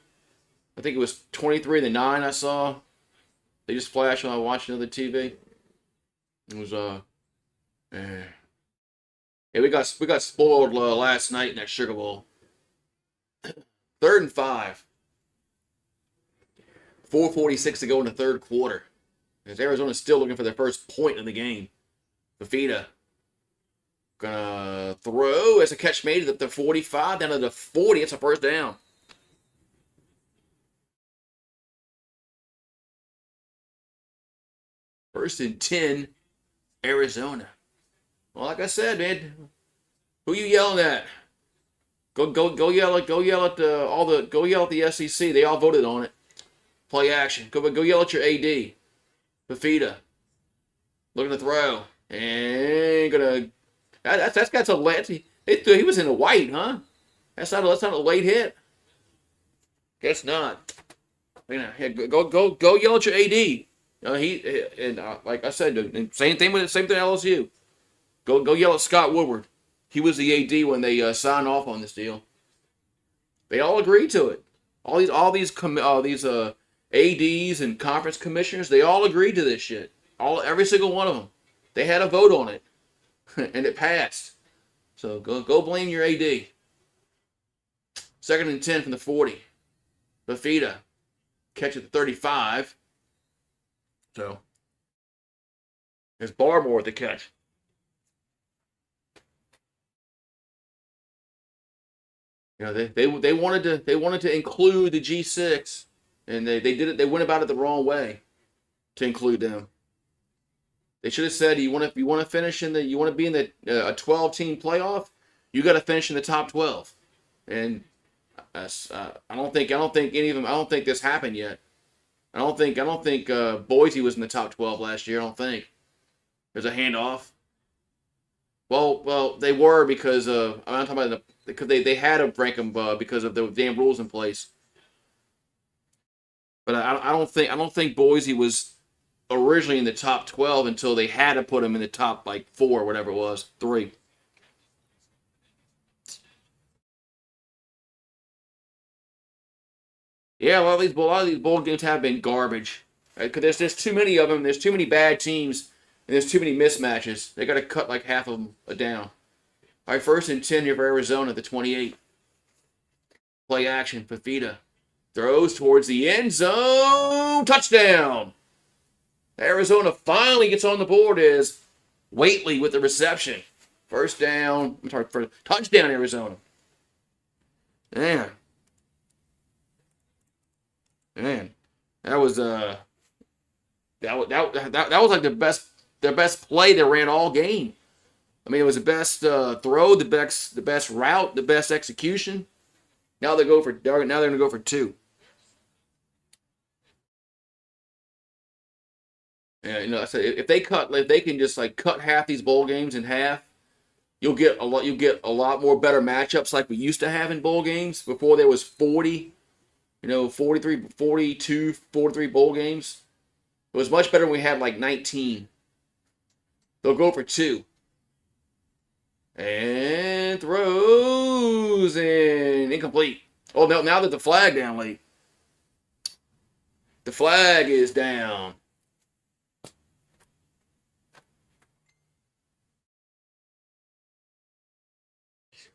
I think it was 23-9 I saw. They just flashed when I watched another TV. It was yeah, we got spoiled last night in that Sugar Bowl. 3rd and 5. 4:46 to go in the third quarter. As Arizona's still looking for their first point in the game. Fafita gonna throw as a catch made at the 45 down to the 40. It's a first down. First and 10, Arizona. Well, like I said, man, who you yelling at? Go yell at the SEC. They all voted on it. Play action. Go yell at your AD. Fafita. Looking to throw. And gonna. That's got some late. He was in the white, huh? That's not a late hit. Guess not. Go yell at your AD. Like I said, same thing with LSU. Go yell at Scott Woodward. He was the AD when they signed off on this deal. They all agreed to it. All these ADs and conference commissioners, they all agreed to this shit. Every single one of them. They had a vote on it, and it passed. So go blame your AD. 2nd and 10 from the 40. Fafita catch at the 35. So there's Barmore at the catch. You know, they wanted to include the G6, and they did it. They went about it the wrong way to include them. They should have said you want to finish you want to be in the a 12-team playoff, you got to finish in the top 12. And I don't think any of them. I don't think this happened yet. I don't think Boise was in the top 12 last year. I don't think there's a handoff. Well, they were because I'm talking about because they had to rank them because of the damn rules in place. But I don't think Boise was originally in the top 12 until they had to put them in the top 4 or whatever it was, 3. Yeah, a lot of these bowl games have been garbage. Right? 'Cause there's too many of them. There's too many bad teams, and there's too many mismatches. They got to cut half of them down. All right, 1st and 10 here for Arizona at the 28. Play action, Fafita throws towards the end zone. Touchdown! Arizona finally gets on the board as Waitley with the reception. First down. I'm sorry, for touchdown, Arizona. Man, that was that was like the best play they ran all game. I mean, it was the best throw, the best route, the best execution. Now they're going to go for 2. Yeah, I said if they can just cut half these bowl games in half, you'll get a lot more better matchups like we used to have in bowl games before there was 40, 43, 42, 43 bowl games. It was much better when we had 19. They'll go for 2. And throws and incomplete. Oh, now that the flag down late. The flag is down.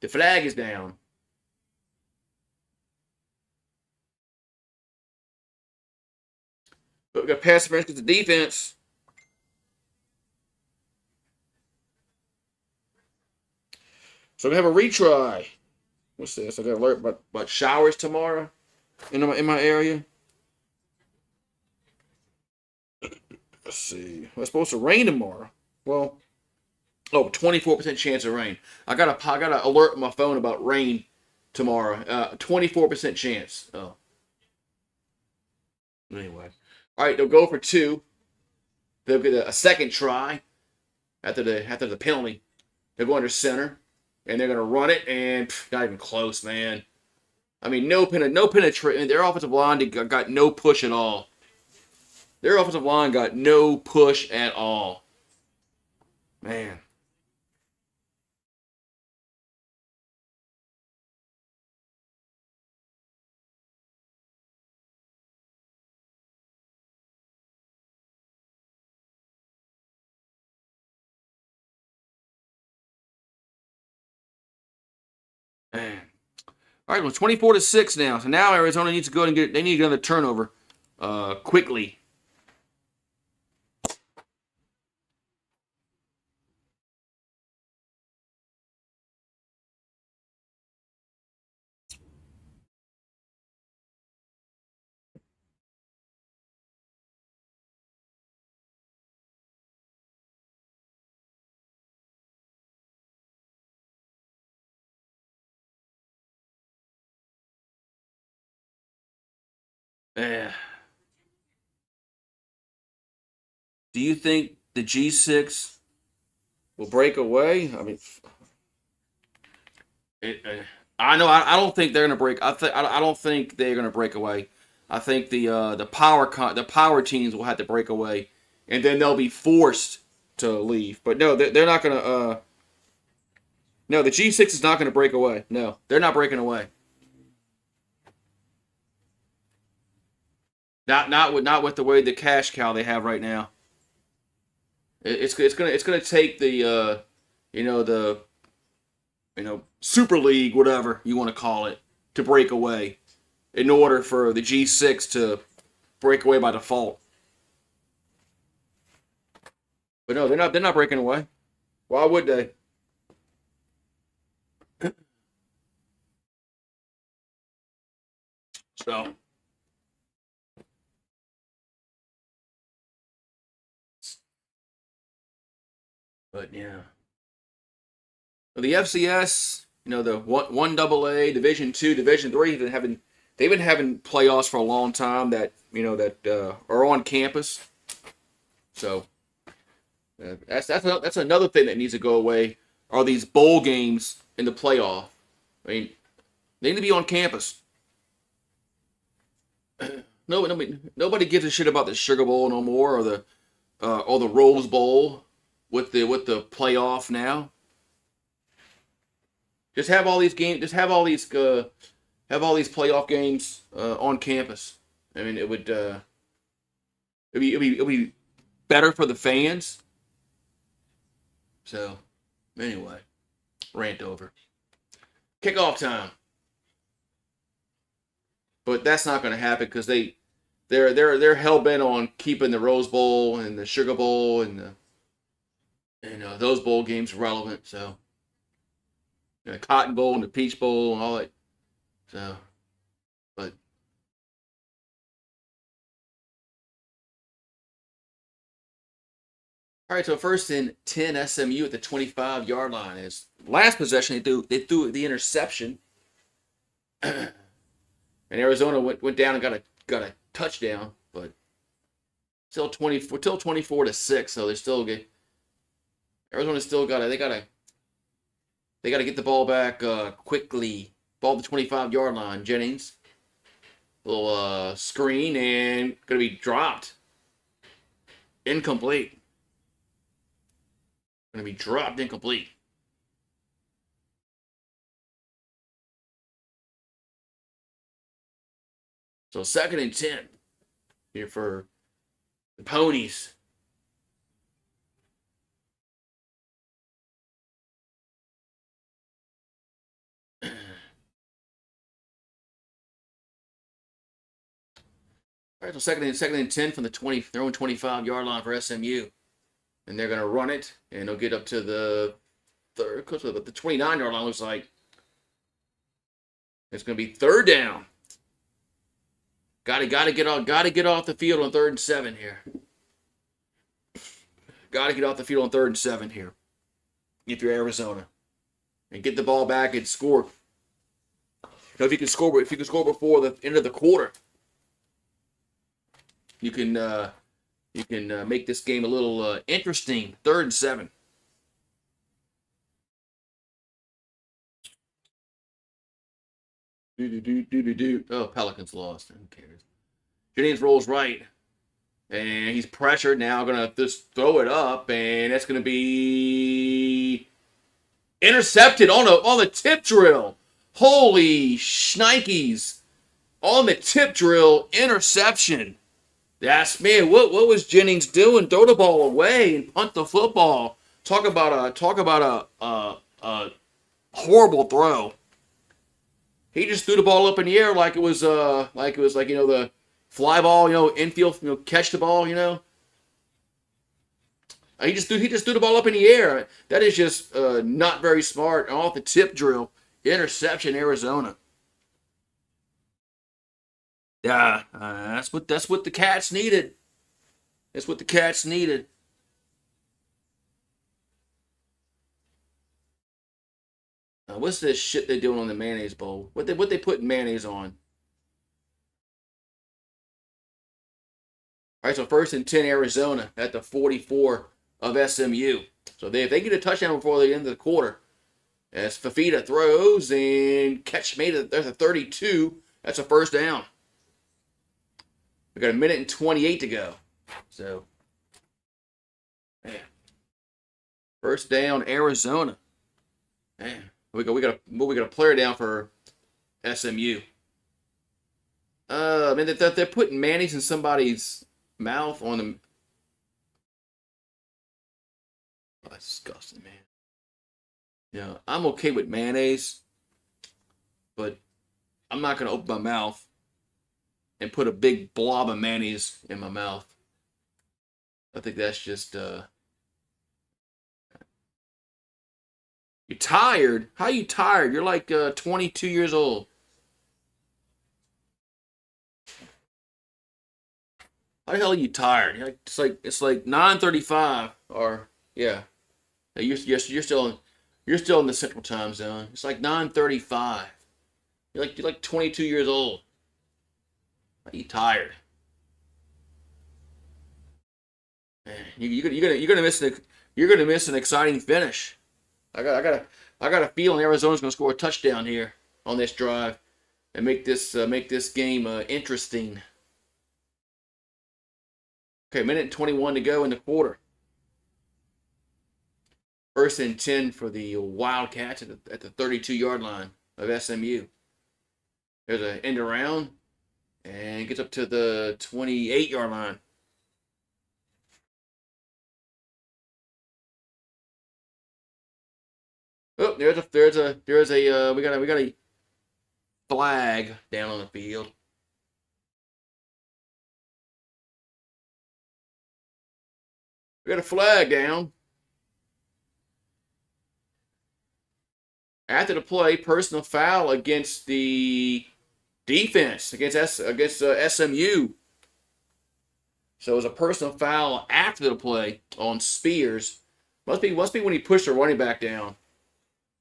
The flag is down. But we got pass interference against the defense. So we have a retry. What's this? I got an alert about showers tomorrow in my area. Let's see. It's supposed to rain tomorrow. Well, 24% chance of rain. I got an alert on my phone about rain tomorrow. 24% chance. Oh. Anyway. All right, they'll go for 2. They'll get a second try after the penalty. They'll go under center, and they're going to run it, and not even close, man. I mean, no penetration. Their offensive line got no push at all. Their offensive line got no push at all. Man. Man. All right, well, 24-6 now. So now Arizona needs to go and they need another turnover quickly. Yeah. Do you think the G6 will break away? I mean, I know. I don't think they're gonna break. I don't think they're gonna break away. I think the power teams will have to break away, and then they'll be forced to leave. But no, they're not gonna. No, the G6 is not gonna break away. No, they're not breaking away. Not with the way the cash cow they have right now. It's gonna take the you know the Super League, whatever you want to call it, to break away in order for the G6 to break away by default. But no, they're not breaking away. Why would they? So, but yeah. The FCS, the one AA, Division 2, Division 3, they've been having playoffs for a long time that are on campus. So that's another thing that needs to go away. Are these bowl games in the playoff? I mean, they need to be on campus. Nobody gives a shit about the Sugar Bowl no more, or the Rose Bowl with the playoff now. Just have all these games. Just have all these playoff games on campus. I mean, it'd be better for the fans. So, anyway, rant over. Kickoff time, but that's not going to happen because they're hell bent on keeping the Rose Bowl and the Sugar Bowl and those bowl games relevant. So, the Cotton Bowl and the Peach Bowl and all that. So, but all right. So first and 10, SMU at the 25-yard line. Is last possession they threw the interception, and Arizona went down and got a touchdown, but still 24-6. So they still get Arizona still got to get the ball back quickly. Ball at the 25-yard line. Jennings, little screen, and going to be dropped. Incomplete. Going to be dropped incomplete. So second and 10 here for the Ponies. All right, so second and 10 from their own 25-yard line for SMU. And they're going to run it, and they'll get up to the 29-yard line. Looks like it's going to be third down. Got to get off the field on 3rd and 7 here. Got to get off the field on 3rd and 7 here. If you're Arizona, and get the ball back and score. If you can score before the end of the quarter, you can make this game a little interesting. 3rd and 7. Oh, Pelicans lost. Who cares? Jennings rolls right. And he's pressured now. Going to just throw it up. And that's going to be intercepted on the tip drill. Holy shnikes. On the tip drill, interception. That's man. What was Jennings doing? Throw the ball away and punt the football. Talk about a horrible throw. He just threw the ball up in the air like it was the fly ball, infield, catch the ball, He just threw the ball up in the air. That is just not very smart. Off the tip drill, interception, Arizona. Yeah, that's what the Cats needed. That's what the Cats needed. What's this shit they're doing on the mayonnaise bowl? What they put mayonnaise on? All right, so 1st and 10 Arizona at the 44 of SMU. So if they get a touchdown before the end of the quarter, as Fafita throws and catch made it, there's a 32. That's a first down. We got 1:28 to go. So, man, first down Arizona. Man, we got a player down for SMU. I mean they're putting mayonnaise in somebody's mouth on them. Oh, that's disgusting, man. Yeah, I'm okay with mayonnaise, but I'm not gonna open my mouth and put a big blob of mayonnaise in my mouth. I think that's just you're tired? How you tired? You're like 22 years old. How the hell are you tired? It's like 9:35 or yeah. You're still in the Central Time Zone. It's like 9:35. You're like 22 years old. Are you tired? Man, you're gonna miss an exciting finish. I got a feeling Arizona's gonna score a touchdown here on this drive and make this game interesting. Okay, 1:21 to go in the quarter. 1st and 10 for the Wildcats at the 32-yard line of SMU. There's an end around and gets up to the 28-yard line. Oh, we got a flag down on the field. We got a flag down. After the play, personal foul against the defense against SMU. So it was a personal foul after the play on Spears. Must be when he pushed the running back down.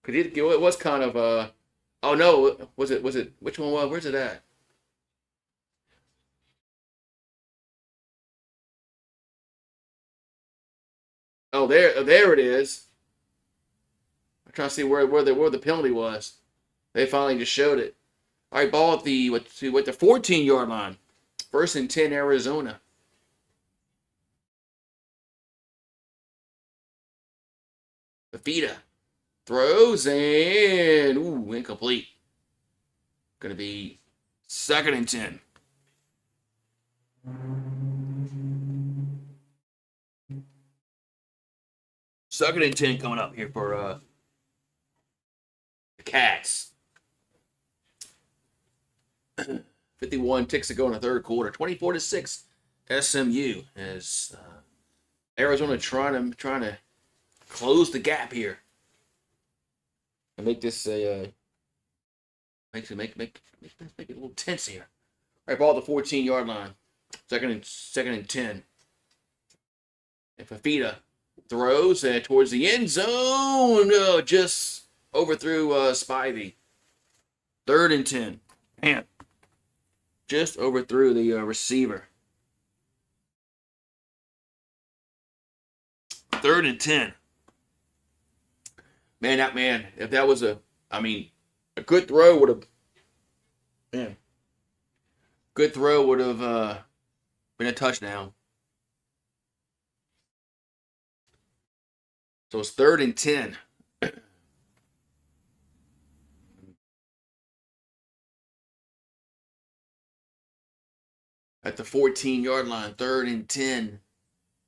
Cause it was kind of oh no, was it which one was? Where's it at? Oh, there it is. I'm trying to see where the penalty was. They finally just showed it. All right, ball at the 14-yard line. 1st and 10 Arizona. Fafita throws and incomplete. Gonna be 2nd and 10. 2nd and 10 coming up here for the Cats. 51 ticks to go in the third quarter. 24-6 SMU as Arizona trying to close the gap here and make this make it a little tense here. All right, ball at the 14-yard line. Second and 10. And Fafita throws towards the end zone. Just overthrew Spivey. 3rd and 10. Man, just overthrew the receiver. 3rd and 10. Man, if that was a good throw would have Man, good throw would have been a touchdown. So it's 3rd and 10. At the 14-yard line, 3rd and 10.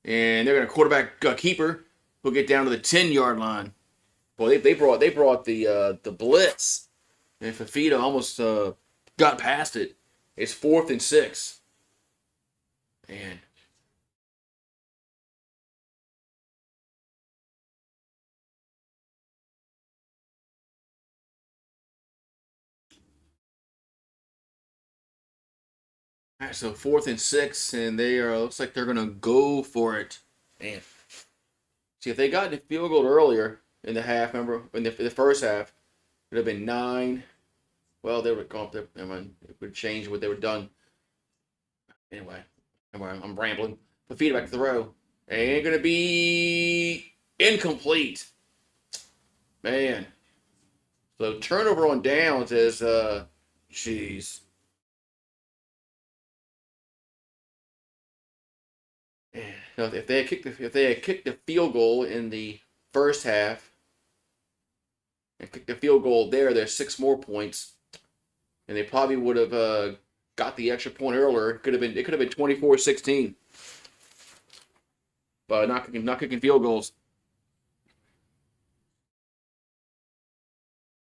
And they're going to quarterback keeper who'll get down to the 10-yard line. Well, they brought the blitz, and Fafita almost got past it. It's 4th and 6. And all right, so 4th and 6, and they are looks like they're gonna go for it. Man, see if they got the field goal earlier in the half. Remember in the first half, it would have been 9. Well, they would go up there. It would change what they were done. Anyway, I'm rambling. The feedback throw ain't gonna be incomplete. Man. So turnover on downs is jeez. Now, if they had kicked the field goal in the first half and kicked the field goal there, there's 6 more points, and they probably would have got the extra point earlier. It could have been 24-16. But not kicking field goals.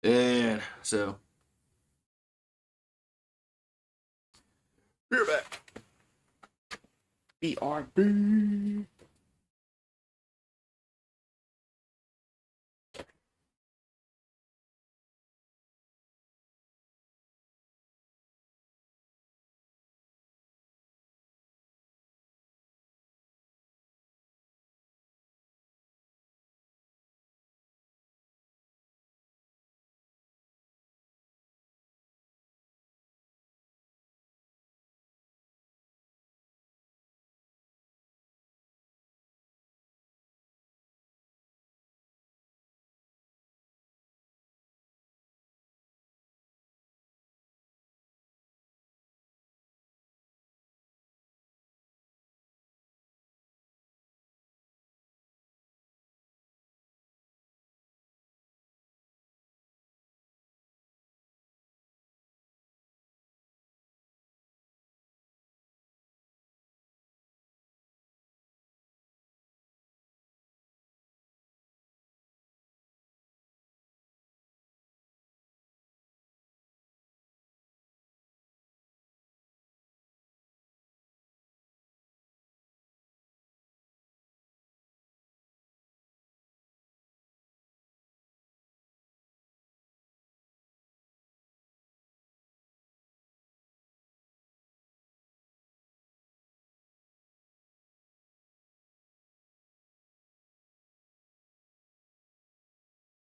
And so we're back. BRB.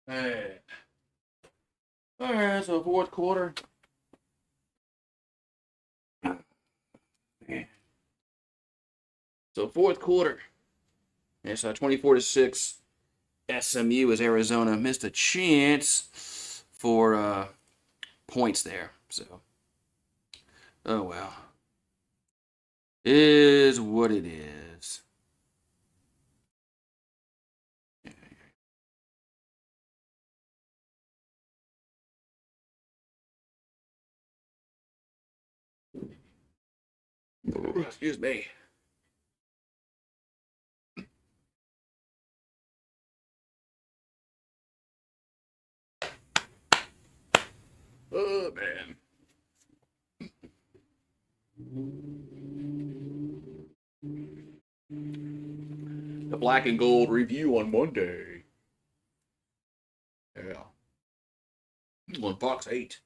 Hey. All right, so fourth quarter. So fourth quarter. It's 24-6. SMU as Arizona missed a chance for points there. So, oh well, is what it is. Excuse me. Oh man. The black and gold review on Monday. Yeah. On Fox 8.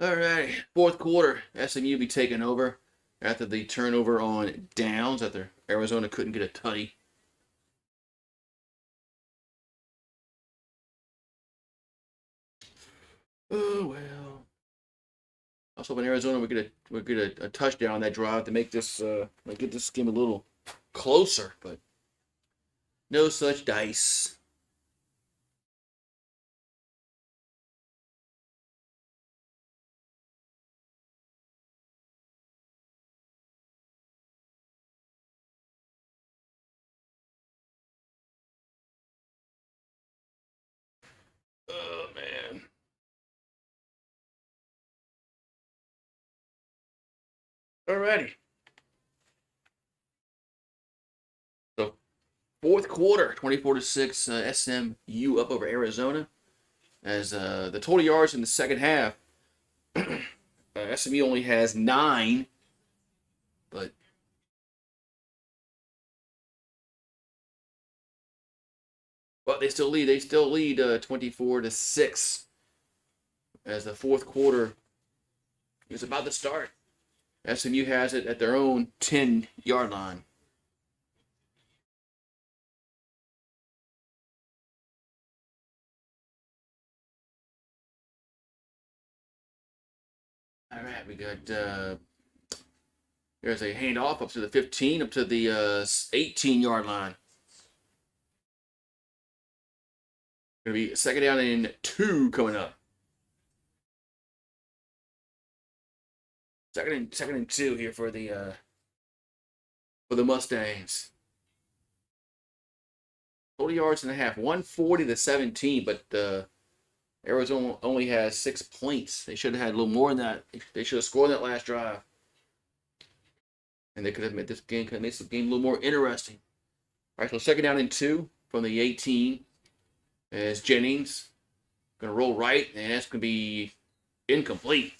All right. Fourth quarter. SMU be taking over after the turnover on downs after Arizona couldn't get a tutty. Oh well. I was hoping Arizona would get a touchdown on that drive to make this get this game a little closer, but no such dice. Oh man. Alrighty. So fourth quarter, 24-6, SMU up over Arizona. As the total yards in the second half, SMU only has 9, but they still lead. They still lead 24-6 as the fourth quarter is about to start. SMU has it at their own 10-yard line. All right, we got there's a handoff up to the 15, up to the 18-yard line. Going to be second down and 2 coming up. Second and 2 here for the Mustangs. 40 yards and a half, 140-17, but Arizona only has 6 points. They should have had a little more than that. They should have scored that last drive, and they could have made this game a little more interesting. All right, so second down and 2 from the 18. As Jennings gonna roll right, and that's gonna be incomplete.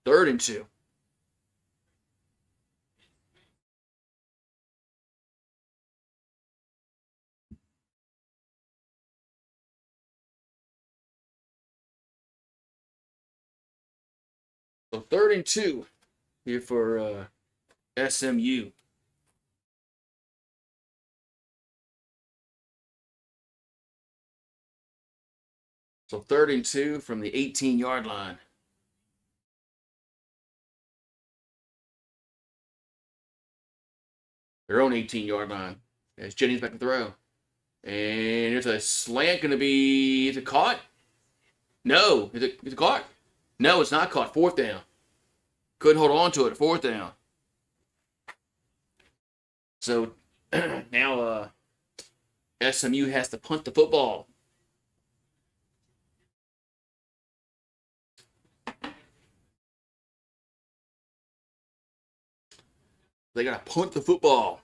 Third and 2. So third and 2 here for SMU. So third and 2 from the 18-yard line. Their own 18-yard line. As Jennings back to throw. And there's a slant going to be, is it caught? No. Is it caught? No, it's not caught. Fourth down. Couldn't hold on to it. Fourth down. So now SMU has to punt the football. They got to punt the football.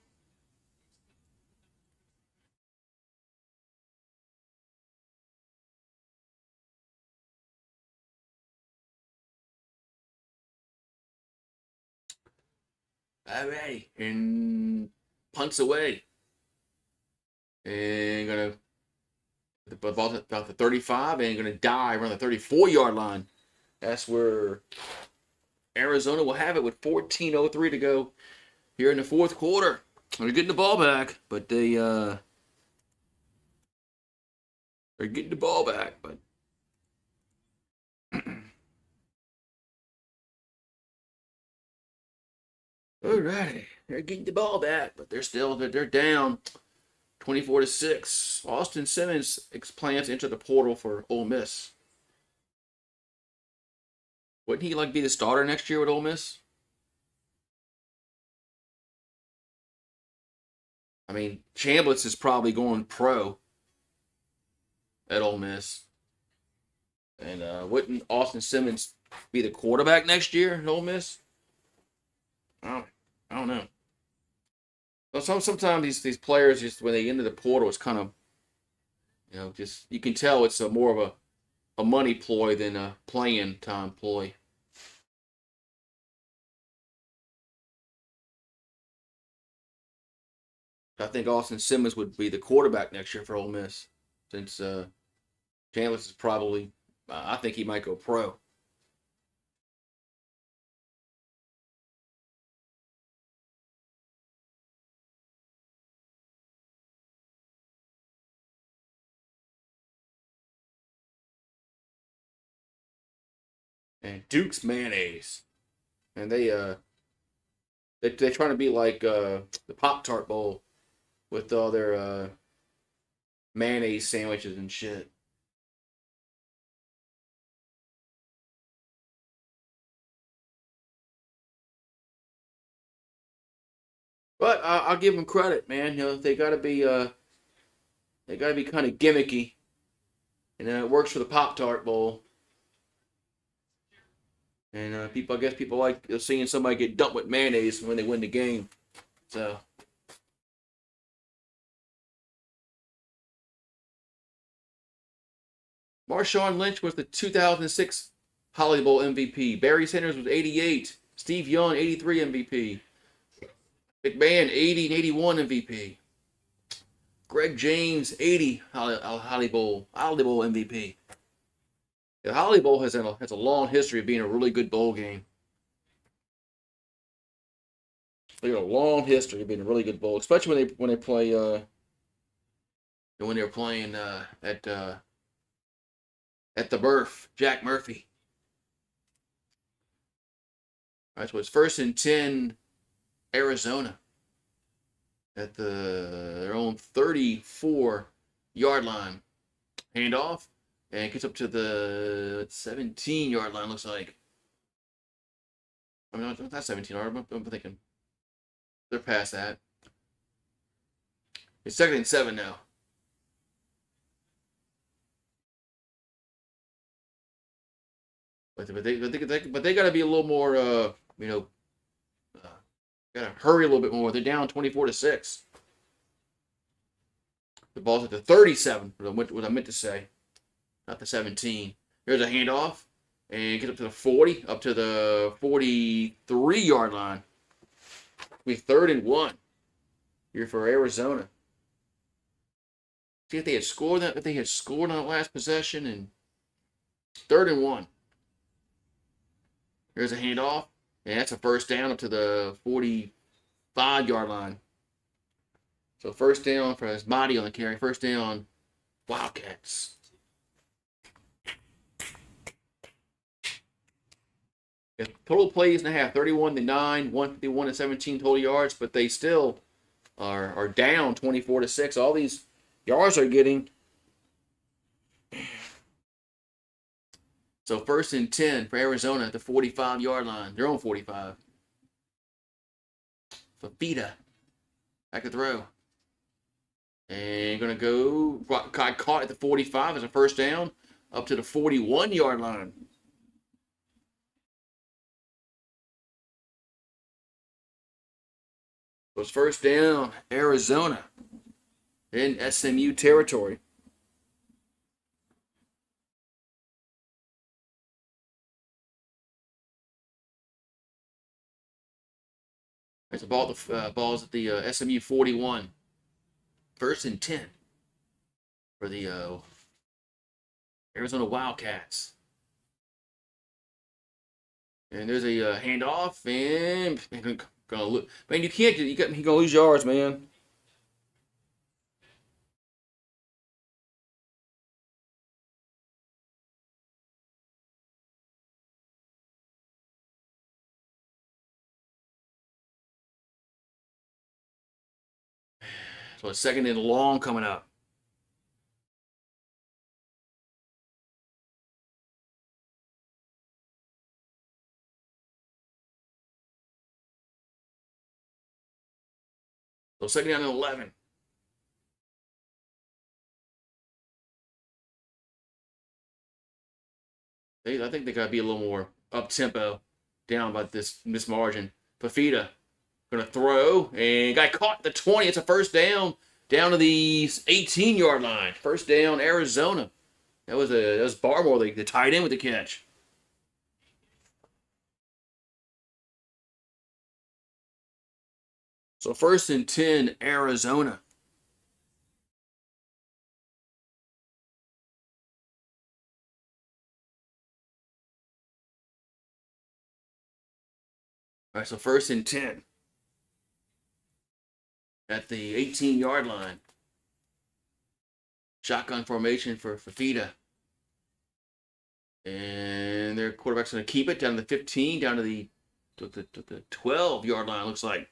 All right. And punts away. And going to about the 35 and going to die around the 34-yard line. That's where Arizona will have it with 14:03 to go here in the fourth quarter. They're getting the ball back, but they're getting the ball back, but all right, they're getting the ball back, but they're down 24-6. Austin Simmons plans to enter the portal for Ole Miss. Wouldn't he be the starter next year with Ole Miss? I mean, Chambliss is probably going pro at Ole Miss. And wouldn't Austin Simmons be the quarterback next year at Ole Miss? I don't know. Well, sometimes these players just when they enter the portal, it's kind of just you can tell it's more of a money ploy than a playing time ploy. I think Austin Simmons would be the quarterback next year for Ole Miss, since Chambliss is probably. I think he might go pro. And Duke's mayonnaise, and they're trying to be like the Pop Tart Bowl with all their mayonnaise sandwiches and shit. But I'll give them credit, man. They got to be kind of gimmicky And it works for the Pop-Tart Bowl. And I guess people like seeing somebody get dumped with mayonnaise when they win the game. So, Marshawn Lynch was the 2006 Holly Bowl MVP. Barry Sanders was 88. Steve Young, 83 MVP. McMahon, 80 and 81 MVP. Greg James, 80 Holly Bowl MVP. The Holly Bowl has a long history of being a really good bowl game. They got a long history of being a really good bowl, especially when they play when they're playing at the Murph, Jack Murphy. All right, so it's 1st and 10, Arizona at their own 34-yard line. Handoff and gets up to the 17-yard line. Looks like. I mean, not 17-yard. I'm thinking they're past that. It's 2nd and 7 now. But they got to be a little more, got to hurry a little bit more. They're down 24-6. The ball's at the 37. What I meant to say, not the 17. Here's a handoff, and gets up to the 40, up to the 43-yard line. It'll be 3rd and 1 here for Arizona. See if they had scored that. If they had scored on the last possession, and 3rd and 1. Here's a handoff, and that's a first down up to the 45-yard line. So first down for his body on the carry. First down, Wildcats. Total plays and a half, 31-9, 151-17 total yards, but they still are down 24-6. All these yards are getting. So 1st and 10 for Arizona at the 45-yard line. Their own 45. Fafita. Back to throw. And going to go. Got caught at the 45 as a first down. Up to the 41-yard line. So it's first down, Arizona. In SMU territory. There's a ball. The ball's at the SMU 41. 1st and 10 for the Arizona Wildcats. And there's a handoff, and gonna lose. Man, you can't. You're gonna lose yards, man. So it's 2nd and long coming up. So 2nd down and 11. I think they got to be a little more up tempo, down by this margin. Fafita gonna throw and got caught at the 20. It's a first down to the 18-yard line. First down, Arizona. That was Barmore, the tight end with the catch. So 1st and 10, Arizona. All right, so 1st and 10 at the 18-yard line. Shotgun formation for Fafita. And their quarterback's going to keep it down to the 15, down to the 12-yard line, looks like.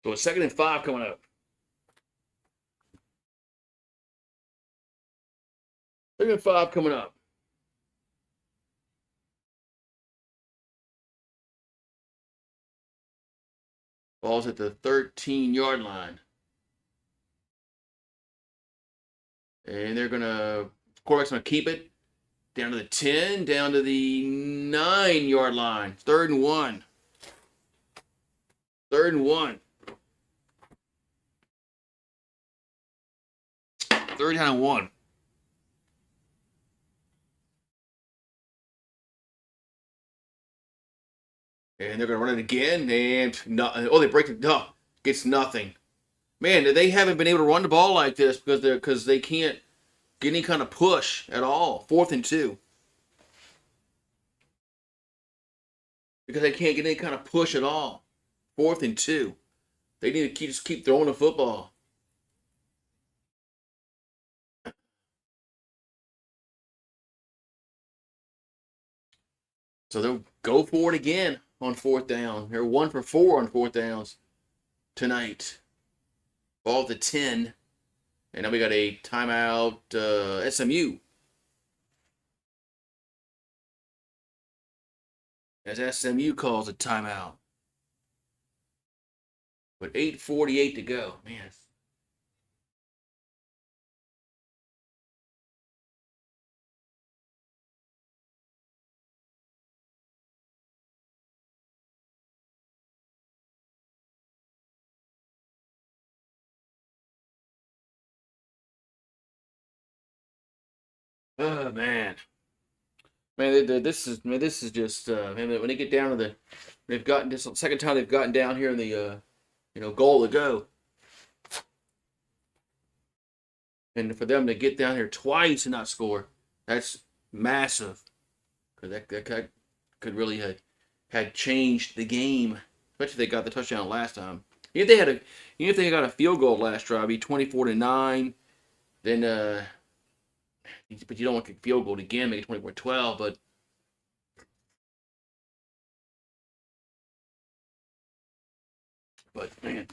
So it's 2nd and 5 coming up. Third and 5 coming up. Ball's at the 13-yard line. And they're going to, quarterback's going to keep it down to the 10, down to the 9-yard line. 3rd and 1. 3rd and 1. 3rd down and 1. And they're going to run it again. And they break it. No, gets nothing. Man, they haven't been able to run the ball like this because they can't get any kind of push at all. 4th and 2. Because they can't get any kind of push at all. 4th and 2. They need to just keep throwing the football. So they'll go for it again on 4th down. They're 1 for 4 on 4th downs tonight. Ball at the 10. And now we got a timeout, SMU. As SMU calls a timeout. With 8:48 to go. Man. Oh, man. Man, this is just man, when they get down to they've gotten this second time they've gotten down here in the goal to go, and for them to get down here twice and not score, that's massive, because that could really had changed the game, especially if they got the touchdown last time. Even if they got a field goal last drive, be 24-9, then but you don't want to field goal again, make it 24-12, but man.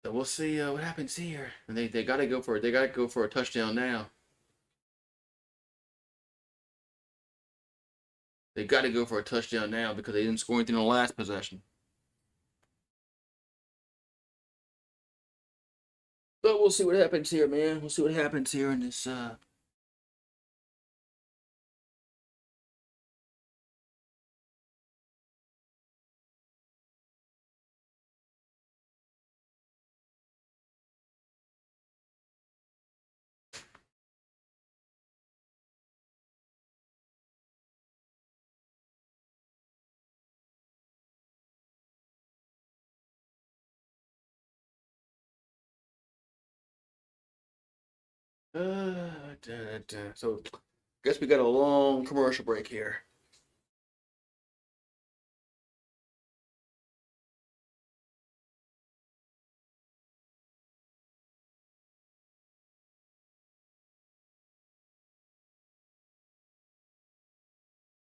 So we'll see what happens here. And they got to go for it. They got to go for a touchdown now. They got to go for a touchdown now because they didn't score anything on the last possession. So we'll see what happens here, man. We'll see what happens here in this. So, guess we got a long commercial break here.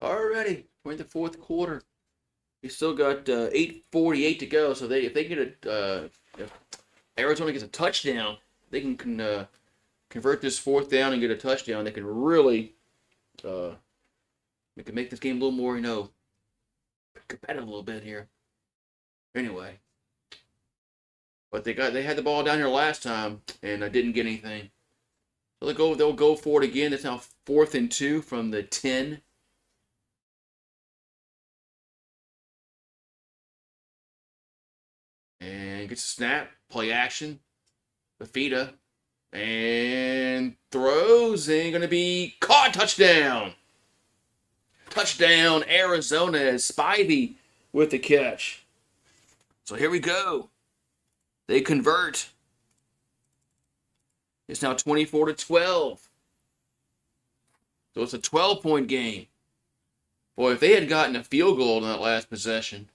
Already, we're in the fourth quarter. We still got 8:48 to go. So if they get if Arizona gets a touchdown, they can convert this 4th down and get a touchdown. They can really they can make this game a little more, competitive a little bit here. Anyway, but they had the ball down here last time and I didn't get anything. So they'll go for it again. It's now 4th and 2 from the 10. And gets a snap, play action, Fafita, and throws, and going to be caught, touchdown. Touchdown, Arizona, as Spivey with the catch. So here we go. They convert. It's now 24-12. So it's a 12-point game. Boy, if they had gotten a field goal in that last possession,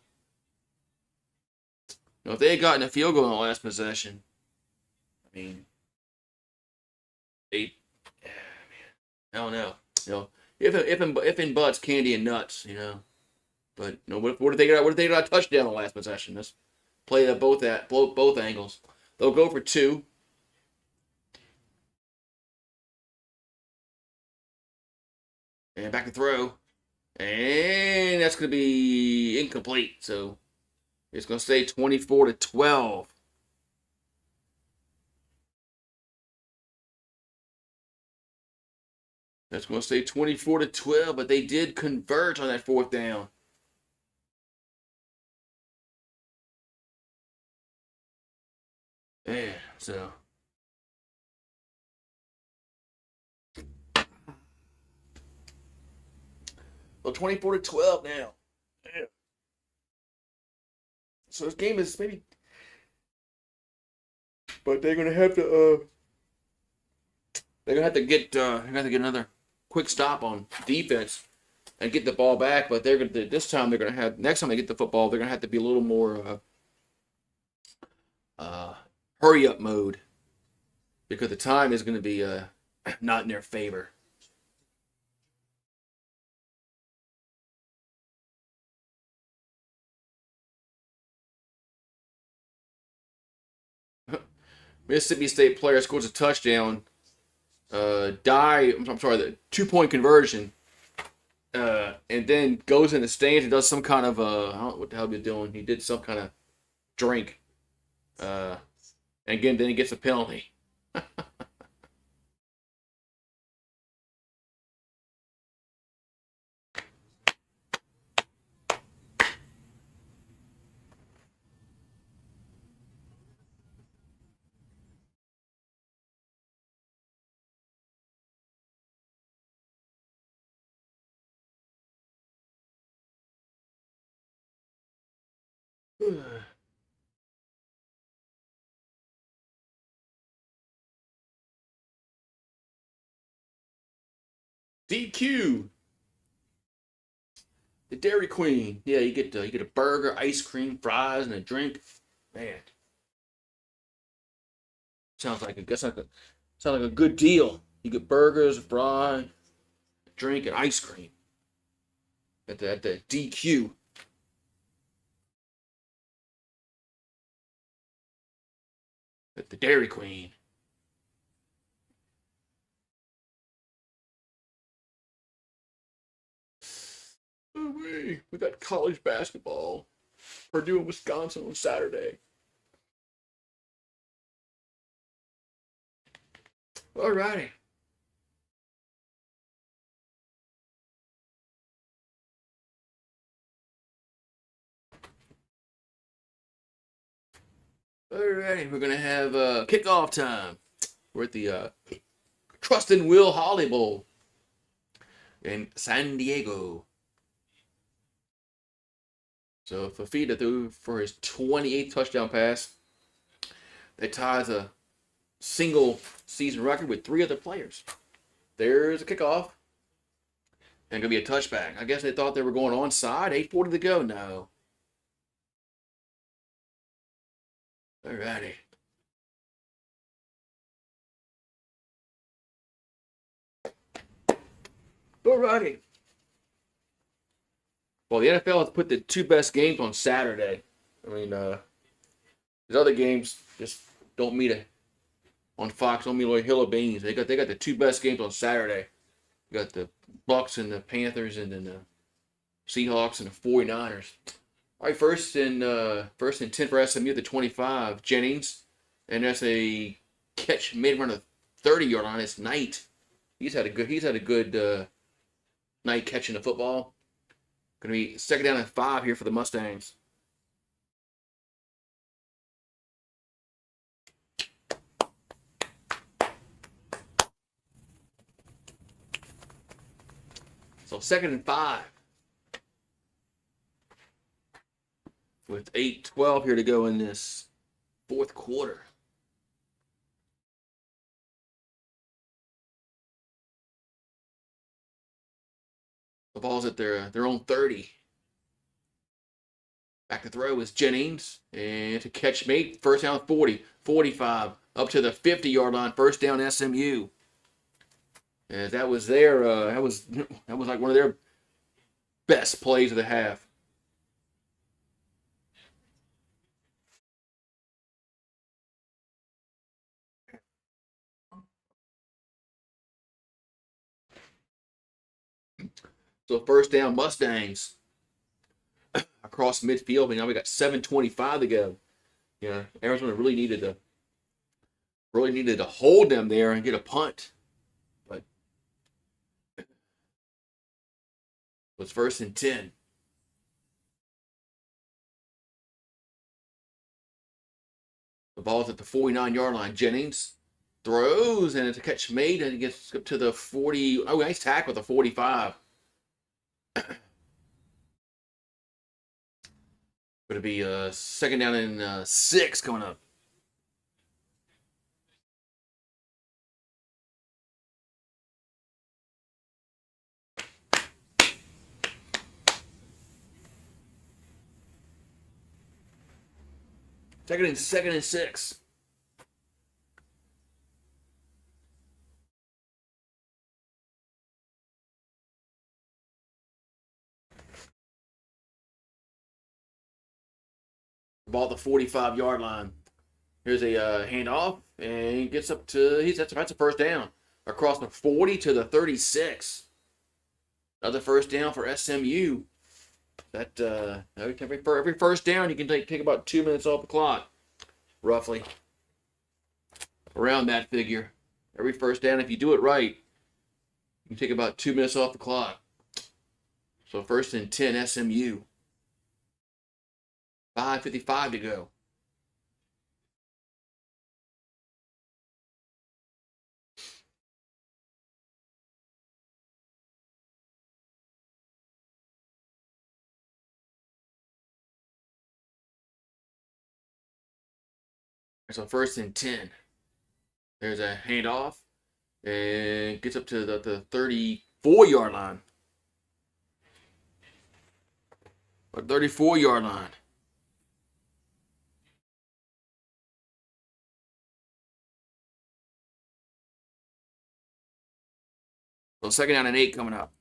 if they had gotten a field goal in the last possession, I mean, I don't know. If and buts, candy and nuts, But no, what if they got a touchdown on the last possession? Let's play that both angles. They'll go for 2. And back to throw. And that's going to be incomplete. So it's going to stay 24-12. That's going to stay 24-12, but they did convert on that 4th down. Yeah, so. Well, 24-12 now. Yeah. So this game is maybe, but they're gonna have to get another quick stop on defense and get the ball back. But next time they get the football, they're gonna have to be a little more hurry up mode because the time is gonna be not in their favor. Mississippi State player scores a touchdown. I'm sorry, the 2-point conversion. And then goes in the stands and does some kind of I don't know what the hell he's doing. He did some kind of drink. And again, then he gets a penalty. DQ. The Dairy Queen. Yeah, you get a burger, ice cream, fries, and a drink. Man, sounds like a good deal. You get burgers, fries, drink, and ice cream at the DQ. At the Dairy Queen. Oh, we got college basketball. Purdue and Wisconsin on Saturday. Alrighty. Alrighty, we're gonna have kickoff time. We're at the Trust and Will Holly Bowl in San Diego. So Fafita threw for his 28th touchdown pass. That ties a single season record with 3 other players. There's a kickoff. And gonna be a touchback. I guess they thought they were going onside. 8:40 to go. No. Alrighty. Alrighty. Well, the NFL has put the 2 best games on Saturday. I mean, these other games just don't meet on Fox. Don't meet like Hill of Beans. They got the 2 best games on Saturday. You got the Bucks and the Panthers, and then the Seahawks and the 49ers. All right, first and 10 for SMU at the 25. Jennings, and that's a catch made around the 30-yard line. It's Knight. He's had a good night catching the football. Going to be 2nd down and 5 here for the Mustangs. So 2nd and 5. With 8:12 here to go in this 4th quarter. The ball's at their own 30. Back to throw is Jennings. And to catch mate, 1st down 40, 45, up to the 50-yard line, 1st down SMU. And that was like one of their best plays of the half. So first down Mustangs across midfield. But now we got 7:25 to go. Yeah, Arizona really needed to hold them there and get a punt. But it was first and 10. The ball's at the 49-yard line. Jennings throws, and it's a catch made, and it gets up to the 40. Oh, nice tackle at the 45. Going to be second down and 6 coming up. Second and 6. Ball at the 45-yard line. Here's a handoff, and he gets up to that's a first down across the 40 to the 36. Another first down for SMU. That every first down you can take about 2 minutes off the clock, roughly. Around that figure. Every first down, if you do it right, you can take about 2 minutes off the clock. So first and 10 SMU. 5:55 to go. So first and 10. There's a handoff. And gets up to the 34-yard line. Or 34-yard line. So second down and 8 coming up.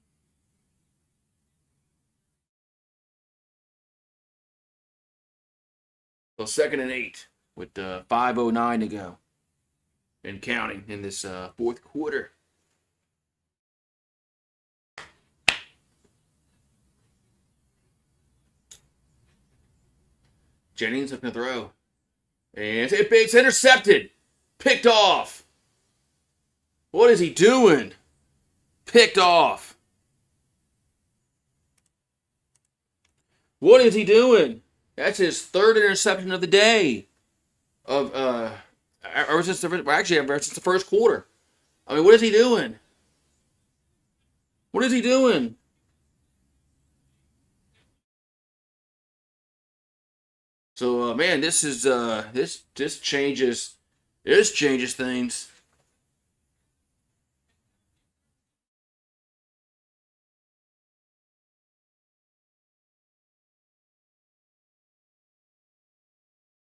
So second and 8 with 5:09 to go. And counting in this fourth quarter. Jennings looking to throw. And it's intercepted. Picked off. What is he doing? Picked off. What is he doing? That's his third interception of the day. Ever since the first quarter. I mean, what is he doing? What is he doing? So, man, this changes things.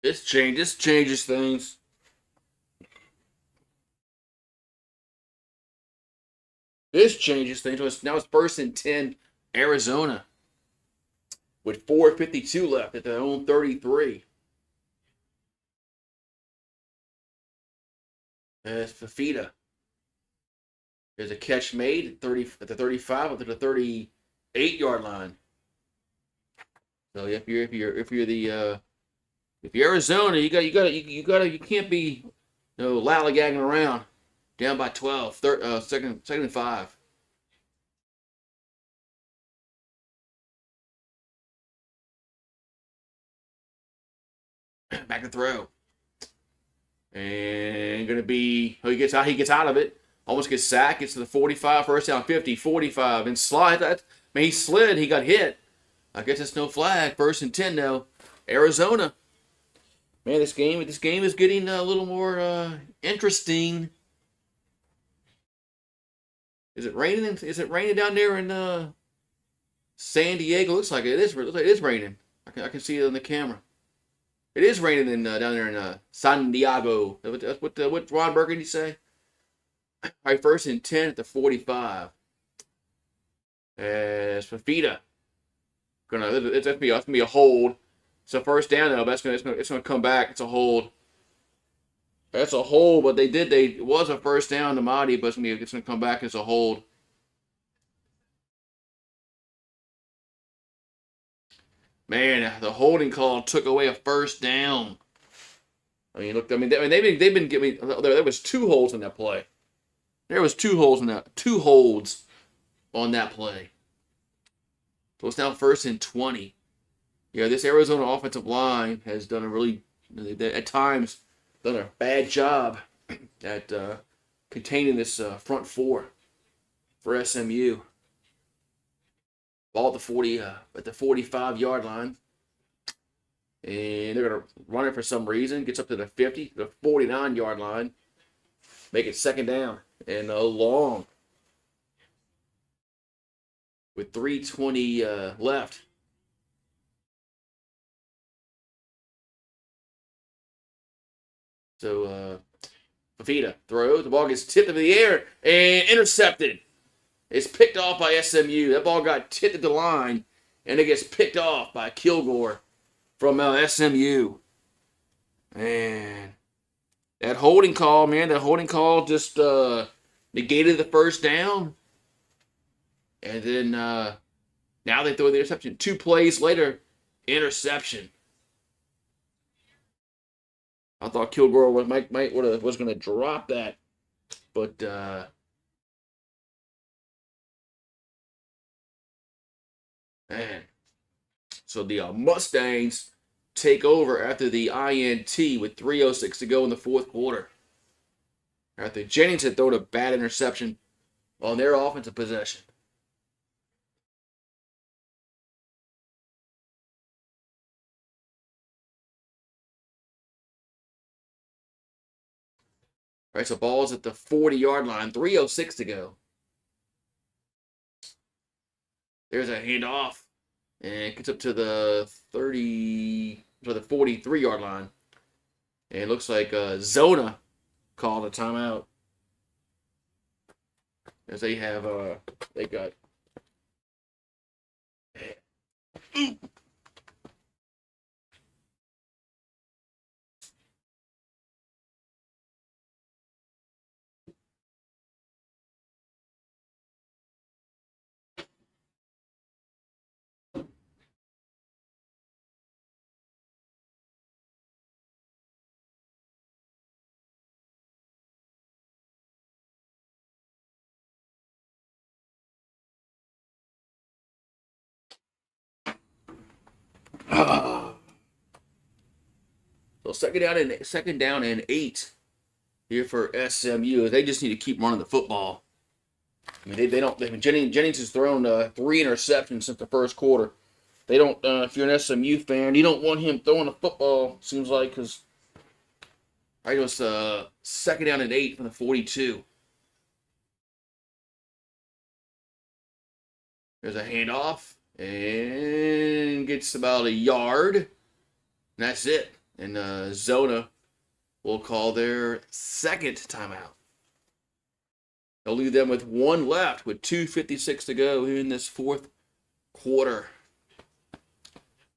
This changes things. This changes things. Now it's first and 10 Arizona with 4:52 left at their own 33. It's Fafita. There's a catch made at the 35 up to the 38-yard line. So if you're Arizona, you can't be lollygagging around. Down by 12, second and 5. Back to throw. And going to be, he gets out of it. Almost gets sacked. Gets to the 45, first down, 50, 45. And slide. He slid. He got hit. I guess it's no flag. First and 10 now. Arizona. Man, this game is getting a little more interesting. Is it raining? Is it raining down there in San Diego? Looks like it is. Looks like it is raining. I can see it on the camera. It is raining down there in San Diego. That's what Ron Burgundy say. All right, first and 10 at the 45. As Fafita, it's gonna be a hold. It's a first down though, but it's gonna come back. It's a hold. That's a hold, but it was a first down to Mahdi, but it's gonna come back as a hold. Man, the holding call took away a first down. I mean, look. I mean, they've been giving. There was 2 holes in that play. There was 2 holes in that. 2 holds on that play. So it's now 1st and 20. Yeah, this Arizona offensive line has done a really, at times, done a bad job at containing this front 4 for SMU. Ball at the 45-yard line. And they're going to run it for some reason. Gets up to the 50, the 49-yard line. Make it 2nd down and long. With 3:20 left. So, Fafita throws. The ball gets tipped into the air and intercepted. It's picked off by SMU. That ball got tipped at the line, and it gets picked off by Kilgore from SMU. And that holding call, man, just negated the first down. And then now they throw the interception. 2 plays later, interception. I thought Kilgore was going to drop that, but man. So the Mustangs take over after the INT with 3:06 to go in the 4th quarter. After Jennings had thrown a bad interception on their offensive possession. All right, so ball's at the 40-yard line, 3:06 to go. There's a handoff, and it gets up to the 43-yard line. And it looks like Zona called a timeout. As they have, they got. So second down and 8 here for SMU. They just need to keep running the football. I mean, they don't. Jennings has thrown 3 interceptions since the 1st quarter. They don't. If you're an SMU fan, you don't want him throwing the football. Seems like because it was 2nd down and 8 from the 42. There's a handoff and gets about a yard. And that's it. And Zona will call their 2nd timeout. They'll leave them with 1 left with 2:56 to go in this 4th quarter.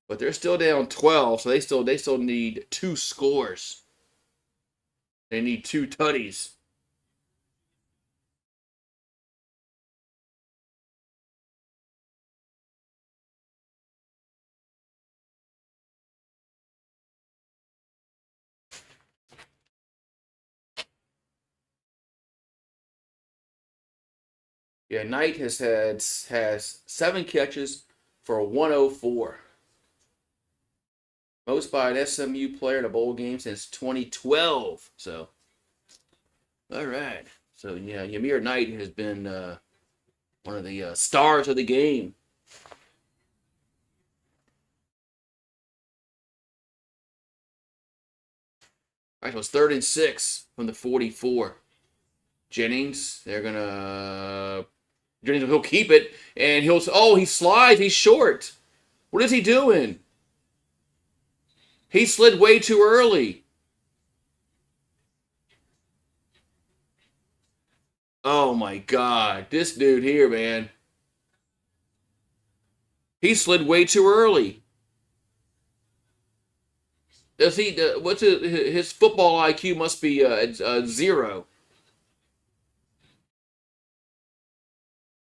But they're still down 12, so they still need 2 scores. They need 2 tutties. Yeah, Knight has 7 catches for 104. Most by an SMU player in a bowl game since 2012. So, all right. So, yeah, Ymir Knight has been one of the stars of the game. All right, so it's 3rd and 6 from the 44. Jennings, Jennings will keep it, and he slides, he's short. What is he doing? He slid way too early. Oh my God, this dude here, man. He slid way too early. His football IQ must be 0.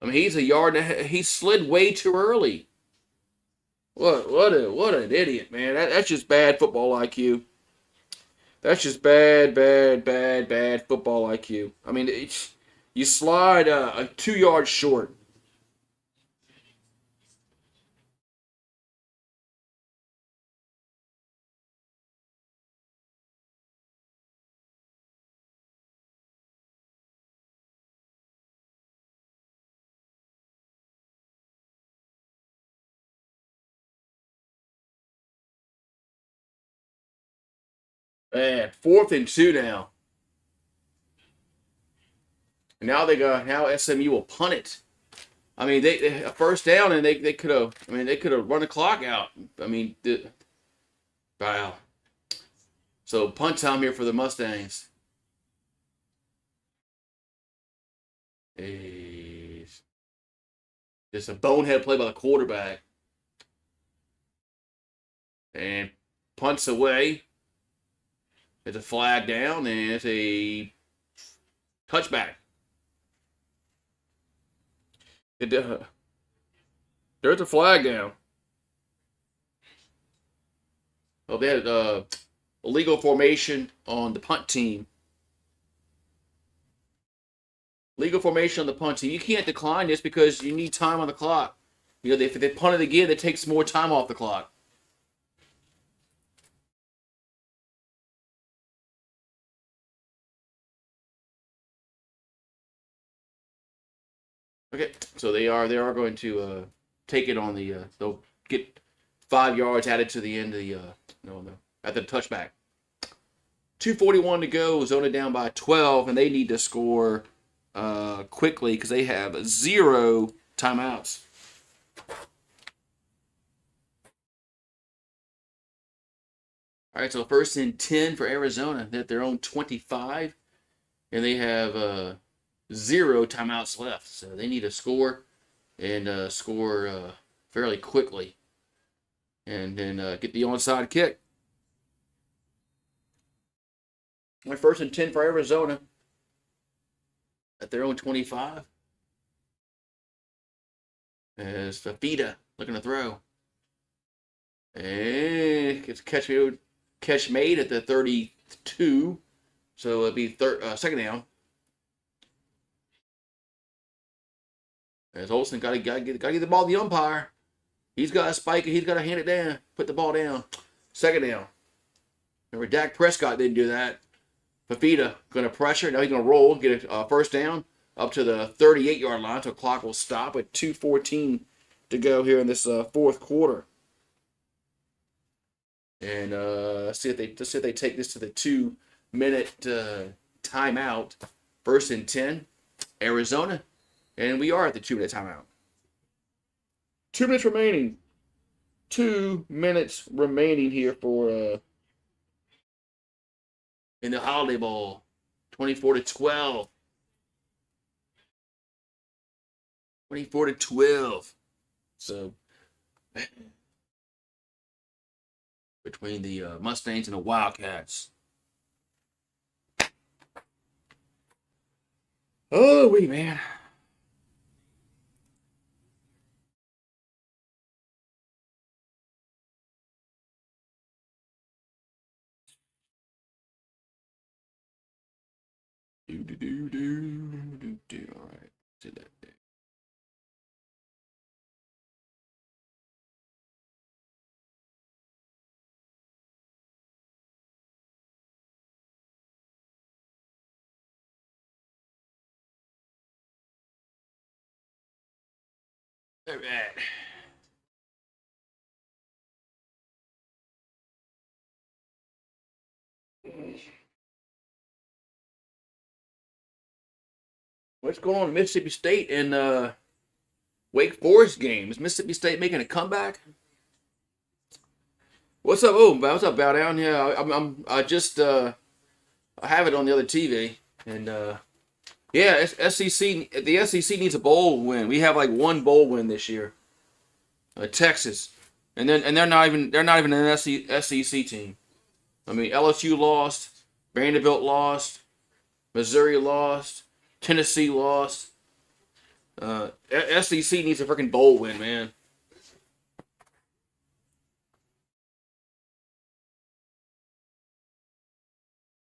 I mean, he's a yard and a half. He slid way too early. What an idiot, man. That's just bad football IQ. That's just bad football IQ. I mean, you slide a 2 yards short. Man, 4th and 2 now. And now SMU will punt it. I mean, they a first down, and they could have. I mean, they could have run the clock out. I mean, wow. So punt time here for the Mustangs. Is just a bonehead play by the quarterback, and punts away. It's a flag down, and it's a touchback. It, there's a flag down. Oh, they had illegal formation on the punt team. Legal formation on the punt team. You can't decline this because you need time on the clock. You know, if they punt it again, that takes more time off the clock. Okay, so they are going to take it on the. They'll get 5 yards added to the end of the no at the touchback. 2:41 to go. Zona down by 12, and they need to score quickly because they have 0 timeouts. All right, so 1st and 10 for Arizona. They're at their own 25, and they have 0 timeouts left. So they need to score and score fairly quickly, and then get the onside kick. My 1st and 10 for Arizona at their own 25. As Fafita looking to throw. And gets catch made at the 32. So it'll be second down. As Olsen got to get the ball to the umpire. He's got to spike it. He's got to hand it down. Put the ball down. Second down. Remember, Dak Prescott didn't do that. Fafita going to pressure. Now he's going to roll, get a first down up to the 38-yard line. So clock will stop at 2:14 to go here in this fourth quarter. And let's see if they take this to the 2-minute timeout. 1st and 10, Arizona, and we are at the 2-minute timeout. 2 minutes remaining. 2 minutes remaining here for in the Holiday Bowl. 24-12. 24-12. So between the Mustangs and the Wildcats. Oh, wee man. All right. Did that. All right. What's going on in Mississippi State and Wake Forest game? Is Mississippi State making a comeback? What's up? Oh, what's up, Bow Down? Yeah, I just I have it on the other TV, and yeah, SEC. The SEC needs a bowl win. We have like one bowl win this year. Texas, and they're not even an SEC team. I mean, LSU lost, Vanderbilt lost, Missouri lost, Tennessee lost. SEC needs a freaking bowl win, man.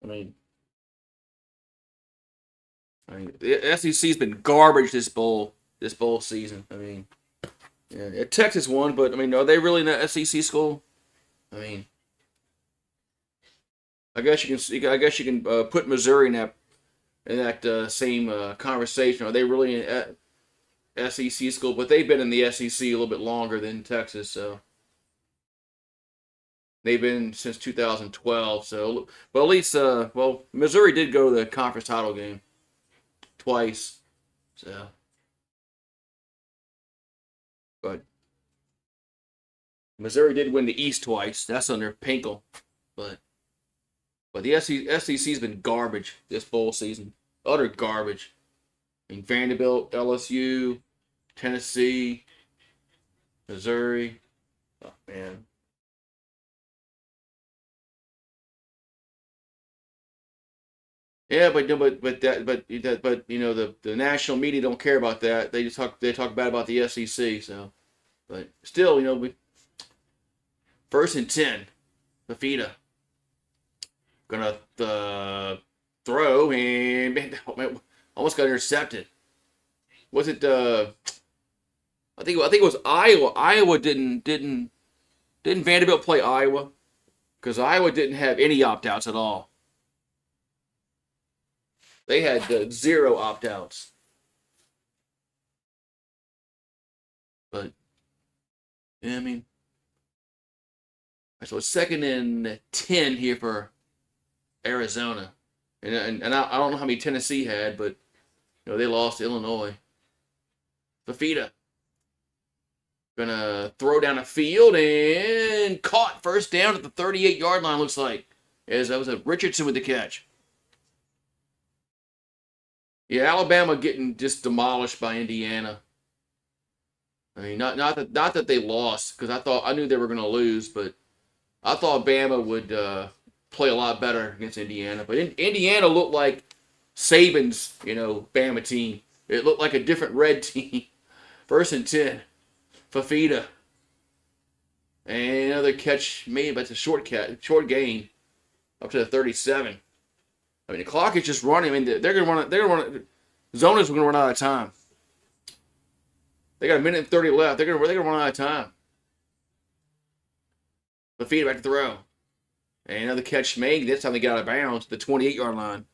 I mean, the SEC's been garbage this bowl season. I mean, yeah, Texas won, but I mean, are they really in the SEC school? I mean, I guess you can put Missouri in that same conversation. Are they really in SEC school? But they've been in the SEC a little bit longer than Texas, so they've been since 2012. So, well, at least well, Missouri did go to the conference title game twice. So, but Missouri did win the East twice. That's under Pinkel, but the SEC's been garbage this bowl season. Utter garbage. I mean, Vanderbilt, LSU, Tennessee, Missouri. Oh man. Yeah, but you know the national media don't care about that. They talk bad about the SEC. So, but still, you know, first and 10, Fafita gonna throw and man, almost got intercepted. Was it I think it was Iowa. Iowa didn't Vanderbilt play Iowa? Because Iowa didn't have any opt outs at all. They had zero opt outs. But yeah, I mean, so it's second and 10 here for Arizona, and I don't know how many Tennessee had, but you know they lost to Illinois. Fafita gonna throw down a field and caught first down at the 38-yard line. Looks like as that was a Richardson with the catch. Yeah, Alabama getting just demolished by Indiana. I mean, not that they lost because I knew they were gonna lose, but I thought Bama would play a lot better against Indiana. But Indiana looked like Saban's, you know, Bama team. It looked like a different red team. First and 10. Fafita. And another catch made, but it's a short gain up to the 37. I mean, the clock is just running. I mean, they're gonna run. Zona's gonna run out of time. They got a minute and 30 left. They're gonna run out of time. Fafita back to throw. And another catch made. This time they got out of bounds. The 28-yard line.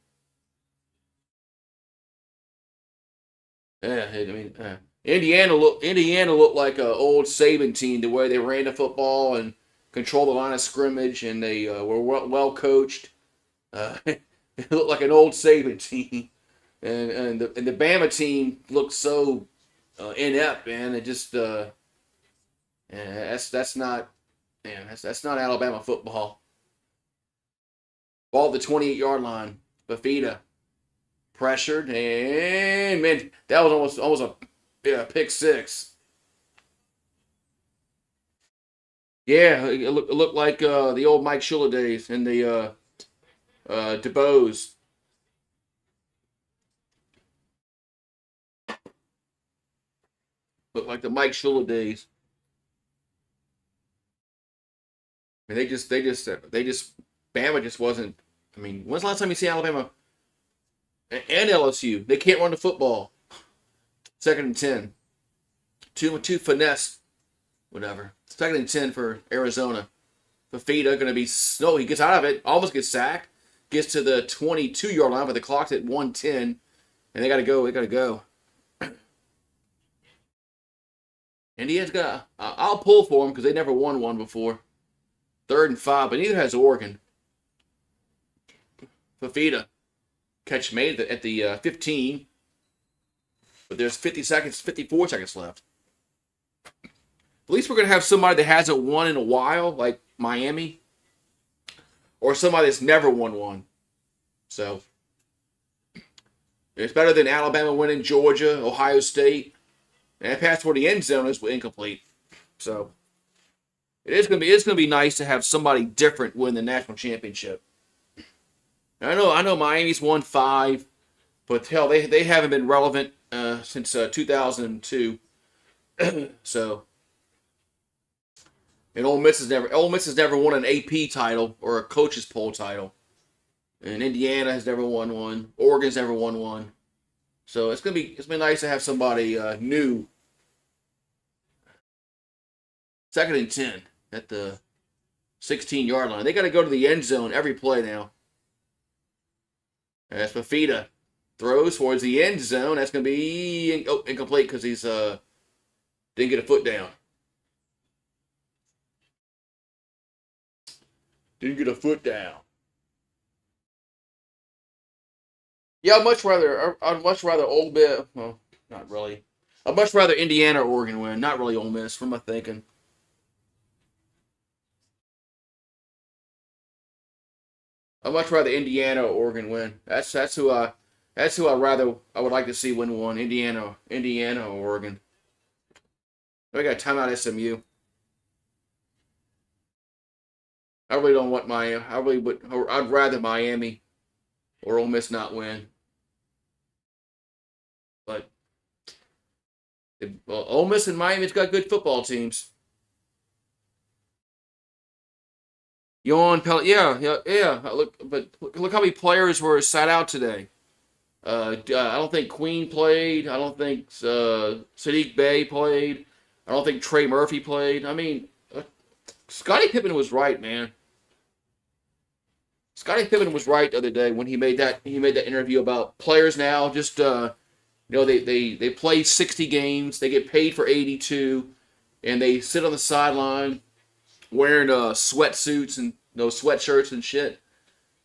Yeah, I mean, Indiana looked like an old Saban team, the way they ran the football and controlled the line of scrimmage, and they were well coached. It looked like an old Saban team, and the Bama team looked so inept, man. It just yeah, that's not Alabama football. Ball at the 28-yard line. Fafita pressured, and man, that was almost a pick six. Yeah, it looked like the old Mike Shula days and the DeBose. Looked like the Mike Shula days. I mean, they just Bama just wasn't. I mean, when's the last time you see Alabama and LSU? They can't run the football. Second and 10. Two finesse, whatever. Second and 10 for Arizona. Fafita going to be he gets out of it, almost gets sacked, gets to the 22-yard line, but the clock's at 1:10, and they got to go. They got to go. Indiana's got. I'll pull for them because they never won one before. 3rd and 5, but neither has Oregon. Fafita catch made at the 15, but there's 54 seconds left. At least we're going to have somebody that hasn't won in a while, like Miami, or somebody that's never won one. So it's better than Alabama winning Georgia, Ohio State, and that pass for the end zone is incomplete. So it's going to be nice to have somebody different win the national championship. I know Miami's won 5, but hell, they haven't been relevant since 2002. So, and Ole Miss has never won an AP title or a coaches poll title. and Indiana has never won one. Oregon's never won one. So it's been nice to have somebody new. 2nd and 10 at the 16-yard line. They got to go to the end zone every play now. As Fafita throws towards the end zone, that's going to be incomplete because he's didn't get a foot down. Didn't get a foot down. Yeah, I'd much rather Ole Miss. Well, not really. I'd much rather Indiana or Oregon win. Not really Ole Miss. What am I thinking? I'd much rather Indiana or Oregon win. That's who I would like to see win one. Indiana or Oregon. I got timeout SMU. I really don't want Miami. I really would. I'd rather Miami or Ole Miss not win. But well, Ole Miss and Miami's got good football teams. Yawn, yeah. Look how many players were sat out today. I don't think Queen played. I don't think Sadiq Bey played. I don't think Trey Murphy played. I mean, Scottie Pippen was right, man. Scottie Pippen was right the other day when he made that interview about players now just they play 60 games, they get paid for 82, and they sit on the sideline wearing sweatsuits and sweatshirts and shit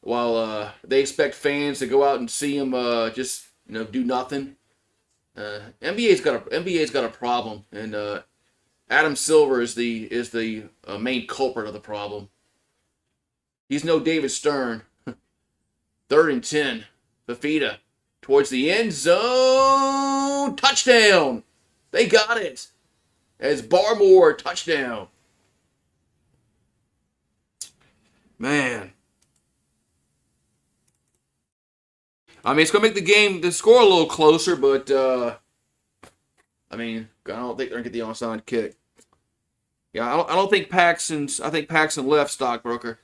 while they expect fans to go out and see them just do nothing. NBA's got a problem, and Adam Silver is the main culprit of the problem. He's no David Stern. 3rd and 10. Fafita towards the end zone. Touchdown. They got it. As Barmore, touchdown. Man. I mean, it's going to make the score a little closer, but, I don't think they're going to get the onside kick. Yeah, I don't think I think Paxson left, stockbroker.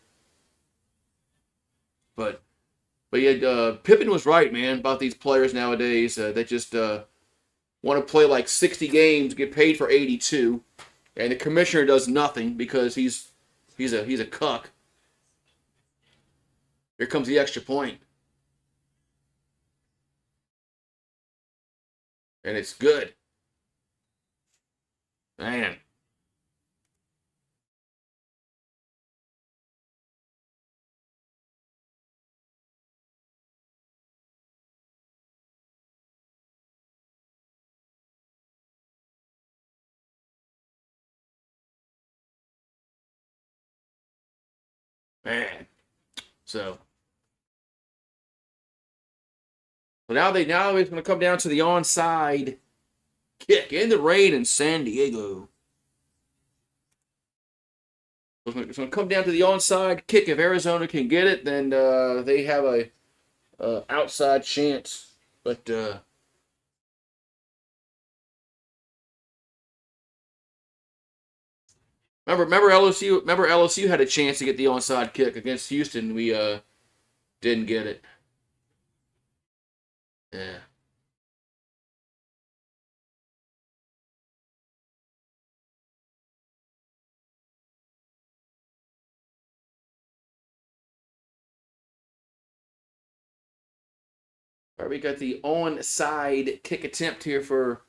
But yeah, Pippen was right, man, about these players nowadays that just want to play like 60 games, get paid for 82, and the commissioner does nothing because he's a cuck. Here comes the extra point, and it's good, man. Man. So now it's going to come down to the onside kick in the rain in San Diego. It's going to come down to the onside kick. If Arizona can get it, then they have a outside chance. But remember LSU. Remember LSU had a chance to get the onside kick against Houston. We didn't get it. Yeah. All right, we got the onside kick attempt here for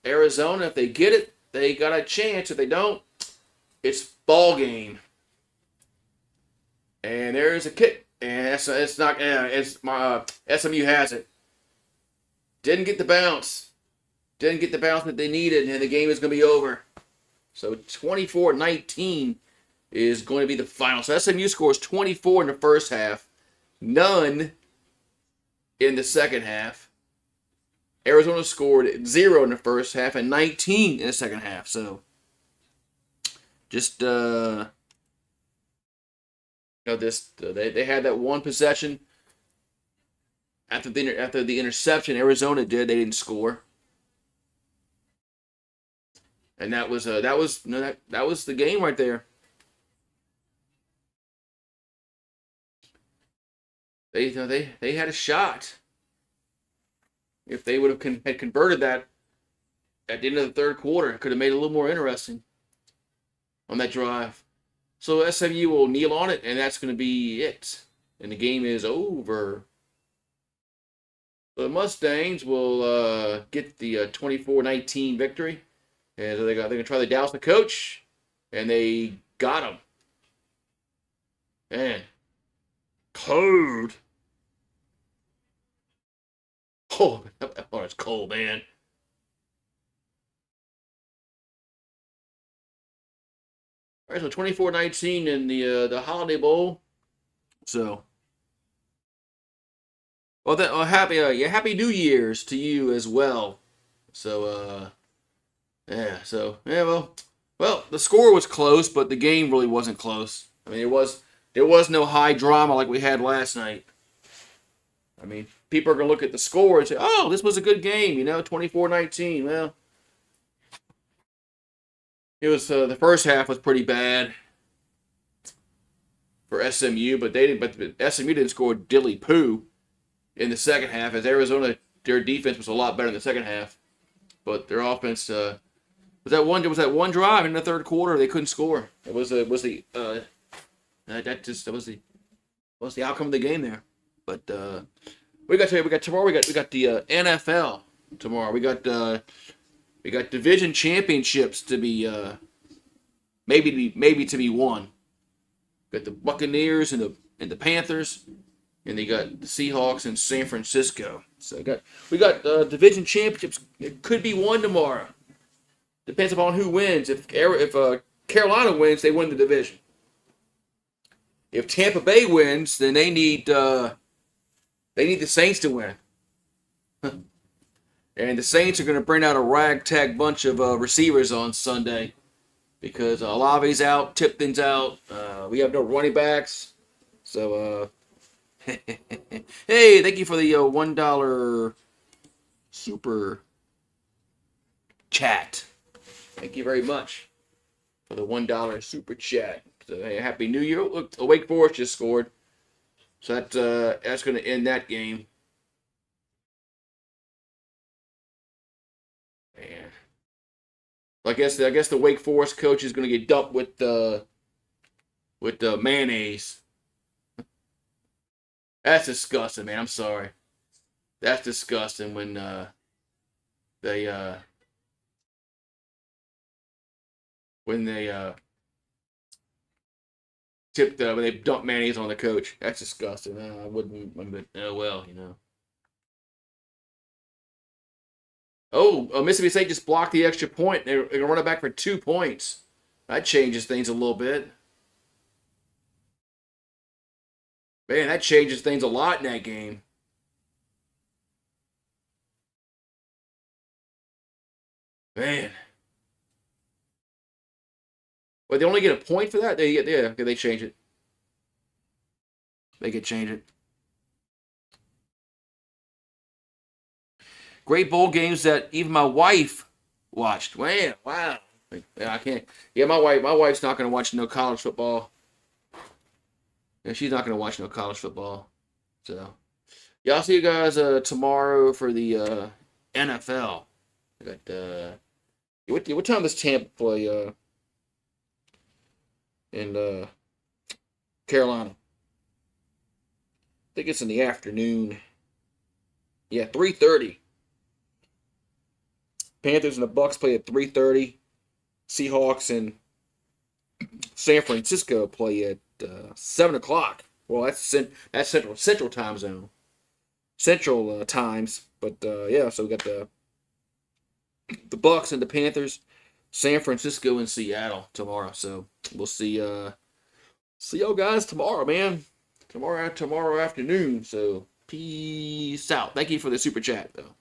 Arizona. If they get it, they got a chance. If they don't, it's ball game. And there's a kick, and it's not. It's my SMU has it. Didn't get the bounce. Didn't get the bounce that they needed, and the game is going to be over. So 24-19 is going to be the final. So SMU scores 24 in the first half, none in the second half. Arizona scored 0 in the first half and 19 in the second half. So just they had that one possession after the interception Arizona did. They didn't score, and that was the game right there. They had a shot if they would have had converted that at the end of the third quarter. It could have made it a little more interesting on that drive. So SMU will kneel on it, and that's going to be it. And the game is over. The Mustangs will get the 24-19 victory. And so they're going to try to douse the coach, and they got him. Man, cold. Oh, it's cold, man. All right, so 24-19 in the Holiday Bowl. So, well, happy New Year's to you as well. So, well, the score was close, but the game really wasn't close. I mean, there was no high drama like we had last night. I mean, people are gonna look at the score and say, "Oh, this was a good game," 24-19. Well, it was the first half was pretty bad for SMU, but SMU didn't score dilly poo in the second half. As Arizona, their defense was a lot better in the second half, but their offense was that one drive in the third quarter they couldn't score. It was the outcome of the game there. But we got tomorrow. We got the NFL tomorrow. We got division championships to be maybe to be won. Got the Buccaneers and the Panthers, and they got the Seahawks and San Francisco. So we got division championships. It could be won tomorrow. Depends upon who wins. If Carolina wins, they win the division. If Tampa Bay wins, then they need the Saints to win. And the Saints are going to bring out a ragtag bunch of receivers on Sunday because Olave's out, Tipton's out. We have no running backs. So, hey, thank you for the $1 super chat. Thank you very much for the $1 super chat. So, hey, Happy New Year. Look, Wake Forest just scored. So that's going to end that game. Man. I guess the Wake Forest coach is going to get dumped with mayonnaise. That's disgusting, man. I'm sorry. That's disgusting when they when they dump mayonnaise on the coach. That's disgusting. I wouldn't. But well. Oh, Mississippi State just blocked the extra point. They're going to run it back for 2 points. That changes things a little bit. Man, that changes things a lot in that game. Man. But they only get a point for that? They change it. They could change it. Great bowl games that even my wife watched. Man, wow. I can't. Yeah, my wife's not going to watch no college football. Yeah, she's not going to watch no college football. So, yeah, I'll see you guys tomorrow for the NFL. I got what time does Tampa play in Carolina? I think it's in the afternoon. Yeah, 3:30. Panthers and the Bucks play at 3:30. Seahawks and San Francisco play at 7 o'clock. Well, that's Central time zone. Central times. But yeah, so we got the Bucks and the Panthers, San Francisco and Seattle tomorrow. So we'll see y'all guys tomorrow, man. Tomorrow afternoon. So peace out. Thank you for the super chat though.